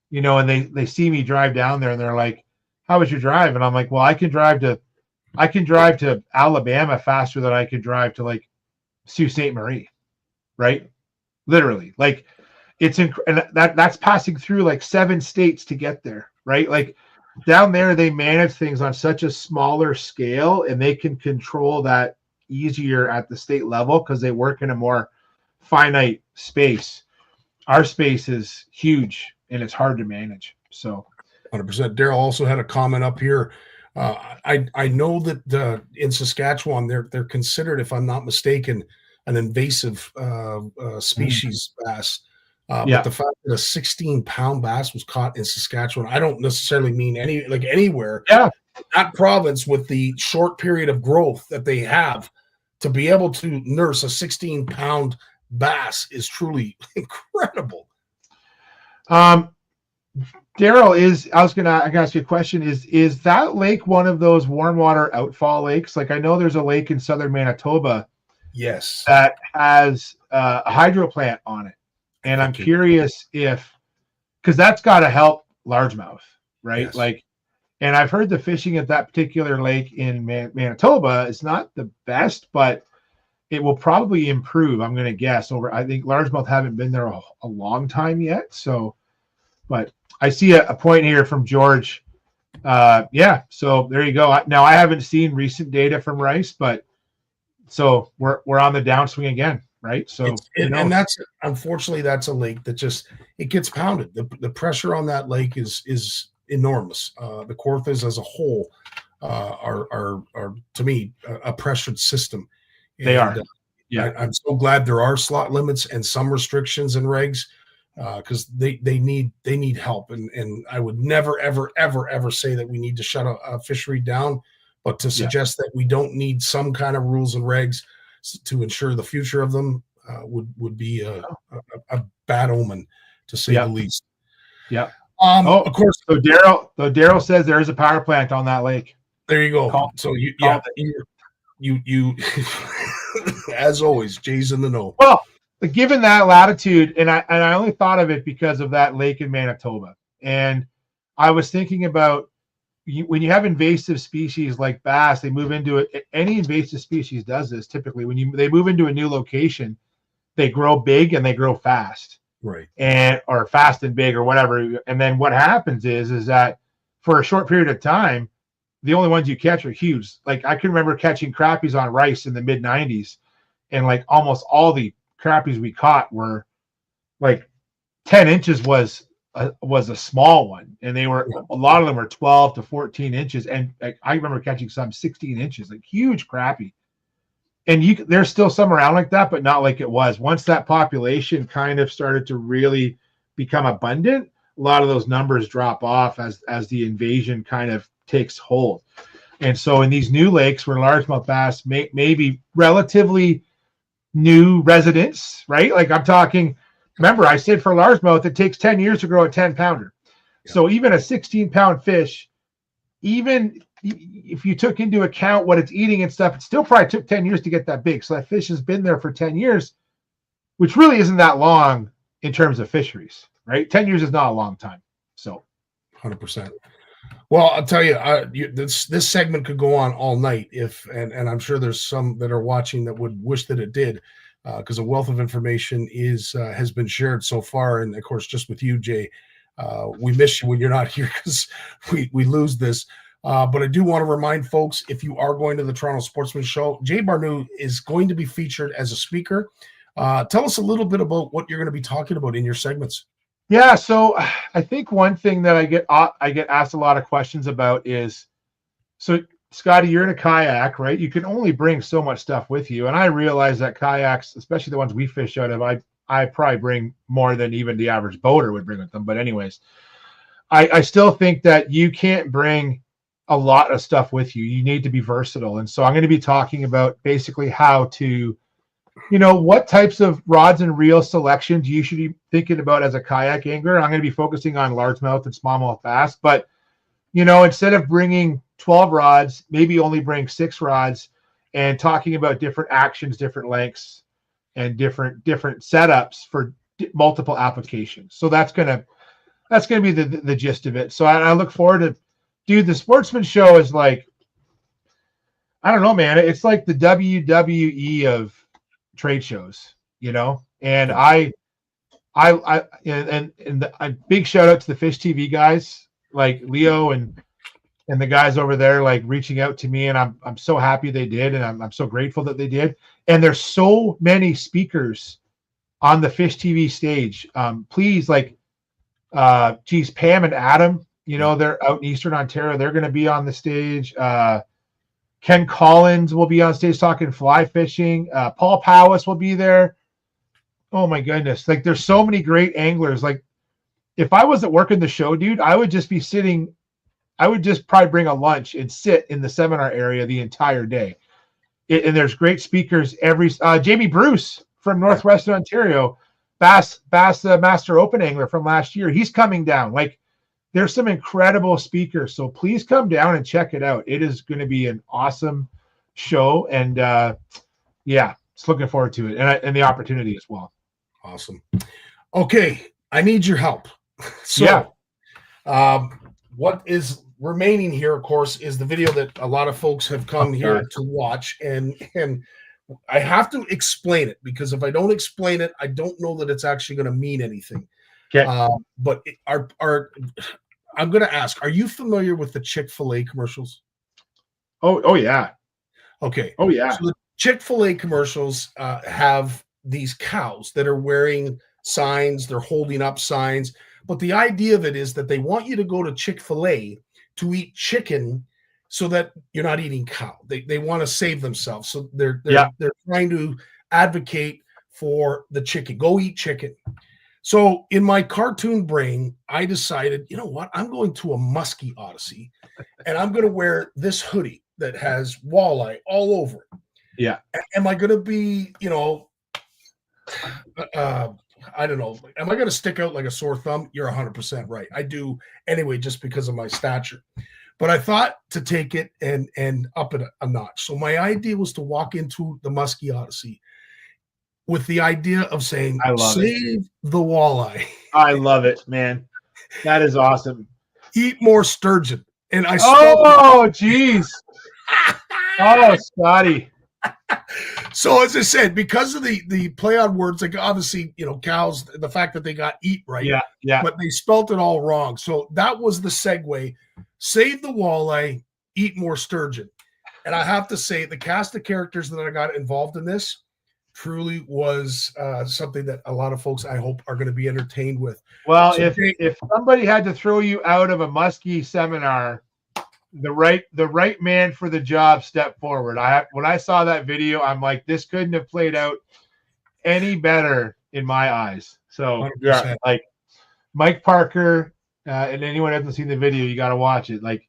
you know, and they see me drive down there and they're like, how was your drive? And I'm like, well, I can drive to Alabama faster than I can drive to like Sault Ste. Marie, right? Literally, like and that's passing through like 7 states to get there, right? Like down there, they manage things on such a smaller scale and they can control that easier at the state level because they work in a more finite space. Our space is huge and it's hard to manage. So 100%. Daryl also had a comment up here. I know that in Saskatchewan they're considered, if I'm not mistaken, an invasive species bass. But the fact that a 16-pound bass was caught in Saskatchewan, I don't necessarily mean anywhere. Yeah, that province with the short period of growth that they have to be able to nurse a 16-pound bass is truly incredible. Daryl, I was gonna ask you a question. Is that lake one of those warm water outfall lakes? Like I know there's a lake in southern Manitoba, yes, that has a hydro plant on it, and I'm curious because that's got to help largemouth, right? Yes. Like, and I've heard the fishing at that particular lake in Manitoba is not the best, but it will probably improve. I'm going to guess I think largemouth haven't been there a long time yet. So, but I see a point here from George. Yeah. So there you go. Now I haven't seen recent data from Rice, but so we're on the downswing again. Right. So, and that's, unfortunately, that's a lake that it gets pounded. The pressure on that lake is enormous. The Kawarthas as a whole are to me a pressured system. They are. Yeah, I'm so glad there are slot limits and some restrictions and regs because they need help. And I would never ever say that we need to shut a fishery down, but to suggest that we don't need some kind of rules and regs to ensure the future of them would be a bad omen, to say the least. Yeah. Of course. So Daryl says there is a power plant on that lake. There you go. So you as always, Jay's in the know. Well, given that latitude, and I only thought of it because of that lake in Manitoba, and I was thinking about when you have invasive species like bass, they move into it. Any invasive species does this typically. When they move into a new location, they grow big and they grow fast. Right. Or fast and big or whatever. And then what happens is that for a short period of time, the only ones you catch are huge. Like I can remember catching crappies on Rice in the mid 90s, and like almost all the crappies we caught were like 10 inches was a small one, and they were a lot of them were 12 to 14 inches, and I remember catching some 16 inches, like huge crappie. And there's still some around like that, but not like it was. Once that population kind of started to really become abundant, a lot of those numbers drop off as the invasion kind of takes hold. And so in these new lakes where largemouth bass may be relatively new residents, right? Like I'm talking, remember I said for largemouth, it takes 10 years to grow a 10-pounder. Yeah. So even a 16-pound fish, even if you took into account what it's eating and stuff, it still probably took 10 years to get that big. So that fish has been there for 10 years, which really isn't that long in terms of fisheries, right? 10 years is not a long time. So 100%. Well, I'll tell you, this segment could go on all night and I'm sure there's some that are watching that would wish that it did, because a wealth of information has been shared so far. And of course, just with you, Jay, we miss you when you're not here because we lose this. But I do want to remind folks, if you are going to the Toronto Sportsman Show, Jay Barnucz is going to be featured as a speaker. Tell us a little bit about what you're going to be talking about in your segments. Yeah, so I think one thing that I get asked a lot of questions about is, so Scottie, you're in a kayak, right? You can only bring so much stuff with you, and I realize that kayaks, especially the ones we fish out of, I probably bring more than even the average boater would bring with them. But anyways, I still think that you can't bring a lot of stuff with you. You need to be versatile, and so I'm going to be talking about basically how to, what types of rods and reel selections you should be thinking about as a kayak angler. I'm going to be focusing on largemouth and smallmouth bass, but instead of bringing 12 rods, maybe only bring 6 rods and talking about different actions, different lengths, and different setups for multiple applications. So that's gonna be the gist of it. So I look forward to, dude, the Sportsman Show is like, I don't know, man. It's like the WWE of trade shows, and a big shout out to the Fish TV guys, like Leo and the guys over there, like reaching out to me, and I'm so happy they did, and I'm so grateful that they did. And there's so many speakers on the Fish TV stage. Please, like, Pam and Adam, they're out in Eastern Ontario. They're going to be on the stage. Ken Collins will be on stage talking fly fishing. Paul Powis will be there. Oh my goodness. Like, there's so many great anglers. Like, if I wasn't working the show, dude, I would just be sitting. I would just probably bring a lunch and sit in the seminar area the entire day. And there's great speakers Jamie Bruce from Northwestern Ontario, Bass Master Open Angler from last year. He's coming down. Like, there's some incredible speakers. So please come down and check it out. It is going to be an awesome show. And just looking forward to it and the opportunity as well. Awesome. Okay. I need your help. So what is remaining here, of course, is the video that a lot of folks have come here to watch. And I have to explain it, because if I don't explain it, I don't know that it's actually going to mean anything. Okay. But I'm going to ask, are you familiar with the Chick-fil-A commercials? Oh yeah. Okay. Oh yeah. So the Chick-fil-A commercials have these cows that are wearing signs. They're holding up signs. But the idea of it is that they want you to go to Chick-fil-A to eat chicken so that you're not eating cow. They want to save themselves. So they're trying to advocate for the chicken. Go eat chicken. So in my cartoon brain, I decided, you know what? I'm going to a Muskie Odyssey, and I'm going to wear this hoodie that has walleye all over it. Yeah. Am I going to be, I don't know. Am I going to stick out like a sore thumb? You're 100% right. I do anyway, just because of my stature. But I thought to take it and up it a notch. So my idea was to walk into the Muskie Odyssey with the idea of saying, save the walleye. I love it, man. That is awesome. Eat more sturgeon. And I geez. Oh, Scottie. So as I said, because of the play on words, like obviously, cows, the fact that they got eat right. Yeah. But they spelt it all wrong. So that was the segue. Save the walleye, eat more sturgeon. And I have to say, the cast of characters that I got involved in this truly was something that a lot of folks, I hope, are going to be entertained with. Well, so if somebody had to throw you out of a Muskie seminar, the right man for the job stepped forward. When I saw that video, I'm like, this couldn't have played out any better in my eyes. So 100%. like Mike Parker, and anyone who hasn't seen the video, you got to watch it. Like,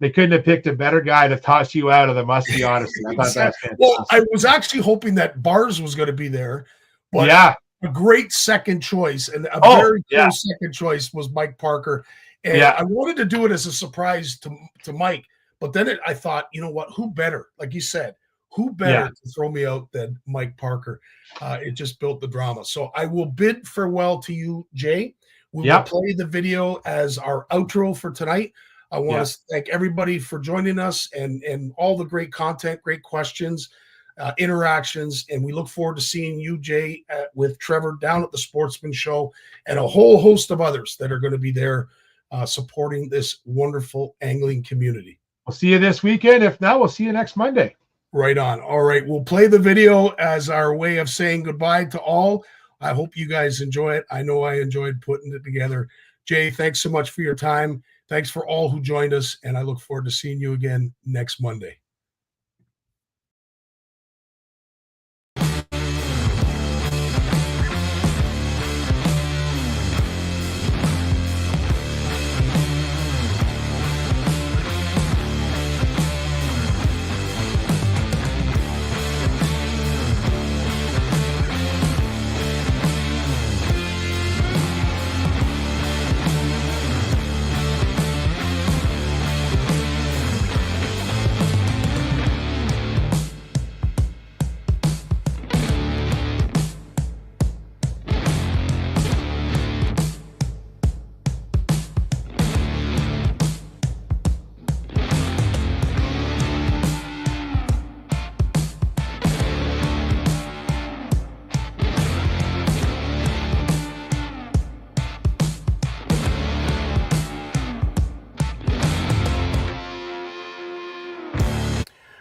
they couldn't have picked a better guy to toss you out of the Muskie Odyssey. I thought that's fantastic. Well, I was actually hoping that Barnucz was going to be there, but a great second choice and a very close second choice was Mike Parker. And I wanted to do it as a surprise to Mike, but then I thought, you know what? Who better? Like you said, who better to throw me out than Mike Parker? It just built the drama. So I will bid farewell to you, Jay. We will play the video as our outro for tonight. I want to thank everybody for joining us and all the great content, great questions, interactions. And we look forward to seeing you, Jay, with Trevor down at the Sportsman Show and a whole host of others that are going to be there supporting this wonderful angling community. We'll see you this weekend. If not, we'll see you next Monday. Right on. All right. We'll play the video as our way of saying goodbye to all. I hope you guys enjoy it. I know I enjoyed putting it together. Jay, thanks so much for your time. Thanks for all who joined us, and I look forward to seeing you again next Monday.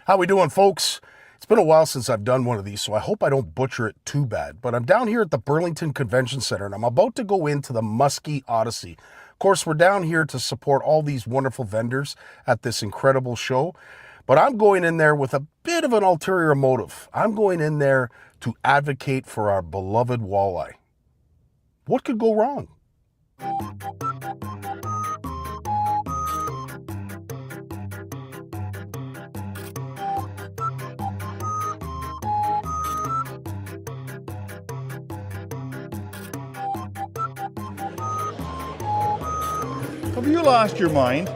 How we doing, folks? It's been a while since I've done one of these, so I hope I don't butcher it too bad. But I'm down here at the Burlington Convention Center, and I'm about to go into the Muskie Odyssey. Of course, we're down here to support all these wonderful vendors at this incredible show. But I'm going in there with a bit of an ulterior motive. I'm going in there to advocate for our beloved walleye. What could go wrong? Have you lost your mind?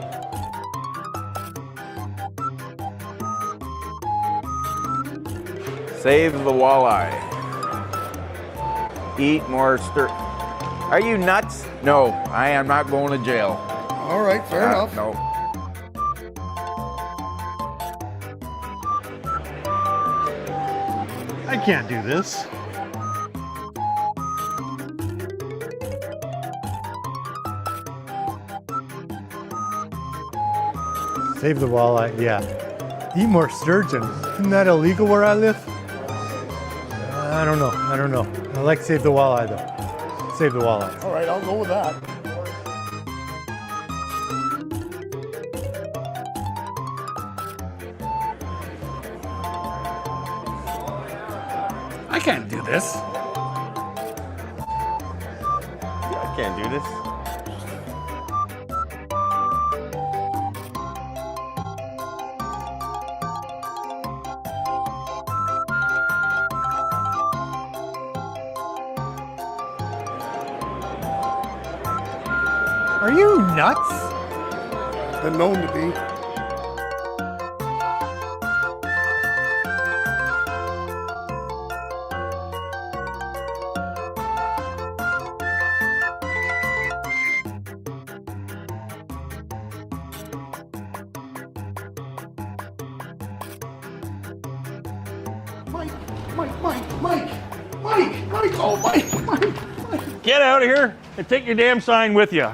Save the walleye. Eat more Are you nuts? No, I am not going to jail. All right, fair enough. No. I can't do this. Save the walleye, yeah. Eat more sturgeon. Isn't that illegal where I live? I don't know. I like save the walleye though. Save the walleye. All right, I'll go with that. I can't do this. I can't do this. Are you nuts? Been known to be. Get out of here and take your damn sign with you.